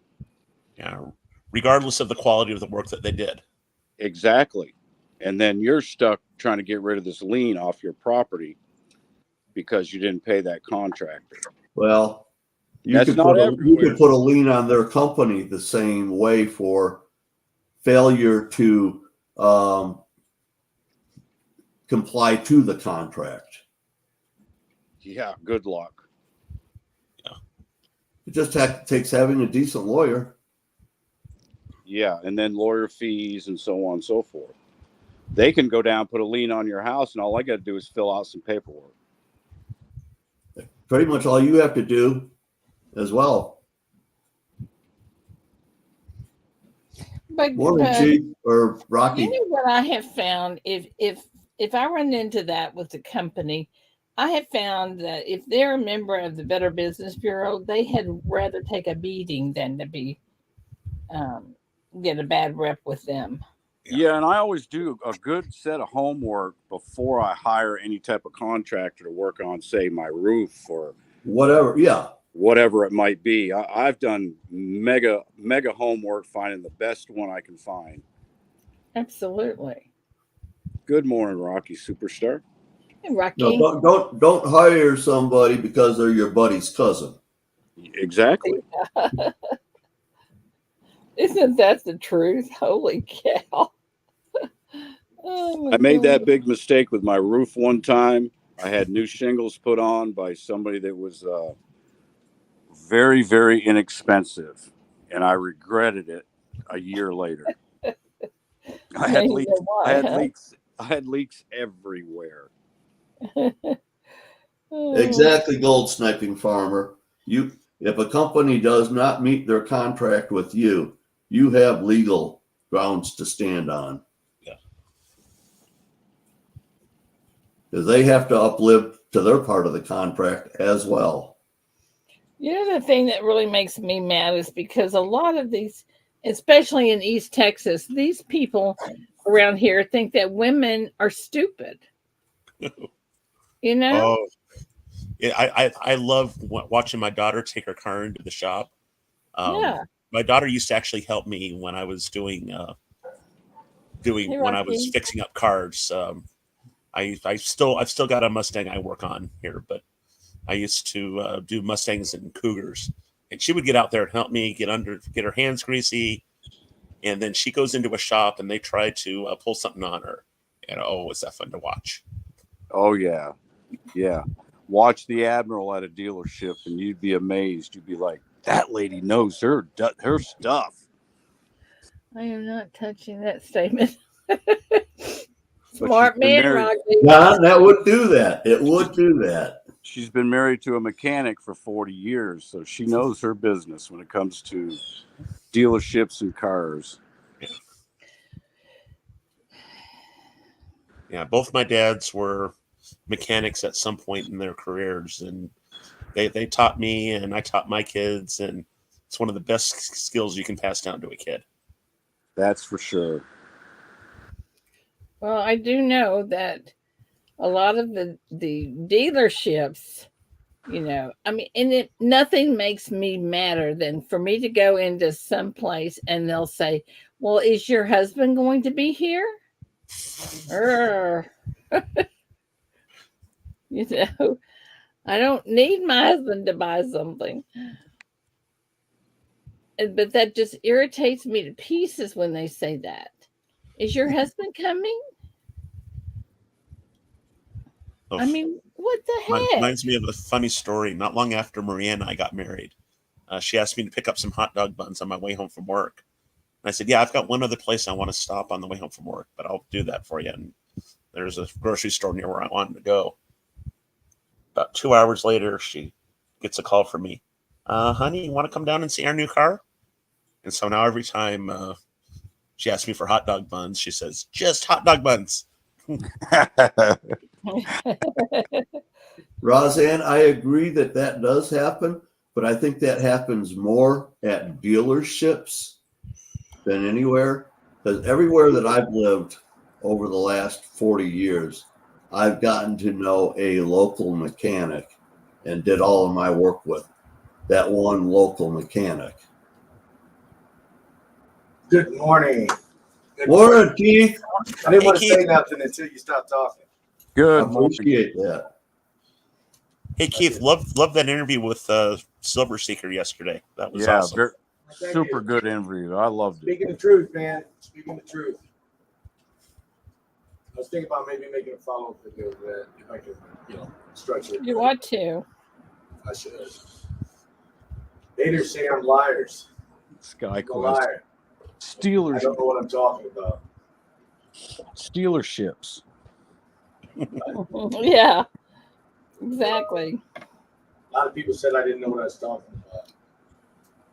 Yeah. Regardless of the quality of the work that they did. Exactly. And then you're stuck trying to get rid of this lien off your property because you didn't pay that contractor. Well, you could put a lien on their company the same way for failure to comply to the contract. Yeah, good luck. Yeah. It just takes having a decent lawyer. Yeah, and then lawyer fees and so on and so forth. They can go down, put a lien on your house, and all I got to do is fill out some paperwork. Pretty much all you have to do as well. But Chief or Rocky. You know what I have found? If I run into that with the company, I have found that if they're a member of the Better Business Bureau, they had rather take a beating than to be get a bad rep with them. Yeah, and I always do a good set of homework before I hire any type of contractor to work on, say, my roof or Whatever. Yeah. whatever it might be. I've done mega homework finding the best one I can find. Absolutely. Good morning, Rocky Superstar. Hey, Rocky. No, don't hire somebody because they're your buddy's cousin. Exactly. Isn't that the truth? Holy cow. Oh my I made that God. big mistake with my roof one time. I had new shingles put on by somebody that was very, very inexpensive, and I regretted it a year later. I had You leaks. know why, I had huh? leaks. I had leaks everywhere. Oh, Exactly, gold sniping farmer. If a company does not meet their contract with you, you have legal grounds to stand on. Yeah. Because they have to uplive to their part of the contract as well. You know, the thing that really makes me mad is because a lot of these, especially in East Texas, these people around here think that women are stupid. You know? Oh, yeah, I love watching my daughter take her car into the shop. Yeah. My daughter used to actually help me when I was doing Hey, when I was Rocky. fixing up cars. I've still got a Mustang I work on here, but I used to do Mustangs and Cougars, and she would get out there and help me get her hands greasy, and then she goes into a shop and they try to pull something on her, and oh, was that fun to watch? Oh yeah, yeah. Watch the Admiral at a dealership, and you'd be amazed. You'd be like, "That lady knows her stuff." I am not touching that statement. But Smart she's been man, married. Rocky. John, that would do that. It would do that. She's been married to a mechanic for 40 years, so she knows her business when it comes to dealerships and cars. Yeah, both my dads were mechanics at some point in their careers, and they taught me, and I taught my kids, and it's one of the best skills you can pass down to a kid. That's for sure. Well, I do know that a lot of the dealerships, you know, I mean, and nothing makes me madder than for me to go into some place and they'll say, "Well, is your husband going to be here?" You know, I don't need my husband to buy something. But that just irritates me to pieces when they say that. Is your husband coming? I mean, what the heck? Reminds me of a funny story. Not long after Maria and I got married, she asked me to pick up some hot dog buns on my way home from work. And I said, "Yeah, I've got one other place I want to stop on the way home from work, but I'll do that for you." And there's a grocery store near where I wanted to go. About 2 hours later, she gets a call from me. Honey, you want to come down and see our new car? And so now every time she asks me for hot dog buns, she says, "Just hot dog buns." Roseanne, I agree that does happen, but I think that happens more at dealerships than anywhere. Because everywhere that I've lived over the last 40 years, I've gotten to know a local mechanic and did all of my work with that one local mechanic. Good morning. Morning, Keith. I didn't want to Keith. say nothing until you stopped talking. I Good morning. appreciate that. Hey, Keith, love that interview with Silver Seeker yesterday. That was Yeah, awesome. Thank super you. good interview. I loved it. Speaking the truth, man. Speaking the truth. I was thinking about maybe making a follow-up video of that if I could, structure it. You want to? I should. Haters say I'm liars. I'm a SkyQuest. liar. I Steelers. don't know what I'm talking about. Stealerships. Yeah, exactly. A lot of people said I didn't know what I was talking about.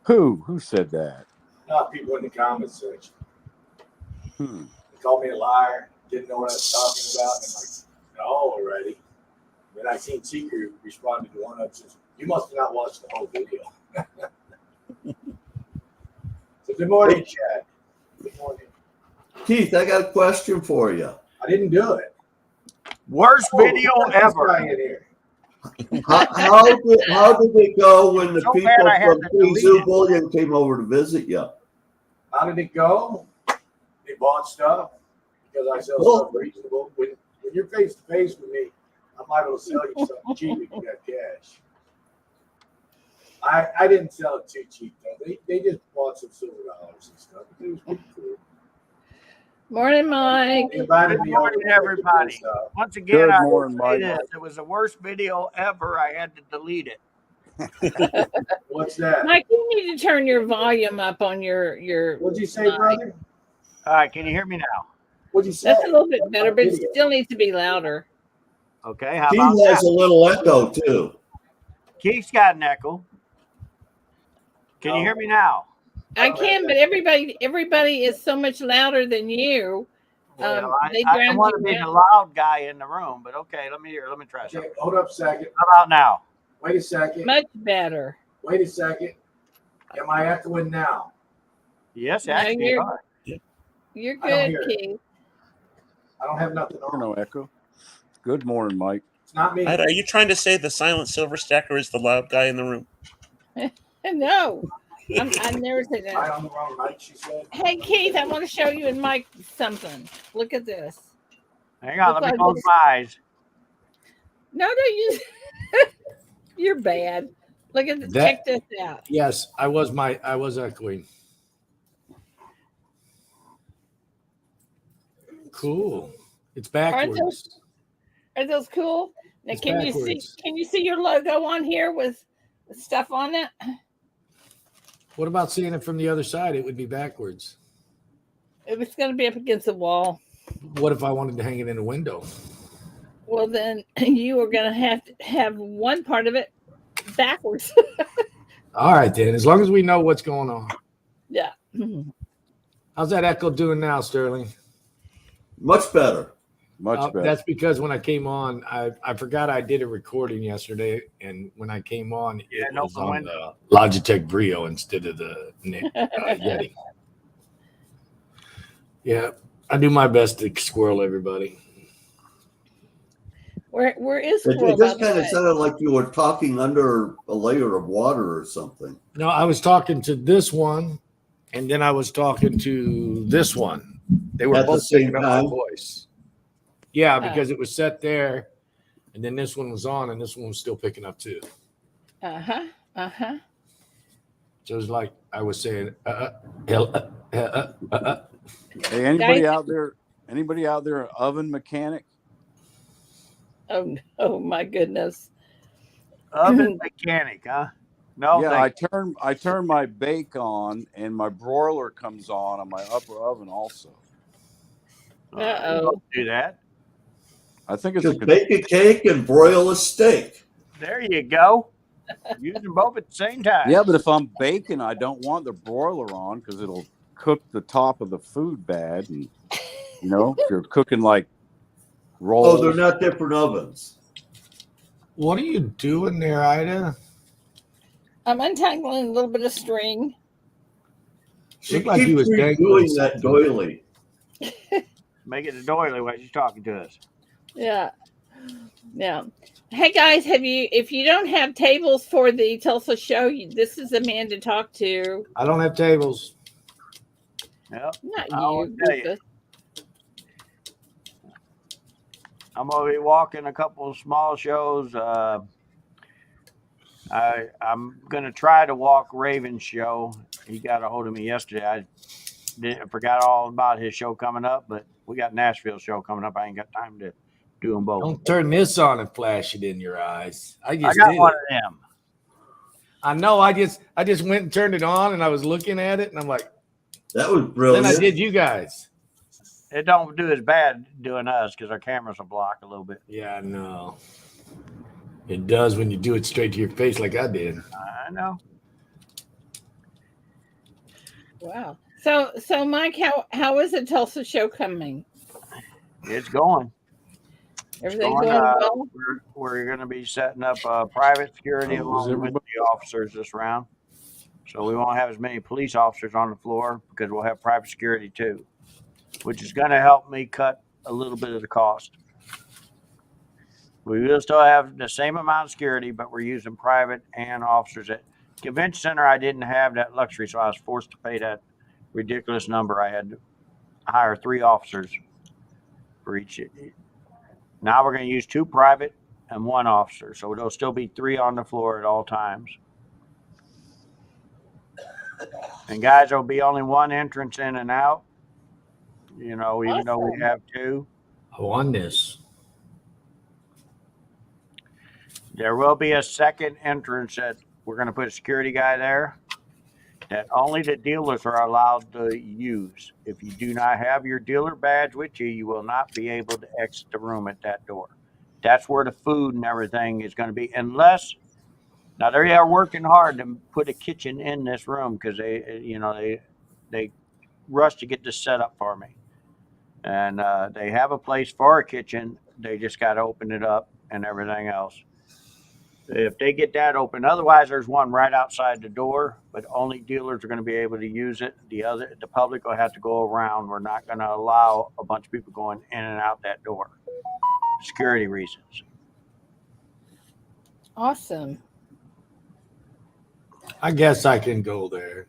Who said that? A lot of people in the comments section. Hmm. They called me a liar. Didn't know what I was talking about. And I'm like, no, already. Then I seen Seeker responded to one of them. You must have not watched the whole video. So good morning, Chad. Good morning. Keith, I got a question for you. I didn't do it. Worst video Look at this ever. guy in here. How did it go when the So people bad I had from to delete Zoo it. Bullion came over to visit you? How did it go? They bought stuff because I sell Cool. stuff reasonable. When you're face to face with me, I'm liable to sell you something cheap if you got cash. I didn't sell it too cheap though. They just bought some silver dollars and stuff. It was pretty cool. Morning, Mike. They invited Good me over morning, to pick up everybody. stuff. Once again, Good I will morning, say Mike. this. It was the worst video ever. I had to delete it. What's that? Mike, you need to turn your volume up on your. What'd you say, brother? All right, can you hear me now? What'd you say? That's a little bit better, but it Video. still needs to be louder. Okay, how Keith about has that? a little echo too. Keith's got an echo. Can you hear me now? I can, but everybody is so much louder than you. Well, They I drowned want you to be the out. loud guy in the room, but okay, let me try Okay, something. hold up a second. How about now? Wait a second. Much better. Wait a second. Am I echoing now? Yes, No, actually, you are. You're I don't good, hear it. Keith. I don't have nothing on. No echo. Good morning, Mike. It's not me. Are you trying to say the silent silver stacker is the loud guy in the room? No, I never said I that. on the wrong mic, she said. Hey, Keith, I want to show you and Mike something. Look at this. Hang on, Look let me like close this. my eyes. No, you. You're bad. Look at this. That- Check this out. Yes, I was echoing. Cool. It's backwards. Are those cool? Now, It's can backwards. you see your logo on here with stuff on it? What about seeing it from the other side? It would be backwards. It was going to be up against the wall. What if I wanted to hang it in a window? Well, then you are going to have one part of it backwards. All right, then. As long as we know what's going on. Yeah. How's that echo doing now, Sterling? Much better. Much better. That's because when I came on, I forgot I did a recording yesterday, and when I came on, it no was on window. the Logitech Brio instead of the Yeti. Yeah, I do my best to squirrel everybody. Where is It Squirrel, just by the kind of way? sounded like you were talking under a layer of water or something. No, I was talking to this one, and then I was talking to this one. They were At the both same picking up my time? voice. Yeah, because it was set there, and then this one was on, and this one was still picking up too. Uh-huh. Uh-huh. So it was like I was saying, Hey, anybody Guys- out there? Anybody out there an oven mechanic? Oh my goodness. Oven mechanic, huh? No, Yeah, thank I turn my bake on, and my broiler comes on my upper oven also. you. Uh-oh. Don't do that. I think it's Just bake a cake and broil a steak. There you go. Use them both at the same time. yeah, but if I'm baking, I don't want the broiler on because it'll cook the top of the food bad, and if you're cooking like rolls. Oh, they're not different ovens. what are you doing there, Ida? I'm untangling a little bit of string. She Looked like keeps he was dangling redoing that something. doily. Make it a doily while she's talking to us. Yeah. Yeah. Hey guys, if you don't have tables for the Tulsa show, this is the man to talk to. I don't have tables. Yep. Not I'll you, tell you. Rufus. I'm gonna be walking a couple of small shows. I'm gonna try to walk Raven's show. He got a hold of me yesterday. I forgot all about his show coming up, but we got Nashville show coming up. I ain't got time to do them both. Don't turn this on and flash it in your eyes. I I just got did one it. of them. I know. I just went and turned it on, and I was looking at it, and I'm like, That was then brilliant. I did you guys. It don't do as bad doing us because our cameras will block a little bit. Yeah, I know. It does when you do it straight to your face like I did. I know. Wow. So Mike, how is the Tulsa show coming? It's going. Everything going, going well? We're going to be setting up private security Oh, is along with everybody- the officers this round. So we won't have as many police officers on the floor because we'll have private security too, which is going to help me cut a little bit of the cost. We will still have the same amount of security, but we're using private and officers. At Convention Center, I didn't have that luxury, so I was forced to pay that ridiculous number. I had to hire 3 officers for each. Now we're going to use 2 private and 1 officer, so there'll still be 3 on the floor at all times. And guys, there'll be only 1 entrance in and out. You know, even though we have 2. I won this. There will be a second entrance that we're going to put a security guy there that only the dealers are allowed to use. If you do not have your dealer badge with you, you will not be able to exit the room at that door. That's where the food and everything is going to be, unless now they are working hard to put a kitchen in this room because they rushed to get this set up for me, and they have a place for a kitchen. They just got to open it up and everything else. If they get that open, otherwise there's one right outside the door, but only dealers are going to be able to use it. The public will have to go around. We're not going to allow a bunch of people going in and out that door. Security reasons. Awesome. I guess I can go there.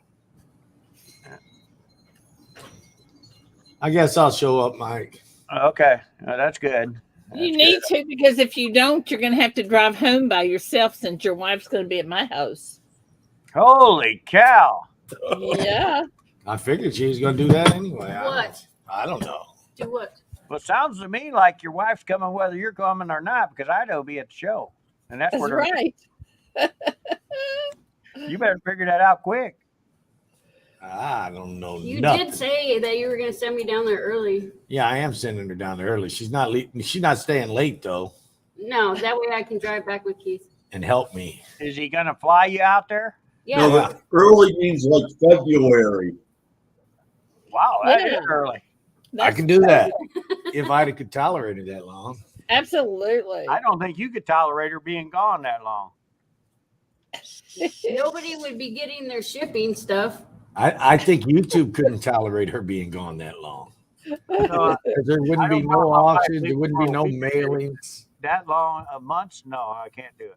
I guess I'll show up, Mike. Okay, that's good. You need to, because if you don't, you're going to have to drive home by yourself since your wife's going to be at my house. Holy cow. Yeah. I figured she was going to do that anyway. What? I don't know. Do what? Well, it sounds to me like your wife's coming whether you're coming or not, because Idaho will be at the show. And that's where right. You better figure that out quick. I don't know. You nothing. did say that you were going to send me down there early. Yeah, I am sending her down there early. She's not staying late though. No, that way I can drive back with Keith. And help me. Is he going to fly you out there? Yeah. No, but early means like February. Wow, that is early. I can do that if I could tolerate it that long. Absolutely. I don't think you could tolerate her being gone that long. Nobody would be getting their shipping stuff. I think YouTube couldn't tolerate her being gone that long. No, There wouldn't be no auctions. There wouldn't be no mailings. that long, a month? No, I can't do it.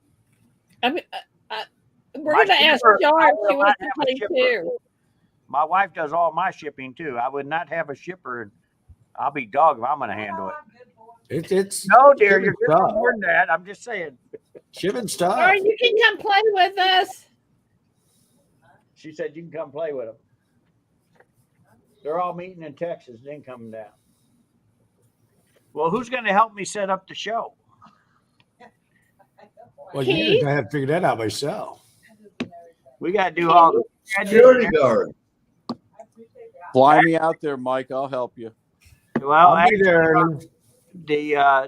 I mean, we're going to ask Jar if she wants to play too. My wife does all my shipping too. I would not have a shipper. I'll be dog if I'm going to handle it. It's No, dear, you're shipping getting stuff. more than that. I'm just saying. Shipping stuff. Or you can come play with us. She said you can come play with them. They're all meeting in Texas, then coming down. Well, who's going to help me set up the show? Well, you're gonna have to figure that out by yourself. We got to do all the Security guard. Fly me out there, Mike. I'll help you. Well, I'll be there.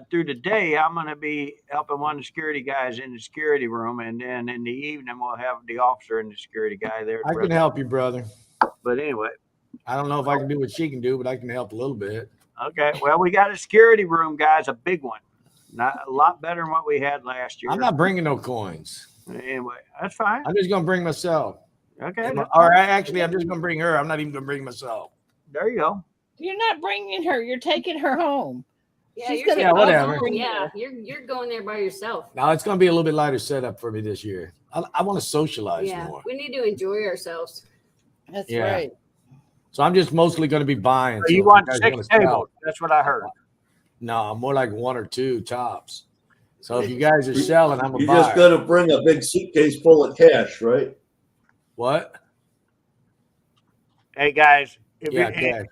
through the day, I'm going to be helping one of the security guys in the security room, and then in the evening we'll have the officer and the security guy there. I can help you, brother. But anyway, I don't know if I can do what she can do, but I can help a little bit. okay. Well, we got a security room, guys, a big one, not a lot better than what we had last year. I'm not bringing no coins. Anyway, that's fine. I'm just gonna bring myself. Okay, Or actually, I'm just gonna bring her. I'm not even gonna bring myself. there you go. You're not bringing her. You're taking her home. Yeah, She's you're gonna Yeah, whatever. Yeah, you're going there by yourself. Now it's gonna be a little bit lighter setup for me this year. I want to socialize Yeah, more. we need to enjoy ourselves. That's Yeah. right. So I'm just mostly gonna be buying. So so you if want guys 6 wanna sell- tables? That's what I heard. No, more like 1 or 2 tops. So if you guys are selling, I'm a You buyer. just got to bring a big suitcase full of cash, right? What? Hey guys, Yeah, cash.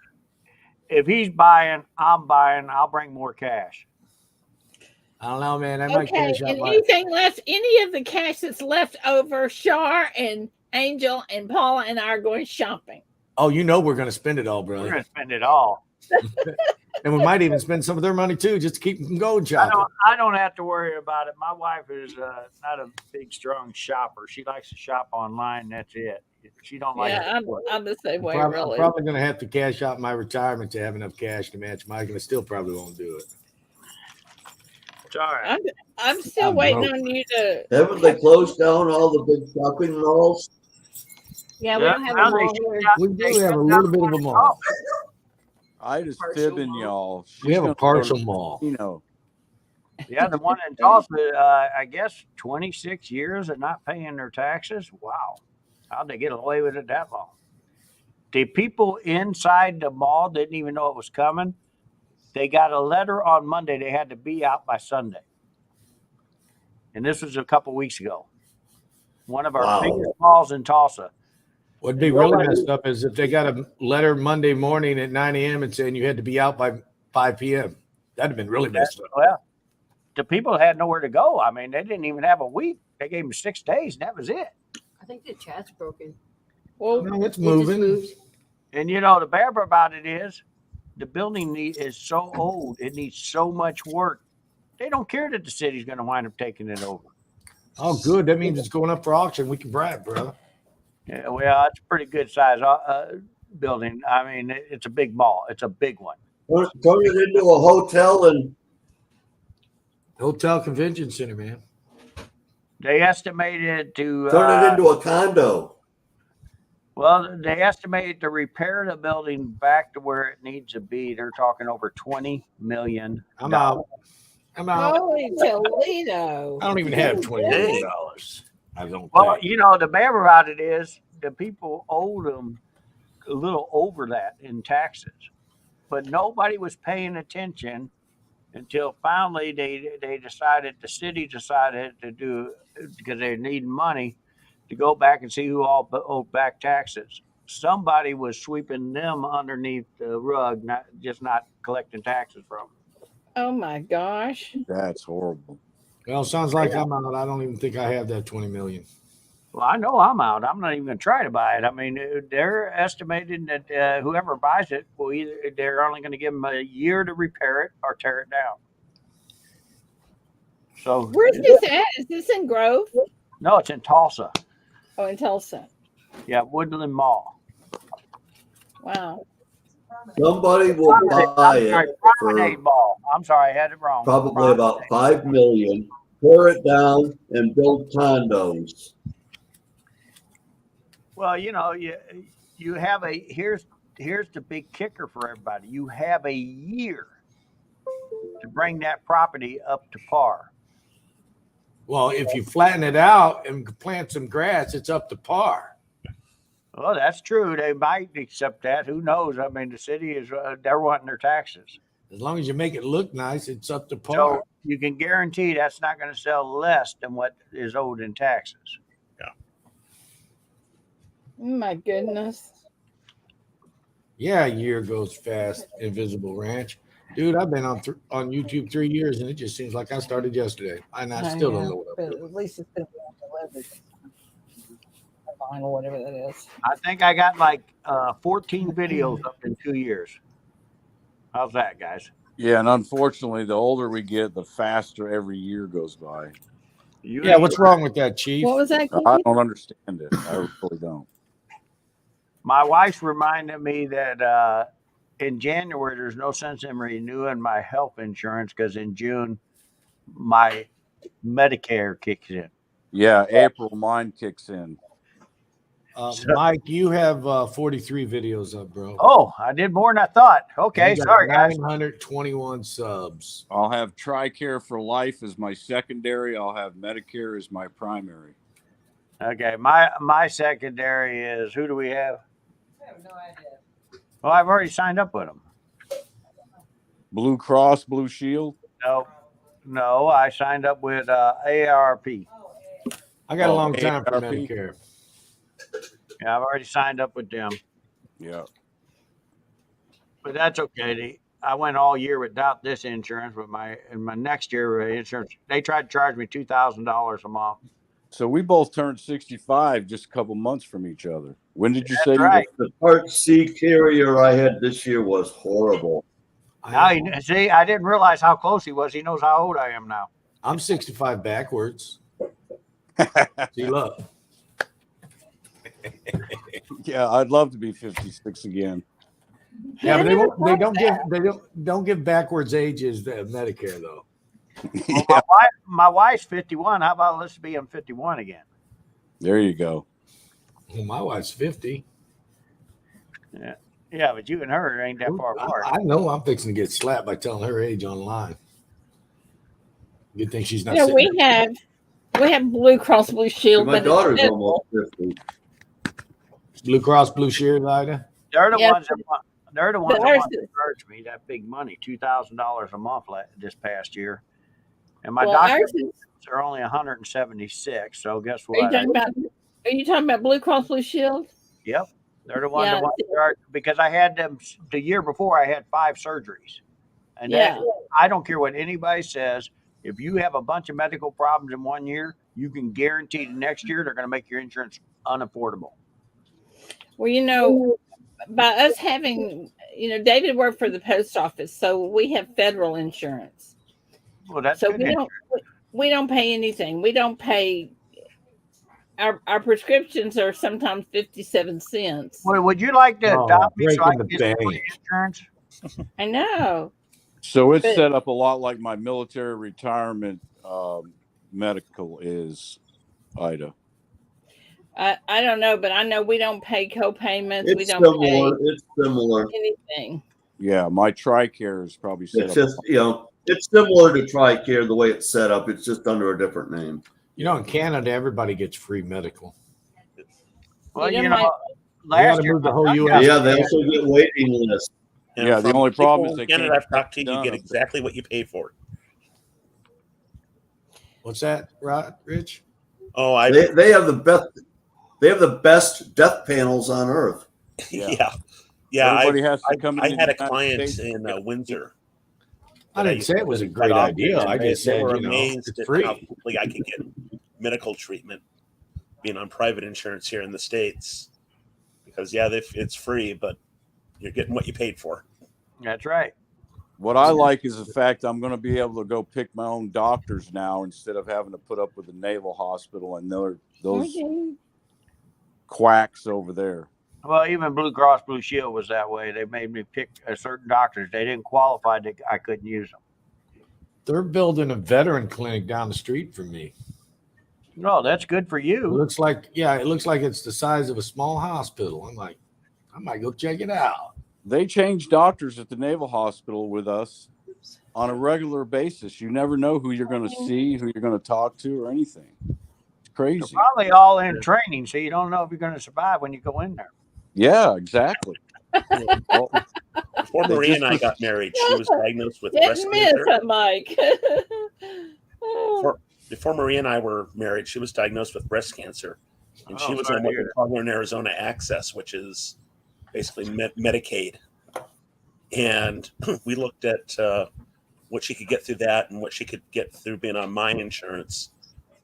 if he's buying, I'm buying. I'll bring more cash. I don't know, man. I might Okay. cash out And my. anything left, any of the cash that's left over, Shar and Angel and Paula and I are going shopping. Oh, you know we're gonna spend it all, We're brother, gonna spend it all. and we might even spend some of their money too, just to keep them going shopping. I don't have to worry about it. My wife is not a big, strong shopper. She likes to shop online. That's it. She don't like. Yeah, I'm the same way, I'm really. probably gonna have to cash out my retirement to have enough cash to match Mike, and I still probably won't do it. It's all right. I'm still I'm waiting broke. on you to. Haven't they closed down all the big shopping malls? Yeah, we don't have Now them they all shut here. down- We they do have shut a down little bit of one a in mall. I just Partial fibbing mall. y'all. We have a gonna go to partial mall. casino. Yeah, the one in Tulsa, I guess 26 years of not paying their taxes. Wow. How'd they get away with it that long? The people inside the mall didn't even know it was coming. They got a letter on Monday. They had to be out by Sunday. And this was a couple weeks ago. One of our Wow. biggest malls in Tulsa. What'd be really messed up is if they got a letter Monday morning at 9 a.m. and saying you had to be out by 5 p.m. That'd have been really messed up. Well, the people had nowhere to go. I mean, they didn't even have a week. They gave them 6 days, and that was it. I think the chat's broken. Well, No, it's It just moving. moved. And you know, the bad part about it is the building is so old. It needs so much work. They don't care that the city's going to wind up taking it over. Oh, good. That means it's going up for auction. We can brag, bro. Yeah, well, it's a pretty good size building. I mean, it's a big mall. It's a big one. Turn it into a hotel and Hotel Convention Center, man. They estimated to turn it into a condo. well, they estimated to repair the building back to where it needs to be. They're talking over $20 million. I'm out. I'm out. holy Toledo. I don't even have $20 million. I don't Well, think. you know, the bad about it is the people owed them a little over that in taxes, but nobody was paying attention until finally they decided, the city decided to do, because they need money, to go back and see who all owed back taxes. Somebody was sweeping them underneath the rug, not collecting taxes from them. Oh my gosh. That's horrible. Well, sounds like I'm out. I don't even think I have that 20 million. Well, I know I'm out. I'm not even going to try to buy it. I mean, they're estimating that whoever buys it will they're only going to give them a year to repair it or tear it down. So Where's this at? Is this in Grove? no, it's in Tulsa. Oh, in Tulsa. Yeah, Woodland Mall. Wow. Somebody will buy it Promenade for Mall. I'm sorry, I had it wrong. probably about $5 million, tear it down, and build condos. Well, you know, you have here's the big kicker for everybody. You have a year to bring that property up to par. Well, if you flatten it out and plant some grass, it's up to par. Well, that's true. They might accept that. Who knows? I mean, the city is they're wanting their taxes. As long as you make it look nice, it's up to par. So you can guarantee that's not going to sell less than what is owed in taxes. Oh my goodness. Yeah, a year goes fast. Invisible Ranch, dude. I've been on YouTube 3 years, and it just seems like I started yesterday. And I still don't know what I'm But doing. at least it's been delivered. Or whatever that is. I think I got like 14 videos up in 2 years. How's that, guys? Yeah, and unfortunately, the older we get, the faster every year goes by. Yeah, what's wrong with that, Chief? What was that? I don't understand it. I really don't. My wife reminded me that in January, there's no sense in renewing my health insurance because in June, my Medicare kicks in. Yeah, April, mine kicks in. Mike, you have 43 videos up, bro. Oh, I did more than I thought. Okay, You got sorry, guys. 921 subs. I'll have TRICARE for life as my secondary. I'll have Medicare as my primary. Okay, my secondary is, who do we have? I have no idea. Well, I've already signed up with them. Blue Cross, Blue Shield. No, I signed up with AARP. I got a Oh, long time for AARP? Medicare. Yeah, I've already signed up with them, Yeah. but that's okay. I went all year without this insurance, but my next year insurance, they tried to charge me $2,000 a month. So we both turned 65 just a couple months from each other. When did you say right. The Part C carrier I had this year was horrible. Now, see, I didn't realize how close he was. He knows how old I am now. I'm 65 backwards. See, look. Yeah, I'd love to be 56 again. Yeah, but they don't give backwards ages to Medicare though. Well, my wife's 51. How about let's be on 51 again? There you go. Well, my wife's 50. Yeah, but you and her ain't that far apart. I know I'm fixing to get slapped by telling her age online. Good thing she's not. You know, we have Blue Cross Blue Shield. My but daughter's it's almost 50. Blue Cross Blue Shield, Ida. They're the Yeah, ones that they're the ones but that ours want to is- charge me that big money, $2,000 a month this past year. And my well, doctor ours is, are only 176. So guess are you what? talking about Blue Cross Blue Shield? Yep, they're the ones Yeah. that want to charge because I had them the year before. I had 5 surgeries, and Yeah. I don't care what anybody says. If you have a bunch of medical problems in one year, you can guarantee the next year they're going to make your insurance unaffordable. Well, you know, by us having, David worked for the post office, so we have federal insurance. Well, that's So good. we don't pay anything. We don't pay. Our prescriptions are sometimes 57 cents. Well, would you like to adopt me so I breaking can the get some bank. insurance? I know. So it's But- set up a lot like my military retirement medical is, Ida. I don't know, but I know we don't pay co-payments. We It's don't similar. pay It's similar. anything. Yeah, my TRICARE is probably set It's up. just, it's similar to TRICARE the way it's set up. It's just under a different name. You know, in Canada, everybody gets free medical. Well, You know, you my- know, They got last to year move the my whole son U.S. Yeah, they also get waiting lists. And Yeah, the from only problem people is in they Canada can't I've talked to, get you done get up there. exactly what you pay for. What's that, Rich? Oh, I They have the best. They have the best death panels on earth. yeah. Everybody has to come I in had the a United client States in to get a- Windsor. I that didn't used say to it was a visit great quite often, idea. and I just they said, were you know, amazed it's at free. how quickly I could get medical treatment being on private insurance here in the States. Because it's free, but you're getting what you paid for. That's right. What I like is the fact I'm going to be able to go pick my own doctors now instead of having to put up with the naval hospital and those Okay. quacks over there. Well, even Blue Cross Blue Shield was that way. They made me pick certain doctors. They didn't qualify. I couldn't use them. They're building a veteran clinic down the street from me. No, that's good for It you. looks like it's the size of a small hospital. I'm like, I might go check it out. They change doctors at the naval hospital with us on a regular basis. You never know who you're going to see, who you're going to talk to, or anything. It's They're crazy. probably all in training, so you don't know if you're going to survive when you go in there. Yeah, exactly. Well, Before They Maria just and I put- got married, she was diagnosed with breast Didn't miss cancer. it, Mike. Before Maria and I were married, she was diagnosed with breast cancer, and she Oh, was sorry on to what hear we call here in Arizona Access, which is basically Medicaid. And we looked at what she could get through that and what she could get through being on my insurance.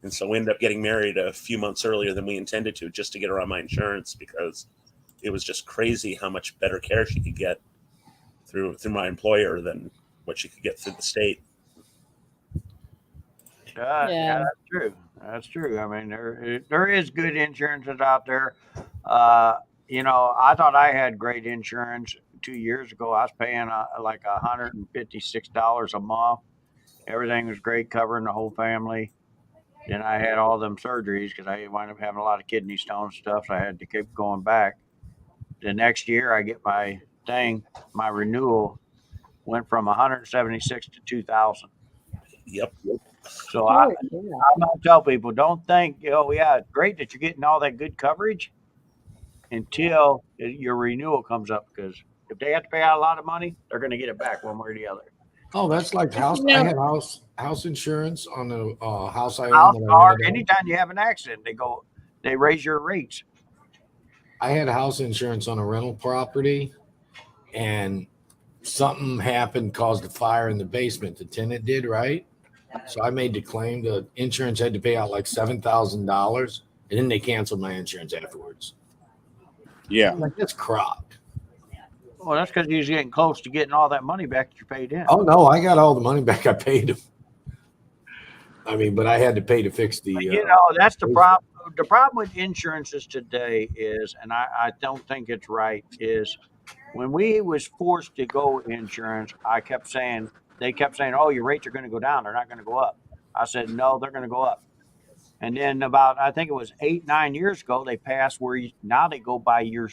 And so we ended up getting married a few months earlier than we intended to, just to get her on my insurance, because it was just crazy how much better care she could get through my employer than what she could get through the state. Yeah, Yeah. that's true. That's true. I mean, there is good insurances out there. You know, I thought I had great insurance 2 years ago. I was paying like $156 a month. Everything was great, covering the whole family. Then I had all them surgeries because I wound up having a lot of kidney stone stuff. So I had to keep going back. The next year, I get my renewal went from 176 to 2,000. Yep. So I'm gonna tell people, don't think, oh yeah, it's great that you're getting all that good coverage until your renewal comes up, because if they have to pay out a lot of money, they're going to get it back one way or the other. Oh, that's like house. No. I had house insurance on the house I House, own. that I car, rented out. anytime you have an accident, they raise your rates. I had house insurance on a rental property, and something happened, caused a fire in the basement. The tenant did, right? So I made the claim. The insurance had to pay out like $7,000, and then they canceled my insurance afterwards. Yeah. I'm like, that's crap. Well, that's because you're getting close to getting all that money back that you paid in. Oh no, I got all the money back I paid him. I mean, but I had to pay to fix the. You know, that's the problem. The problem with insurances today is, and I don't think it's right, is when we was forced to go insurance, they kept saying, oh, your rates are going to go down. They're not going to go up. I said, no, they're going to go up. And then about, I think it was 8-9 years ago, they passed where now they go by your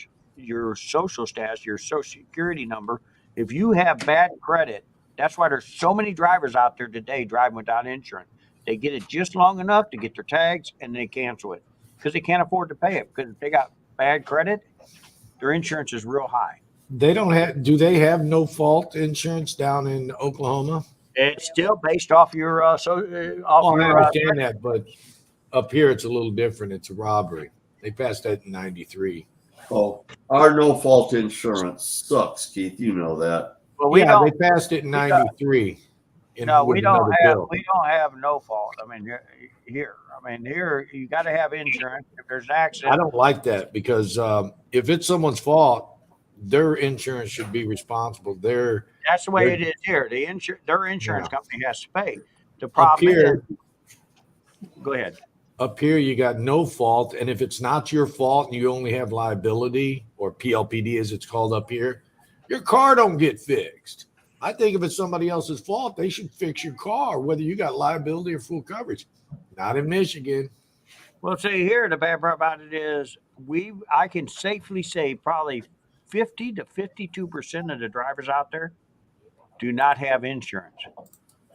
social status, your social security number. If you have bad credit, that's why there's so many drivers out there today driving without insurance. They get it just long enough to get their tags and they cancel it because they can't afford to pay it, because if they got bad credit, their insurance is real high. They don't have. Do they have no fault insurance down in Oklahoma? It's still based off your I understand that, but up here it's a little different. It's a robbery. They passed that in '93. Oh, our no fault insurance sucks, Keith. You know that. Well, they passed it in '93. No, we don't have no fault. I mean, here you got to have insurance if there's an accident. I don't like that because if it's someone's fault, their insurance should be responsible. That's the way it is here. Their insurance company has to pay. The problem is, go ahead. Up here, you got no fault, and if it's not your fault and you only have liability, or PLPD as it's called up here, your car don't get fixed. I think if it's somebody else's fault, they should fix your car, whether you got liability or full coverage. Not in Michigan. Well, see, here the bad part about it is I can safely say probably 50 to 52% of the drivers out there do not have insurance.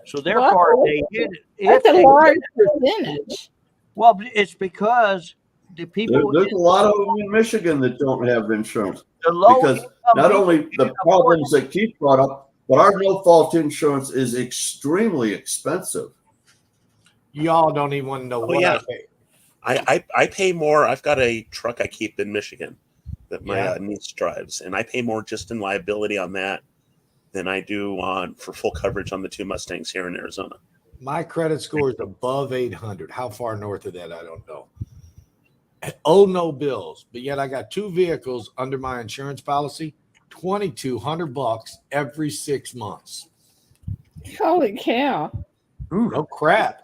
So therefore, they did. That's a large percentage. Well, it's because the people. There's a lot of them in Michigan that don't have insurance. Because not only the problems that Keith brought up, but our no fault insurance is extremely expensive. Y'all don't even want to know what I pay. I pay more. I've got a truck I keep in Michigan that my niece drives, and I pay more just in liability on that than I do for full coverage on the 2 Mustangs here in Arizona. My credit score is above 800. How far north of that, I don't know. Oh, no bills, but yet I got 2 vehicles under my insurance policy, $2,200 every 6 months. Holy cow! Ooh, no crap.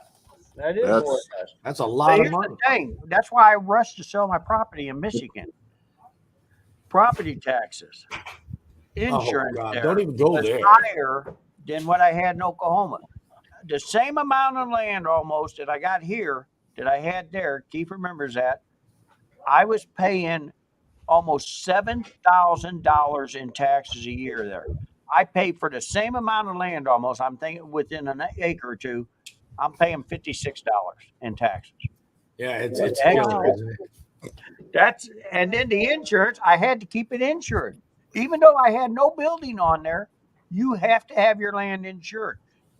That is that's a lot of money. The thing. That's why I rushed to sell my property in Michigan. Property taxes, insurance, don't even go there. Higher than what I had in Oklahoma. The same amount of land almost that I got here that I had there. Keith remembers that. I was paying almost $7,000 in taxes a year there. I paid for the same amount of land almost. I'm thinking within an acre or two, I'm paying $56 in taxes. Yeah, it's killer, isn't it? And then the insurance, I had to keep it insured. Even though I had no building on there, you have to have your land insured.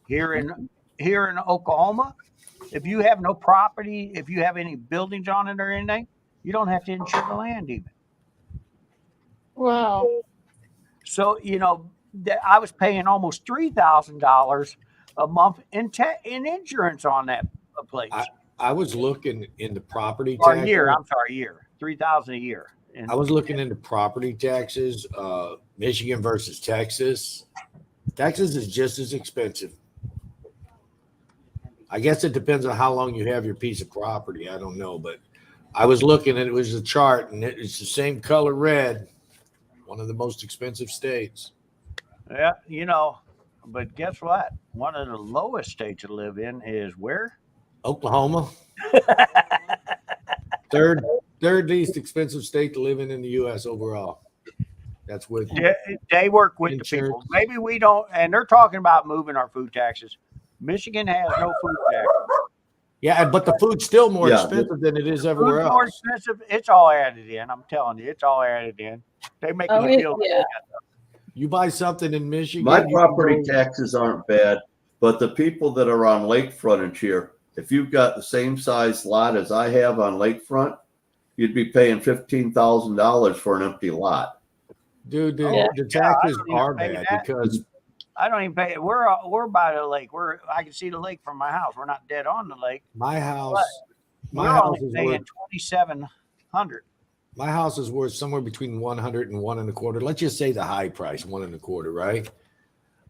Here in Oklahoma, if you have no property, if you have any buildings on it or anything, you don't have to insure the land even. Wow. So, I was paying almost $3,000 a month in insurance on that place. I was looking into property taxes. A year. $3,000 a year. And I was looking into property taxes, Michigan versus Texas. Texas is just as expensive. I guess it depends on how long you have your piece of property. I don't know, but I was looking and it was a chart and it's the same color red. One of the most expensive states. Yeah, but guess what? One of the lowest states to live in is where? Oklahoma. Third least expensive state to live in the U.S. overall. That's with they work with insurance. The people. Maybe we don't, and they're talking about moving our food taxes. Michigan has no food tax. Yeah, but the food's still more expensive than it is everywhere else. More expensive. It's all added in. I'm telling you, it's all added in. They make you feel. You buy something in Michigan. My property taxes aren't bad, but the people that are on lake frontage here, if you've got the same size lot as I have on lakefront, you'd be paying $15,000 for an empty lot. Dude, the taxes are bad because I don't even pay it. We're by the lake. I can see the lake from my house. We're not dead on the lake. My house is paying $2,700. My house is worth somewhere between 100 and 1 1/4. Let's just say the high price, 1 1/4, right?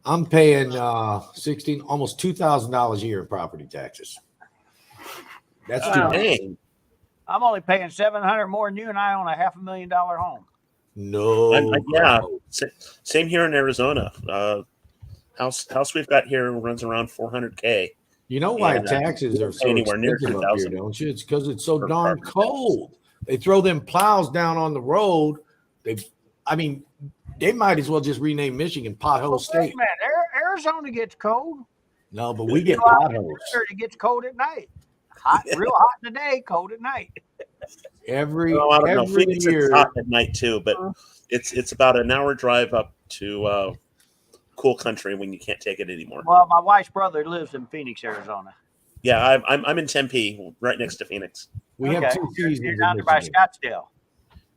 I'm paying almost $2,000 a year in property taxes. That's too much. I'm only paying $700 more than you, and I own a $500,000 home. No, same here in Arizona. House we've got here runs around $400K, You know why And, taxes are so anywhere near expensive up here, 2,000 don't you? It's because it's so per darn car. cold. They throw them plows down on the road. They might as well just rename Michigan Pothole Wait a State. minute. Arizona gets cold. No, but we get Go out potholes there, it gets cold at night. Hot, real hot in the day, cold at night. every Well, I don't know. every Phoenix is year. hot at night too, but it's about an hour drive up to cool country when you can't take it anymore. Well, my wife's brother lives in Phoenix, Arizona. Yeah, I'm in Tempe, right next to Phoenix. We have two seasons You're in down there by Michigan. Scottsdale.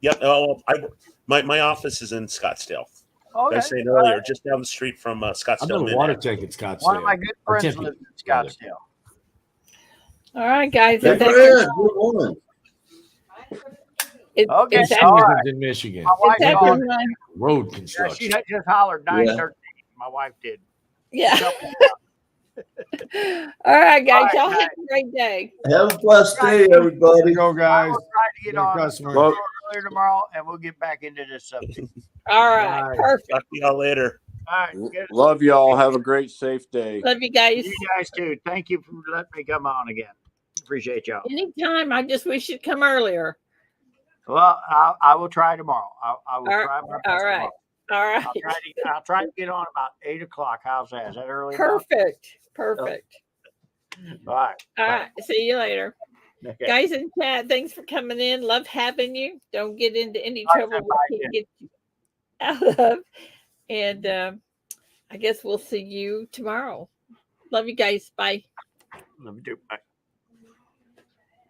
Yep. Oh, my office is in Scottsdale. Okay. I was saying earlier, just down the street from I'm Scottsdale. in a water tank in Scottsdale. One of my good Or friends Tempe, lives in rather. Scottsdale. All right, guys. Hey, Is that Fred, good morning. Okay, is that, all Seasons right. in Michigan. My is wife that called. your line? Road She construction. just hollered 9:13. My wife did. Yeah. All right, guys. All right, Y'all guys. have a great day. Have a blessed day, everybody. Go, I guys. will try to get Good on customer. Well, earlier tomorrow, and we'll get back into this subject. All right. Bye. Perfect. Talk to y'all later. All right. Good. love y'all. Have a great, safe day. Love you guys. You guys too. Thank you for letting me come on again. Appreciate y'all. Anytime. I just wish you'd come earlier. Well, I will try tomorrow. I will All try my best All right. tomorrow. All right. I'll try to get on about 8 o'clock. How's that? Is that early enough? Perfect. Perfect. All right. All right. See you later. Okay. Guys in chat, thanks for coming in. Love having you. Don't get into any Bye, trouble bye, we can't get you out of. And I guess we'll see you tomorrow. Love you guys. Bye. Let me do. Bye.